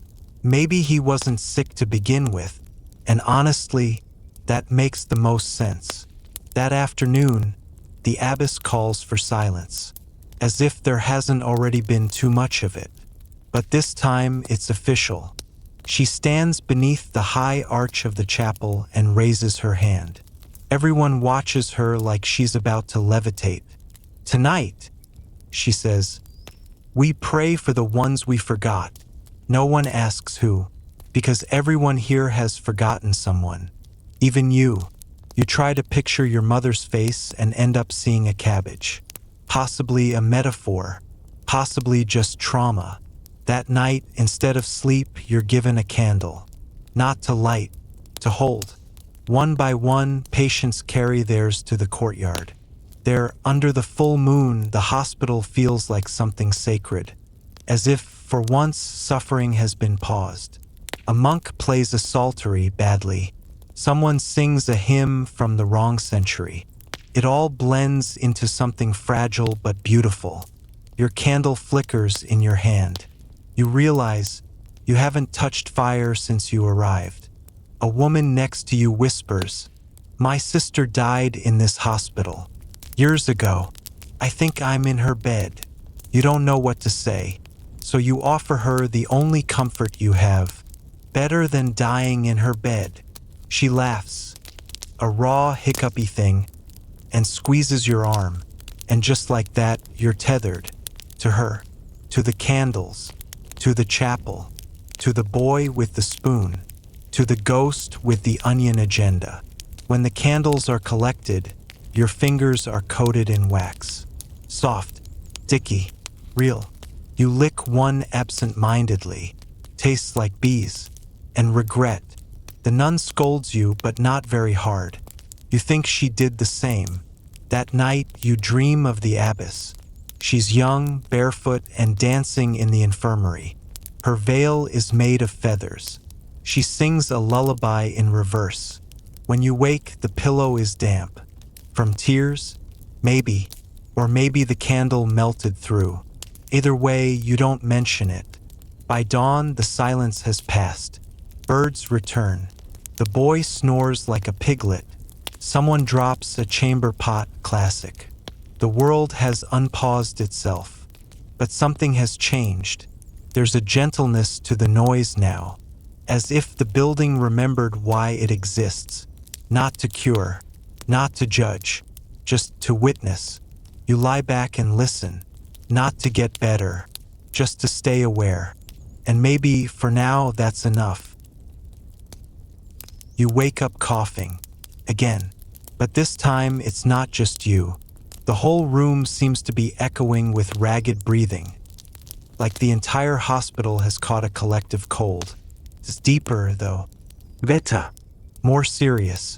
maybe he wasn't sick to begin with, and honestly, that makes the most sense. That afternoon, the abbess calls for silence, as if there hasn't already been too much of it. But this time it's official. She stands beneath the high arch of the chapel and raises her hand. Everyone watches her like she's about to levitate. Tonight, she says, we pray for the ones we forgot. No one asks who, because everyone here has forgotten someone. Even you. You try to picture your mother's face and end up seeing a cabbage. Possibly a metaphor. Possibly just trauma. That night, instead of sleep, you're given a candle. Not to light, to hold. One by one, patients carry theirs to the courtyard. There, under the full moon, the hospital feels like something sacred. As if, for once, suffering has been paused. A monk plays a psaltery badly. Someone sings a hymn from the wrong century. It all blends into something fragile but beautiful. Your candle flickers in your hand. You realize you haven't touched fire since you arrived. A woman next to you whispers, "My sister died in this hospital. Years ago. I think I'm in her bed." You don't know what to say, so you offer her the only comfort you have. Better than dying in her bed. She laughs, a raw, hiccupy thing, and squeezes your arm. And just like that, you're tethered. To her, to the candles, to the chapel, to the boy with the spoon, to the ghost with the onion agenda. When the candles are collected, your fingers are coated in wax. Soft, sticky, real. You lick one absent-mindedly, tastes like bees, and regret. The nun scolds you, but not very hard. You think she did the same. That night, you dream of the abbess. She's young, barefoot, and dancing in the infirmary. Her veil is made of feathers. She sings a lullaby in reverse. When you wake, the pillow is damp. From tears? Maybe. Or maybe the candle melted through. Either way, you don't mention it. By dawn, the silence has passed. Birds return. The boy snores like a piglet. Someone drops a chamber pot classic. The world has unpaused itself. But something has changed. There's a gentleness to the noise now, as if the building remembered why it exists. Not to cure, not to judge, just to witness. You lie back and listen, not to get better, just to stay aware. And maybe, for now, that's enough. You wake up coughing, again. But this time, it's not just you. The whole room seems to be echoing with ragged breathing, like the entire hospital has caught a collective cold. It's deeper, though. Wetter. More serious.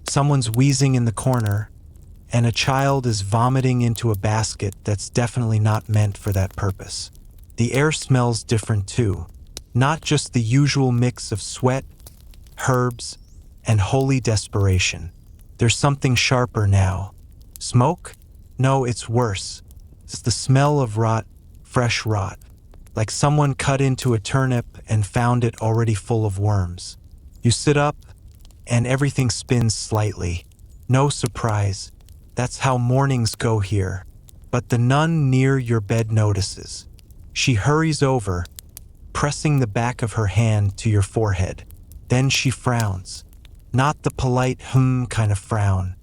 Someone's wheezing in the corner, and a child is vomiting into a basket that's definitely not meant for that purpose. The air smells different too. Not just the usual mix of sweat, herbs, and holy desperation. There's something sharper now. Smoke? No, it's worse. It's the smell of rot, fresh rot. Like someone cut into a turnip and found it already full of worms. You sit up, and everything spins slightly. No surprise. That's how mornings go here. But the nun near your bed notices. She hurries over, pressing the back of her hand to your forehead. Then she frowns. Not the polite kind of frown.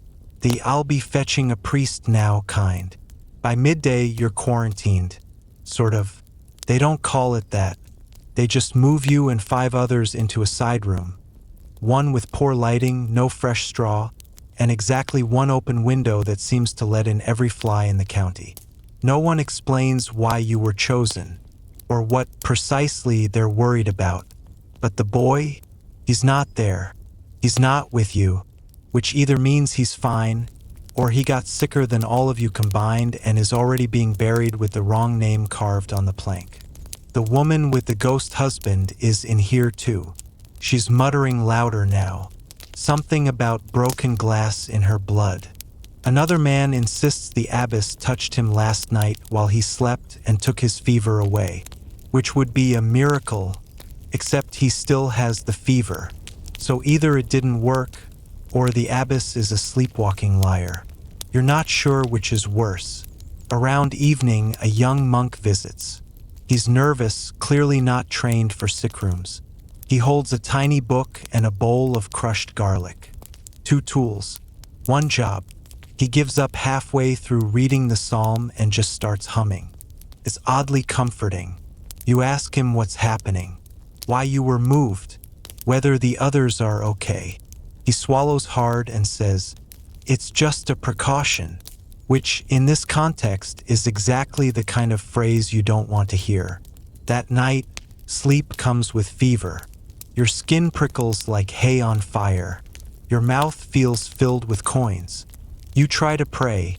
The "I'll be fetching a priest now" kind. By midday, you're quarantined. Sort of. They don't call it that. They just move you and 5 others into a side room. One with poor lighting, no fresh straw, and exactly one open window that seems to let in every fly in the county. No one explains why you were chosen, or what precisely they're worried about. But the boy? He's not there. He's not with you, which either means he's fine, or he got sicker than all of you combined and is already being buried with the wrong name carved on the plank. The woman with the ghost husband is in here too. She's muttering louder now. Something about broken glass in her blood. Another man insists the abbess touched him last night while he slept and took his fever away, which would be a miracle, except he still has the fever. So either it didn't work, or the abbess is a sleepwalking liar. You're not sure which is worse. Around evening, a young monk visits. He's nervous, clearly not trained for sick rooms. He holds a tiny book and a bowl of crushed garlic. 2 tools, 1 job. He gives up halfway through reading the psalm and just starts humming. It's oddly comforting. You ask him what's happening, why you were moved, whether the others are okay. He swallows hard and says, "It's just a precaution," which, in this context, is exactly the kind of phrase you don't want to hear. That night, sleep comes with fever. Your skin prickles like hay on fire. Your mouth feels filled with coins. You try to pray,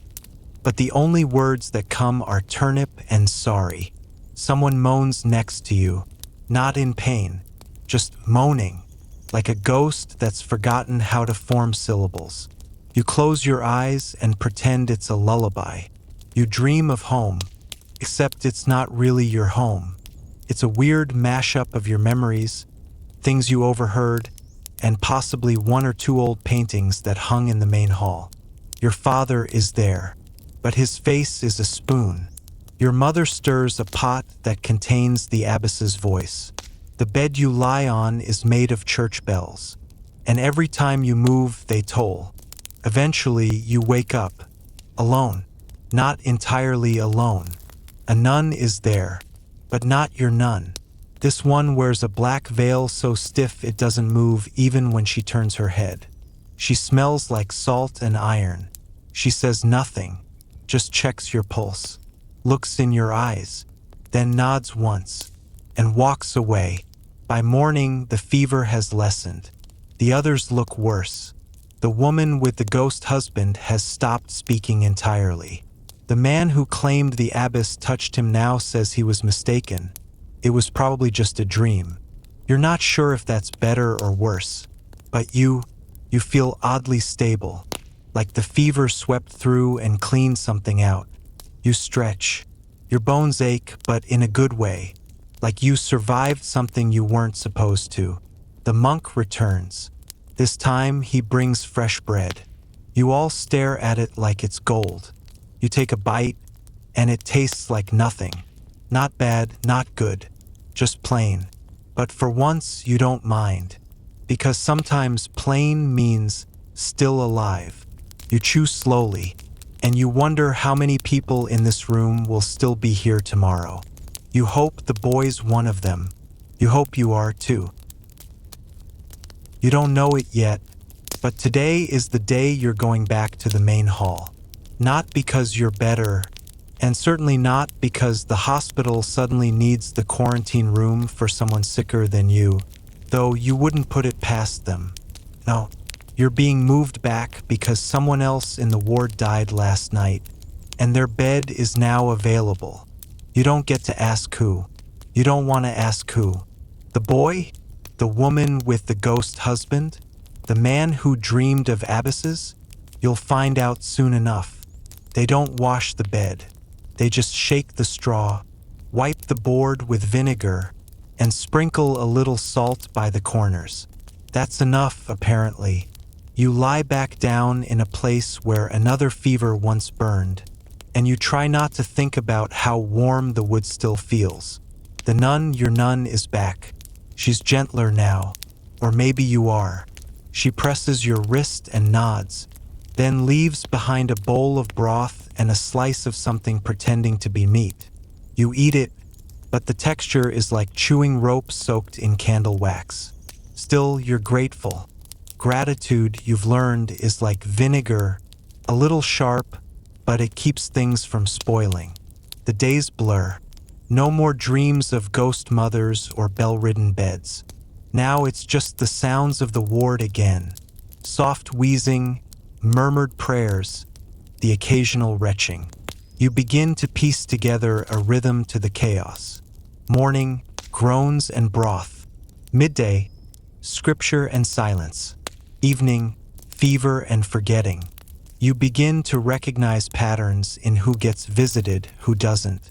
but the only words that come are turnip and sorry. Someone moans next to you, not in pain, just moaning, like a ghost that's forgotten how to form syllables. You close your eyes and pretend it's a lullaby. You dream of home, except it's not really your home. It's a weird mashup of your memories, things you overheard, and possibly 1 or 2 old paintings that hung in the main hall. Your father is there, but his face is a spoon. Your mother stirs a pot that contains the abbess's voice. The bed you lie on is made of church bells, and every time you move, they toll. Eventually, you wake up, alone, not entirely alone. A nun is there, but not your nun. This one wears a black veil so stiff it doesn't move even when she turns her head. She smells like salt and iron. She says nothing, just checks your pulse, looks in your eyes, then nods once, and walks away. By morning, the fever has lessened. The others look worse. The woman with the ghost husband has stopped speaking entirely. The man who claimed the abbess touched him now says he was mistaken. It was probably just a dream. You're not sure if that's better or worse, but you feel oddly stable, like the fever swept through and cleaned something out. You stretch. Your bones ache, but in a good way, like you survived something you weren't supposed to. The monk returns. This time, he brings fresh bread. You all stare at it like it's gold. You take a bite, and it tastes like nothing. Not bad, not good, just plain. But for once, you don't mind, because sometimes plain means still alive. You chew slowly, and you wonder how many people in this room will still be here tomorrow. You hope the boy's one of them. You hope you are too. You don't know it yet, but today is the day you're going back to the main hall. Not because you're better, and certainly not because the hospital suddenly needs the quarantine room for someone sicker than you, though you wouldn't put it past them. No, you're being moved back because someone else in the ward died last night, and their bed is now available. You don't get to ask who. You don't want to ask who. The boy? The woman with the ghost husband? The man who dreamed of abbesses? You'll find out soon enough. They don't wash the bed. They just shake the straw, wipe the board with vinegar, and sprinkle a little salt by the corners. That's enough, apparently. You lie back down in a place where another fever once burned, and you try not to think about how warm the wood still feels. The nun, your nun, is back. She's gentler now, or maybe you are. She presses your wrist and nods, then leaves behind a bowl of broth and a slice of something pretending to be meat. You eat it, but the texture is like chewing rope soaked in candle wax. Still, you're grateful. Gratitude, you've learned, is like vinegar, a little sharp, but it keeps things from spoiling. The days blur. No more dreams of ghost mothers or bell-ridden beds. Now it's just the sounds of the ward again. Soft wheezing, murmured prayers, the occasional retching. You begin to piece together a rhythm to the chaos. Morning, groans and broth. Midday, scripture and silence. Evening, fever and forgetting. You begin to recognize patterns in who gets visited, who doesn't.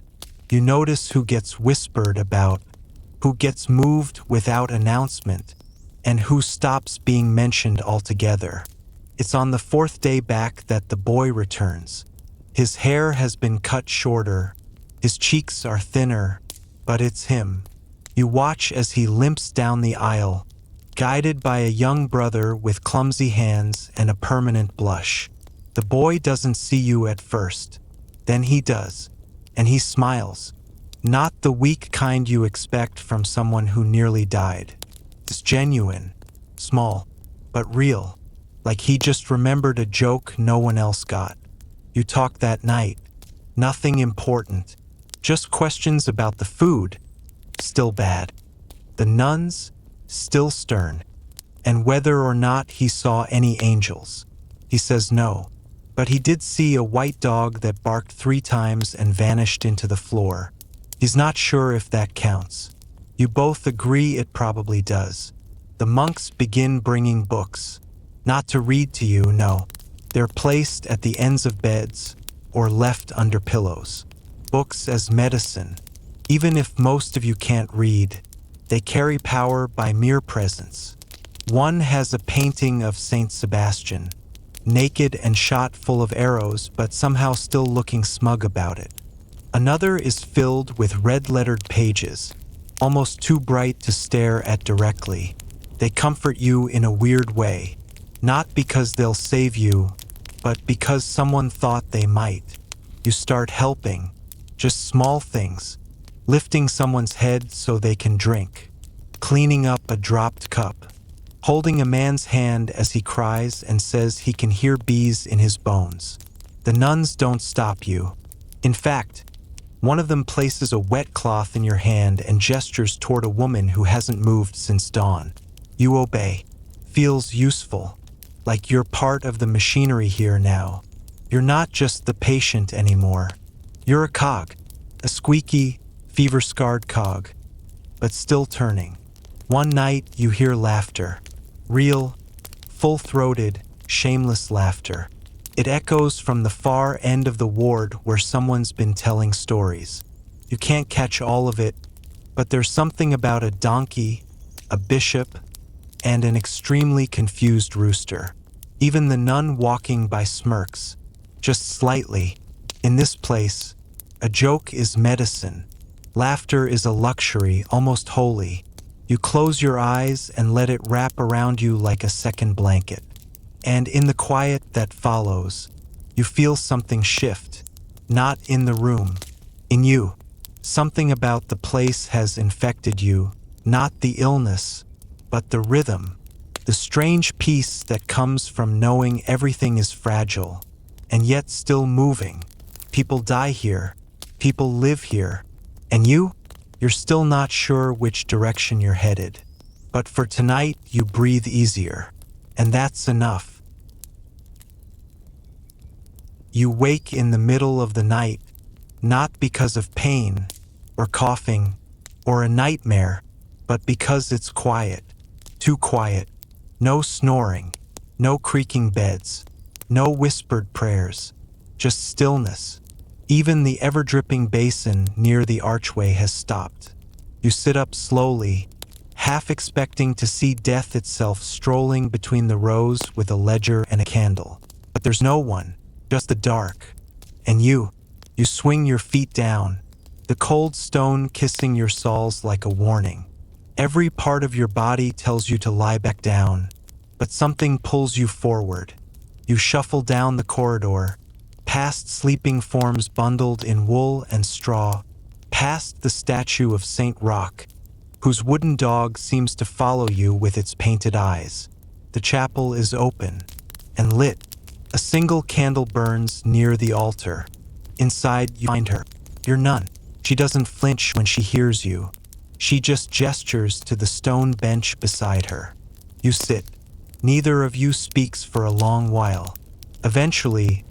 You notice who gets whispered about, who gets moved without announcement, and who stops being mentioned altogether. It's on the fourth day back that the boy returns. His hair has been cut shorter, his cheeks are thinner, but it's him. You watch as he limps down the aisle, guided by a young brother with clumsy hands and a permanent blush. The boy doesn't see you at first, then he does, and he smiles. Not the weak kind you expect from someone who nearly died. It's genuine, small, but real, like he just remembered a joke no one else got. You talk that night. Nothing important, just questions about the food, still bad. The nuns, still stern, and whether or not he saw any angels. He says no, but he did see a white dog that barked 3 times and vanished into the floor. He's not sure if that counts. You both agree it probably does. The monks begin bringing books. Not to read to you, no. They're placed at the ends of beds or left under pillows. Books as medicine. Even if most of you can't read, they carry power by mere presence. One has a painting of Saint Sebastian, naked and shot full of arrows, but somehow still looking smug about it. Another is filled with red-lettered pages, almost too bright to stare at directly. They comfort you in a weird way, not because they'll save you, but because someone thought they might. You start helping, just small things, lifting someone's head so they can drink, cleaning up a dropped cup, holding a man's hand as he cries and says he can hear bees in his bones. The nuns don't stop you. In fact, one of them places a wet cloth in your hand and gestures toward a woman who hasn't moved since dawn. You obey. Feels useful, like you're part of the machinery here now. You're not just the patient anymore. You're a cog, a squeaky, fever-scarred cog, but still turning. One night you hear laughter. Real, full-throated, shameless laughter. It echoes from the far end of the ward where someone's been telling stories. You can't catch all of it, but there's something about a donkey, a bishop, and an extremely confused rooster. Even the nun walking by smirks, just slightly. In this place, a joke is medicine. Laughter is a luxury, almost holy. You close your eyes and let it wrap around you like a second blanket. And in the quiet that follows, you feel something shift. Not in the room, in you. Something about the place has infected you, not the illness, but the rhythm. The strange peace that comes from knowing everything is fragile, and yet still moving. People die here, people live here, and you're still not sure which direction you're headed. But for tonight, you breathe easier, and that's enough. You wake in the middle of the night, not because of pain, or coughing, or a nightmare, but because it's quiet. Too quiet. No snoring, no creaking beds, no whispered prayers, just stillness. Even the ever-dripping basin near the archway has stopped. You sit up slowly, half expecting to see death itself strolling between the rows with a ledger and a candle. But there's no one, just the dark. And you swing your feet down, the cold stone kissing your soles like a warning. Every part of your body tells you to lie back down, but something pulls you forward. You shuffle down the corridor, past sleeping forms bundled in wool and straw, past the statue of Saint Roch, whose wooden dog seems to follow you with its painted eyes. The chapel is open and lit. A single candle burns near the altar. Inside, you find her, your nun. She doesn't flinch when she hears you. She just gestures to the stone bench beside her. You sit. Neither of you speaks for a long while. Eventually,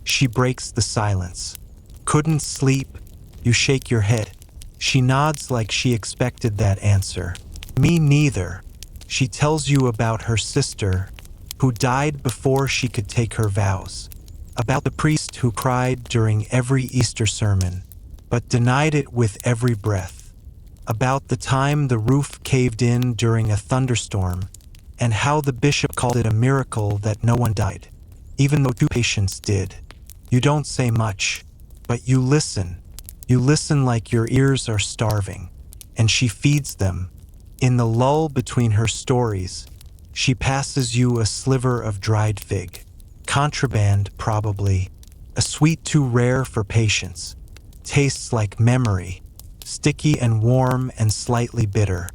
She breaks the silence. Couldn't sleep? You shake your head. She nods like she expected that answer. Me neither. She tells you about her sister, who died before she could take her vows. About the priest who cried during every Easter sermon, but denied it with every breath. About the time the roof caved in during a thunderstorm, and how the bishop called it a miracle that no one died, even though 2 patients did. You don't say much, but you listen. You listen like your ears are starving, and she feeds them. In the lull between her stories, she passes you a sliver of dried fig. Contraband, probably. A sweet too rare for patience. Tastes like memory. Sticky and warm and slightly bitter.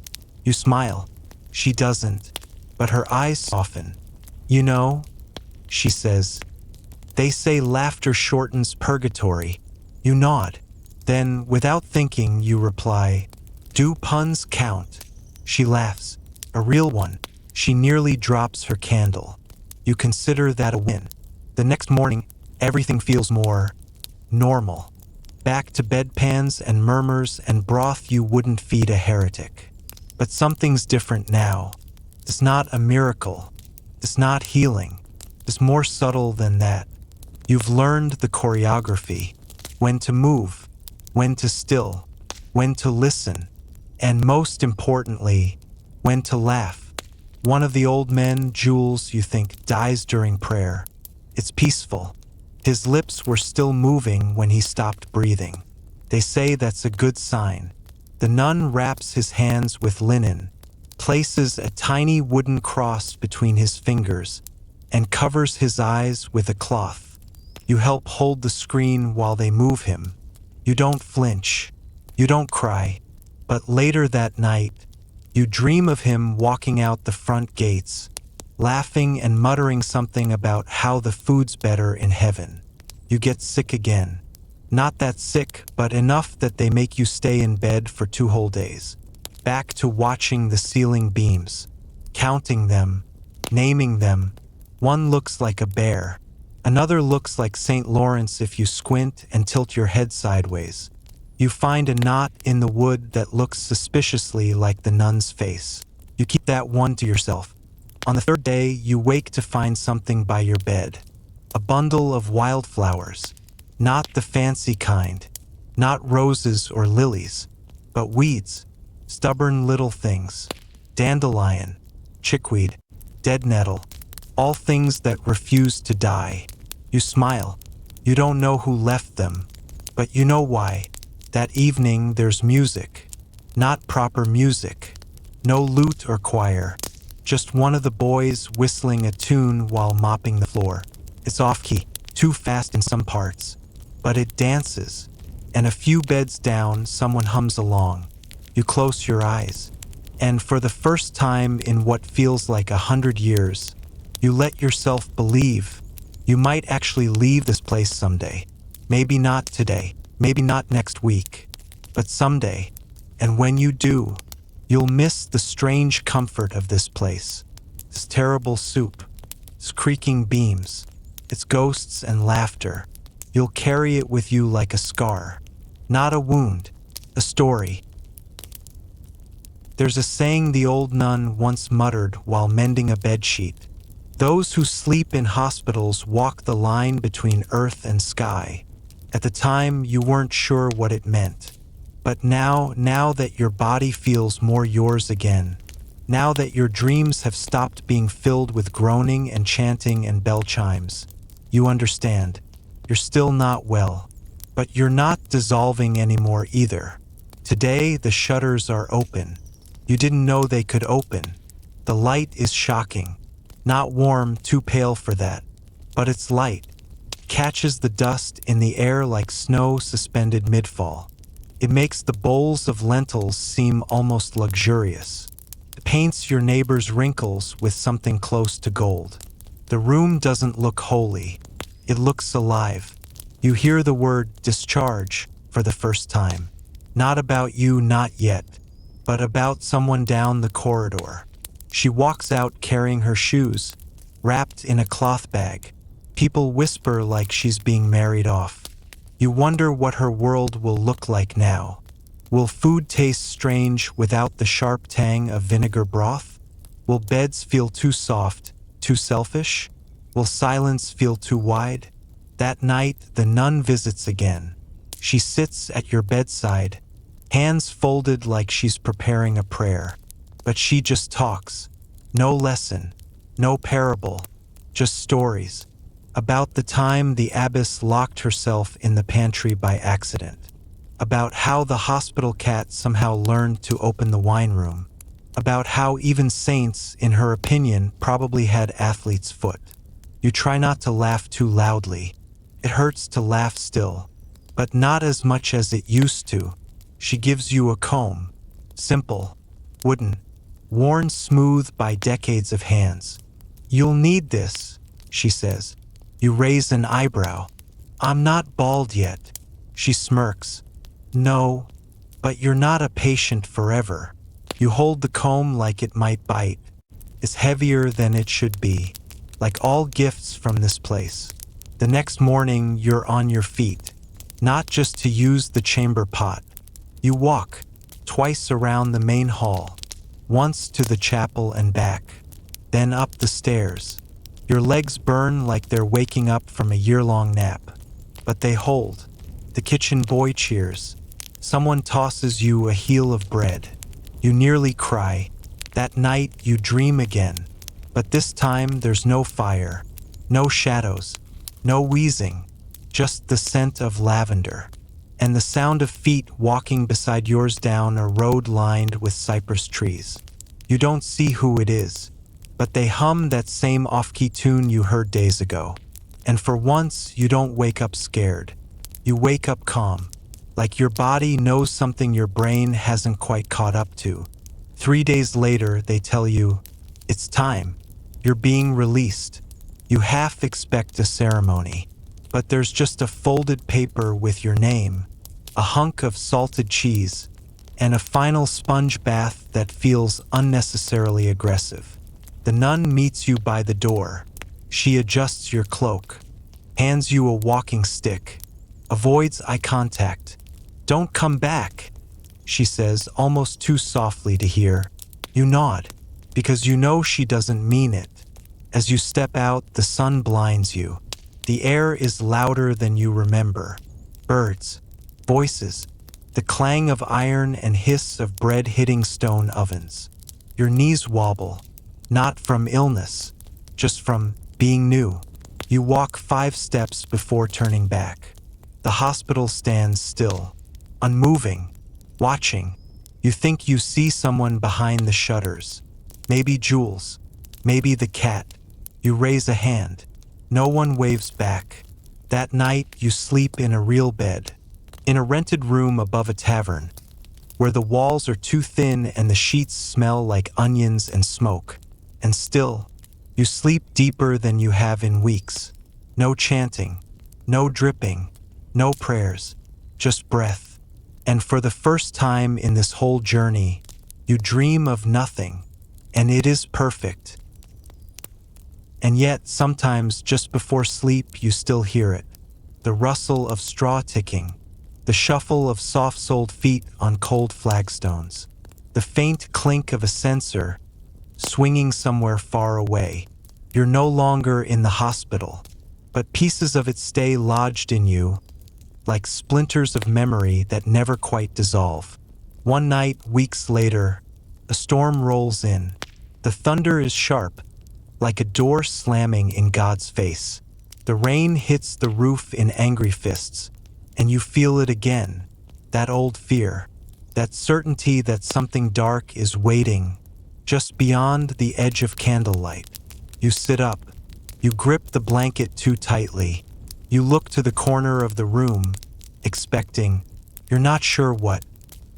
You smile. She doesn't, but her eyes soften. You know, she says, they say laughter shortens purgatory. You nod. Then, without thinking, you reply, do puns count? She laughs. A real one. She nearly drops her candle. You consider that a win. The next morning, everything feels more normal. Back to bedpans and murmurs and broth you wouldn't feed a heretic. But something's different now. It's not a miracle. It's not healing. It's more subtle than that. You've learned the choreography. When to move, when to still, when to listen, and most importantly, when to laugh. One of the old men, Jules, you think, dies during prayer. It's peaceful. His lips were still moving when he stopped breathing. They say that's a good sign. The nun wraps his hands with linen, places a tiny wooden cross between his fingers, and covers his eyes with a cloth. You help hold the screen while they move him. You don't flinch. You don't cry. But later that night, you dream of him walking out the front gates, laughing and muttering something about how the food's better in heaven. You get sick again. Not that sick, but enough that they make you stay in bed for 2 whole days. Back to watching the ceiling beams, counting them, naming them. One looks like a bear. Another looks like St. Lawrence if you squint and tilt your head sideways. You find a knot in the wood that looks suspiciously like the nun's face. You keep that one to yourself. On the 3rd day, you wake to find something by your bed. A bundle of wildflowers. Not the fancy kind. Not roses or lilies, but weeds. Stubborn little things. Dandelion, chickweed, dead nettle. All things that refuse to die. You smile. You don't know who left them, but you know why. That evening there's music. Not proper music. No lute or choir. Just one of the boys whistling a tune while mopping the floor. It's off-key, too fast in some parts, but it dances. And a few beds down, someone hums along. You close your eyes, and for the first time in what feels like 100 years, you let yourself believe you might actually leave this place someday. Maybe not today, maybe not next week, but someday. And when you do, you'll miss the strange comfort of this place. This terrible soup, its creaking beams, its ghosts and laughter. You'll carry it with you like a scar, not a wound, a story. There's a saying the old nun once muttered while mending a bedsheet. Those who sleep in hospitals walk the line between earth and sky. At the time, you weren't sure what it meant. But now that your body feels more yours again, now that your dreams have stopped being filled with groaning and chanting and bell chimes, you understand. You're still not well, but you're not dissolving anymore either. Today, the shutters are open. You didn't know they could open. The light is shocking. Not warm, too pale for that, but it's light. Catches the dust in the air like snow suspended mid-fall. It makes the bowls of lentils seem almost luxurious. It paints your neighbor's wrinkles with something close to gold. The room doesn't look holy. It looks alive. You hear the word discharge for the first time. Not about you, not yet, but about someone down the corridor. She walks out carrying her shoes, wrapped in a cloth bag. People whisper like she's being married off. You wonder what her world will look like now. Will food taste strange without the sharp tang of vinegar broth? Will beds feel too soft, too selfish? Will silence feel too wide? That night, the nun visits again. She sits at your bedside, hands folded like she's preparing a prayer. But she just talks. No lesson, no parable, just stories. About the time the abbess locked herself in the pantry by accident. About how the hospital cat somehow learned to open the wine room. About how even saints, in her opinion, probably had athlete's foot. You try not to laugh too loudly. It hurts to laugh still, but not as much as it used to. She gives you a comb. Simple, wooden, worn smooth by decades of hands. You'll need this, she says. You raise an eyebrow. I'm not bald yet. She smirks. No, but you're not a patient forever. You hold the comb like it might bite. It's heavier than it should be, like all gifts from this place. The next morning, you're on your feet, not just to use the chamber pot. You walk, twice around the main hall, once to the chapel and back, then up the stairs. Your legs burn like they're waking up from a year-long nap, but they hold. The kitchen boy cheers. Someone tosses you a heel of bread. You nearly cry. That night, you dream again, but this time there's no fire, no shadows, no wheezing, just the scent of lavender, and the sound of feet walking beside yours down a road lined with cypress trees. You don't see who it is, but they hum that same off-key tune you heard days ago. And for once, you don't wake up scared. You wake up calm, like your body knows something your brain hasn't quite caught up to. 3 days later, they tell you, it's time. You're being released. You half expect a ceremony, but there's just a folded paper with your name, a hunk of salted cheese, and a final sponge bath that feels unnecessarily aggressive. The nun meets you by the door. She adjusts your cloak, hands you a walking stick, avoids eye contact. Don't come back, she says, almost too softly to hear. You nod, because you know she doesn't mean it. As you step out, the sun blinds you. The air is louder than you remember. Birds, voices, the clang of iron and hiss of bread hitting stone ovens. Your knees wobble, not from illness, just from being new. You walk 5 steps before turning back. The hospital stands still, unmoving, watching. You think you see someone behind the shutters. Maybe Jules, maybe the cat. You raise a hand. No one waves back. That night, you sleep in a real bed, in a rented room above a tavern, where the walls are too thin and the sheets smell like onions and smoke. And still, you sleep deeper than you have in weeks. No chanting, no dripping, no prayers, just breath. And for the first time in this whole journey, you dream of nothing, and it is perfect. And yet, sometimes just before sleep, you still hear it. The rustle of straw ticking, the shuffle of soft-soled feet on cold flagstones, the faint clink of a censer swinging somewhere far away. You're no longer in the hospital, but pieces of it stay lodged in you, like splinters of memory that never quite dissolve. One night, weeks later, a storm rolls in. The thunder is sharp, like a door slamming in God's face. The rain hits the roof in angry fists, and you feel it again, that old fear, that certainty that something dark is waiting just beyond the edge of candlelight. You sit up. You grip the blanket too tightly. You look to the corner of the room, expecting, you're not sure what,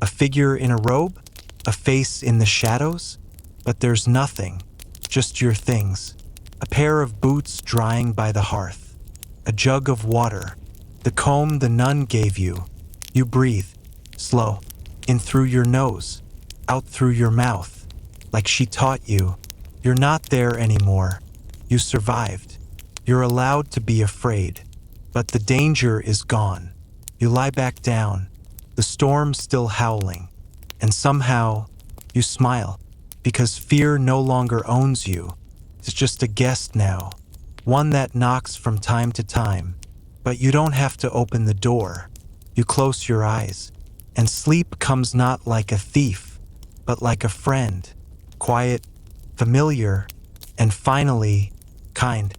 a figure in a robe? A face in the shadows? But there's nothing, just your things. A pair of boots drying by the hearth. A jug of water. The comb the nun gave you. You breathe, slow, in through your nose, out through your mouth, like she taught you. You're not there anymore. You survived. You're allowed to be afraid, but the danger is gone. You lie back down, the storm still howling, and somehow you smile, because fear no longer owns you. It's just a guest now, one that knocks from time to time, but you don't have to open the door. You close your eyes, and sleep comes not like a thief, but like a friend, quiet, familiar, and finally, kind.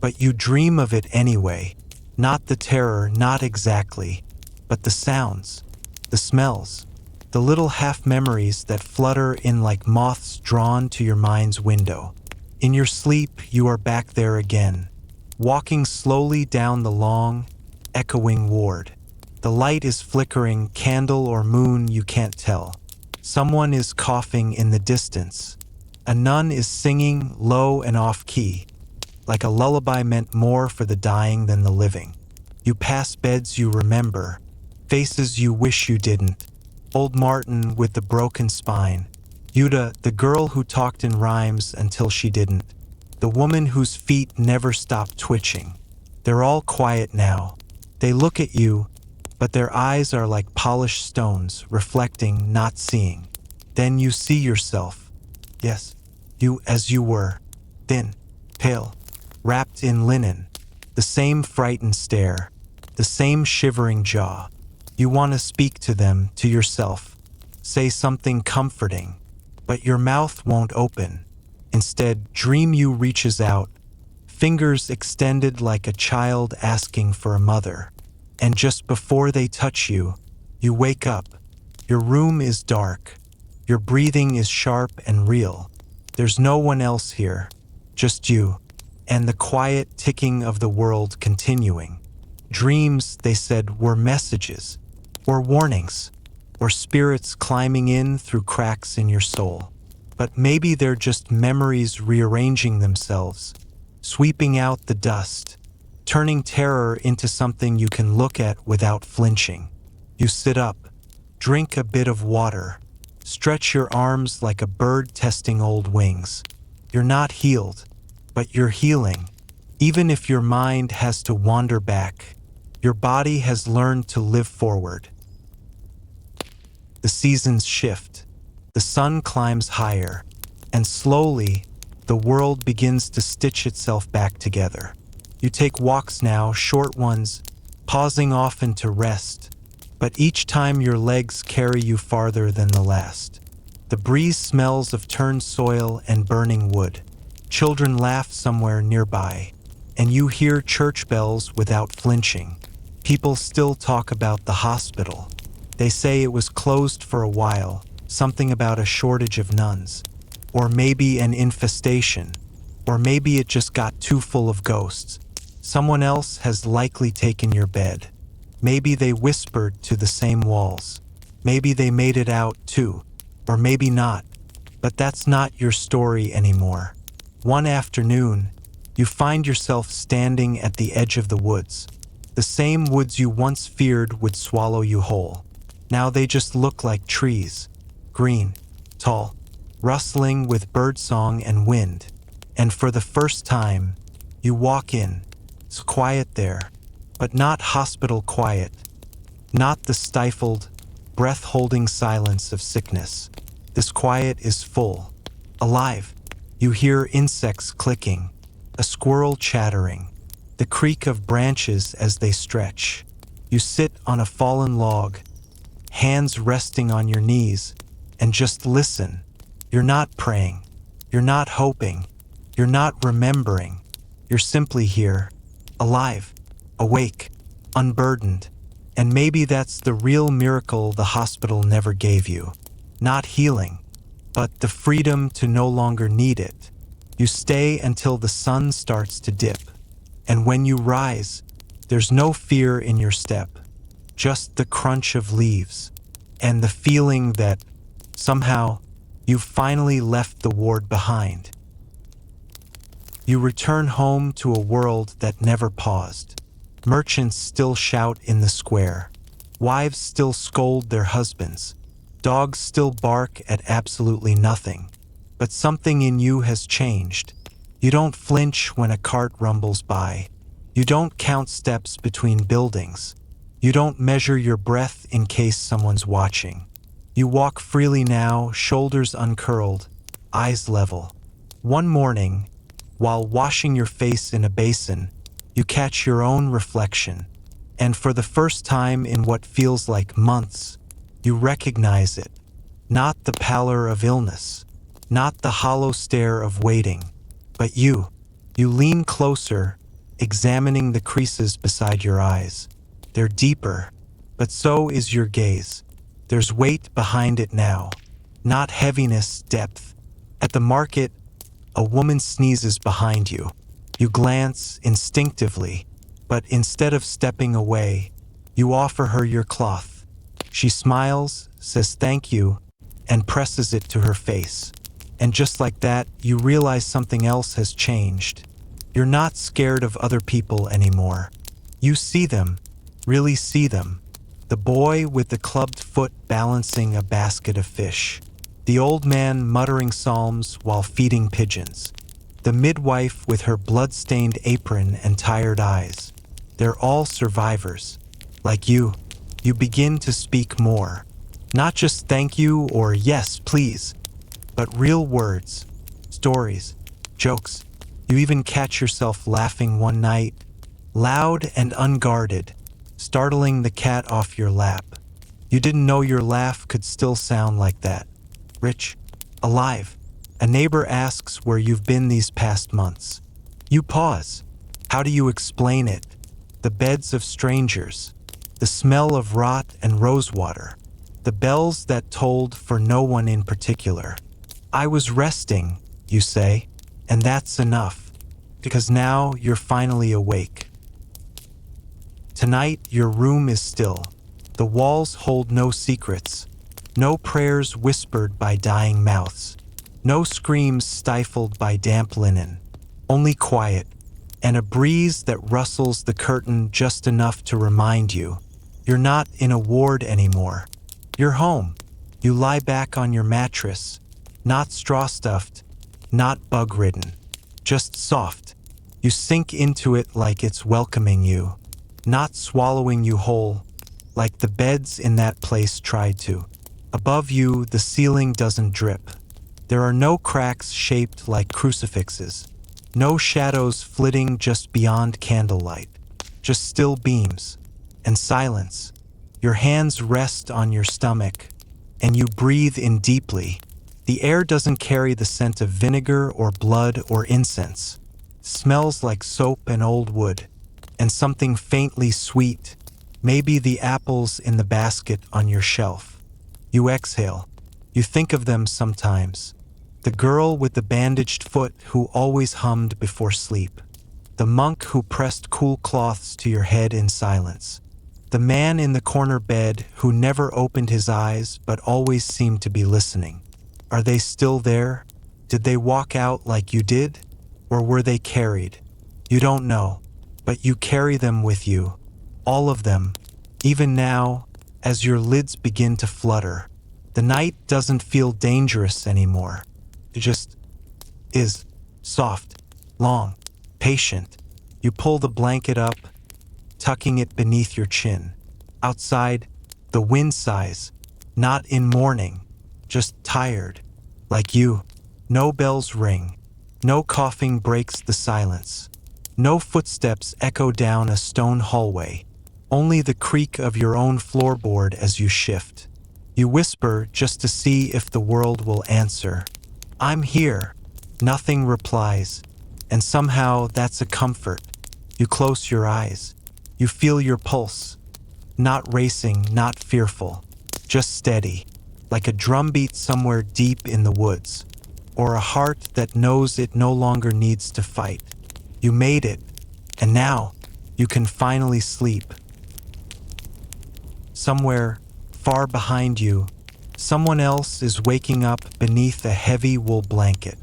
But you dream of it anyway, not the terror, not exactly, but the sounds, the smells, the little half-memories that flutter in like moths drawn to your mind's window. In your sleep, you are back there again, walking slowly down the long, echoing ward. The light is flickering, candle or moon, you can't tell. Someone is coughing in the distance. A nun is singing low and off-key, like a lullaby meant more for the dying than the living. You pass beds you remember, faces you wish you didn't. Old Martin with the broken spine. Yuda, the girl who talked in rhymes until she didn't. The woman whose feet never stopped twitching. They're all quiet now. They look at you, but their eyes are like polished stones, reflecting, not seeing. Then you see yourself. Yes, you as you were. Thin, pale, wrapped in linen. The same frightened stare, the same shivering jaw. You want to speak to them, to yourself. Say something comforting, but your mouth won't open. Instead, Dream You reaches out, fingers extended like a child asking for a mother. And just before they touch you, you wake up. Your room is dark. Your breathing is sharp and real. There's no one else here, just you, and the quiet ticking of the world continuing. Dreams, they said, were messages, or warnings, or spirits climbing in through cracks in your soul. But maybe they're just memories rearranging themselves, sweeping out the dust, turning terror into something you can look at without flinching. You sit up, drink a bit of water, stretch your arms like a bird testing old wings. You're not healed, but you're healing. Even if your mind has to wander back, your body has learned to live forward. The seasons shift. The sun climbs higher, and slowly, the world begins to stitch itself back together. You take walks now, short ones, pausing often to rest, but each time your legs carry you farther than the last. The breeze smells of turned soil and burning wood. Children laugh somewhere nearby, and you hear church bells without flinching. People still talk about the hospital. They say it was closed for a while, something about a shortage of nuns, or maybe an infestation, or maybe it just got too full of ghosts. Someone else has likely taken your bed. Maybe they whispered to the same walls. Maybe they made it out too, or maybe not. But that's not your story anymore. One afternoon, you find yourself standing at the edge of the woods. The same woods you once feared would swallow you whole. Now they just look like trees, green, tall, rustling with birdsong and wind. And for the first time, you walk in. It's quiet there, but not hospital quiet. Not the stifled, breath-holding silence of sickness. This quiet is full, alive. You hear insects clicking, a squirrel chattering, the creak of branches as they stretch. You sit on a fallen log, hands resting on your knees, and just listen. You're not praying. You're not hoping. You're not remembering. You're simply here, alive, awake, unburdened. And maybe that's the real miracle the hospital never gave you. Not healing, but the freedom to no longer need it. You stay until the sun starts to dip. And when you rise, there's no fear in your step, just the crunch of leaves, and the feeling that, somehow, you've finally left the ward behind. You return home to a world that never paused. Merchants still shout in the square. Wives still scold their husbands. Dogs still bark at absolutely nothing. But something in you has changed. You don't flinch when a cart rumbles by. You don't count steps between buildings. You don't measure your breath in case someone's watching. You walk freely now, shoulders uncurled, eyes level. One morning, while washing your face in a basin, you catch your own reflection, and for the first time in what feels like months, you recognize it. Not the pallor of illness, not the hollow stare of waiting, but you. You lean closer, examining the creases beside your eyes. They're deeper, but so is your gaze. There's weight behind it now, not heaviness, depth. At the market, a woman sneezes behind you. You glance instinctively, but instead of stepping away, you offer her your cloth. She smiles, says thank you, and presses it to her face. And just like that, you realize something else has changed. You're not scared of other people anymore. You see them, really see them. The boy with the clubbed foot balancing a basket of fish. The old man muttering psalms while feeding pigeons. The midwife with her blood-stained apron and tired eyes. They're all survivors. Like you. You begin to speak more. Not just thank you or yes, please, but real words, stories, jokes. You even catch yourself laughing one night, loud and unguarded, startling the cat off your lap. You didn't know your laugh could still sound like that. Rich, alive. A neighbor asks where you've been these past months. You pause. How do you explain it? The beds of strangers, the smell of rot and rosewater, the bells that tolled for no one in particular. I was resting, you say, and that's enough, because now you're finally awake. Tonight, your room is still. The walls hold no secrets, no prayers whispered by dying mouths, no screams stifled by damp linen, only quiet, and a breeze that rustles the curtain just enough to remind you you're not in a ward anymore. You're home. You lie back on your mattress, not straw-stuffed, not bug-ridden, just soft. You sink into it like it's welcoming you, not swallowing you whole, like the beds in that place tried to. Above you, the ceiling doesn't drip. There are no cracks shaped like crucifixes, no shadows flitting just beyond candlelight, just still beams and silence. Your hands rest on your stomach, and you breathe in deeply. The air doesn't carry the scent of vinegar or blood or incense. It smells like soap and old wood, and something faintly sweet, maybe the apples in the basket on your shelf. You exhale. You think of them sometimes. The girl with the bandaged foot who always hummed before sleep. The monk who pressed cool cloths to your head in silence. The man in the corner bed who never opened his eyes but always seemed to be listening. Are they still there? Did they walk out like you did? Or were they carried? You don't know, but you carry them with you. All of them. Even now, as your lids begin to flutter. The night doesn't feel dangerous anymore. It just is. Soft, long, patient. You pull the blanket up, tucking it beneath your chin. Outside, the wind sighs, not in mourning, just tired, like you. No bells ring, no coughing breaks the silence, no footsteps echo down a stone hallway, only the creak of your own floorboard as you shift. You whisper just to see if the world will answer. I'm here. Nothing replies, and somehow that's a comfort. You close your eyes. You feel your pulse. Not racing, not fearful, just steady, like a drumbeat somewhere deep in the woods, or a heart that knows it no longer needs to fight. You made it, and now you can finally sleep. Somewhere, far behind you, someone else is waking up beneath a heavy wool blanket.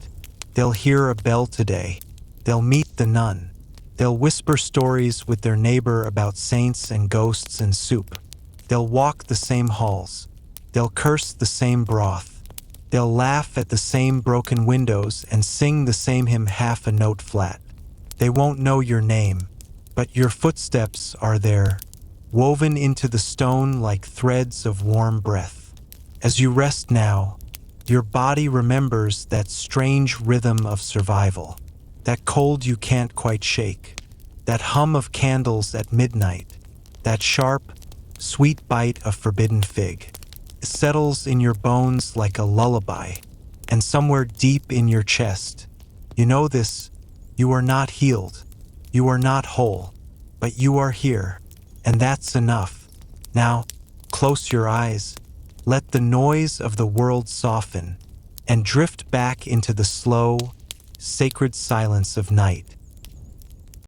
They'll hear a bell today. They'll meet the nun. They'll whisper stories with their neighbor about saints and ghosts and soup. They'll walk the same halls. They'll curse the same broth. They'll laugh at the same broken windows and sing the same hymn half a note flat. They won't know your name, but your footsteps are there, woven into the stone like threads of warm breath. As you rest now, your body remembers that strange rhythm of survival, that cold you can't quite shake, that hum of candles at midnight, that sharp, sweet bite of forbidden fig. It settles in your bones like a lullaby, and somewhere deep in your chest, you know this: you are not healed, you are not whole, but you are here, and that's enough. Now, close your eyes, let the noise of the world soften, and drift back into the slow, sacred silence of night.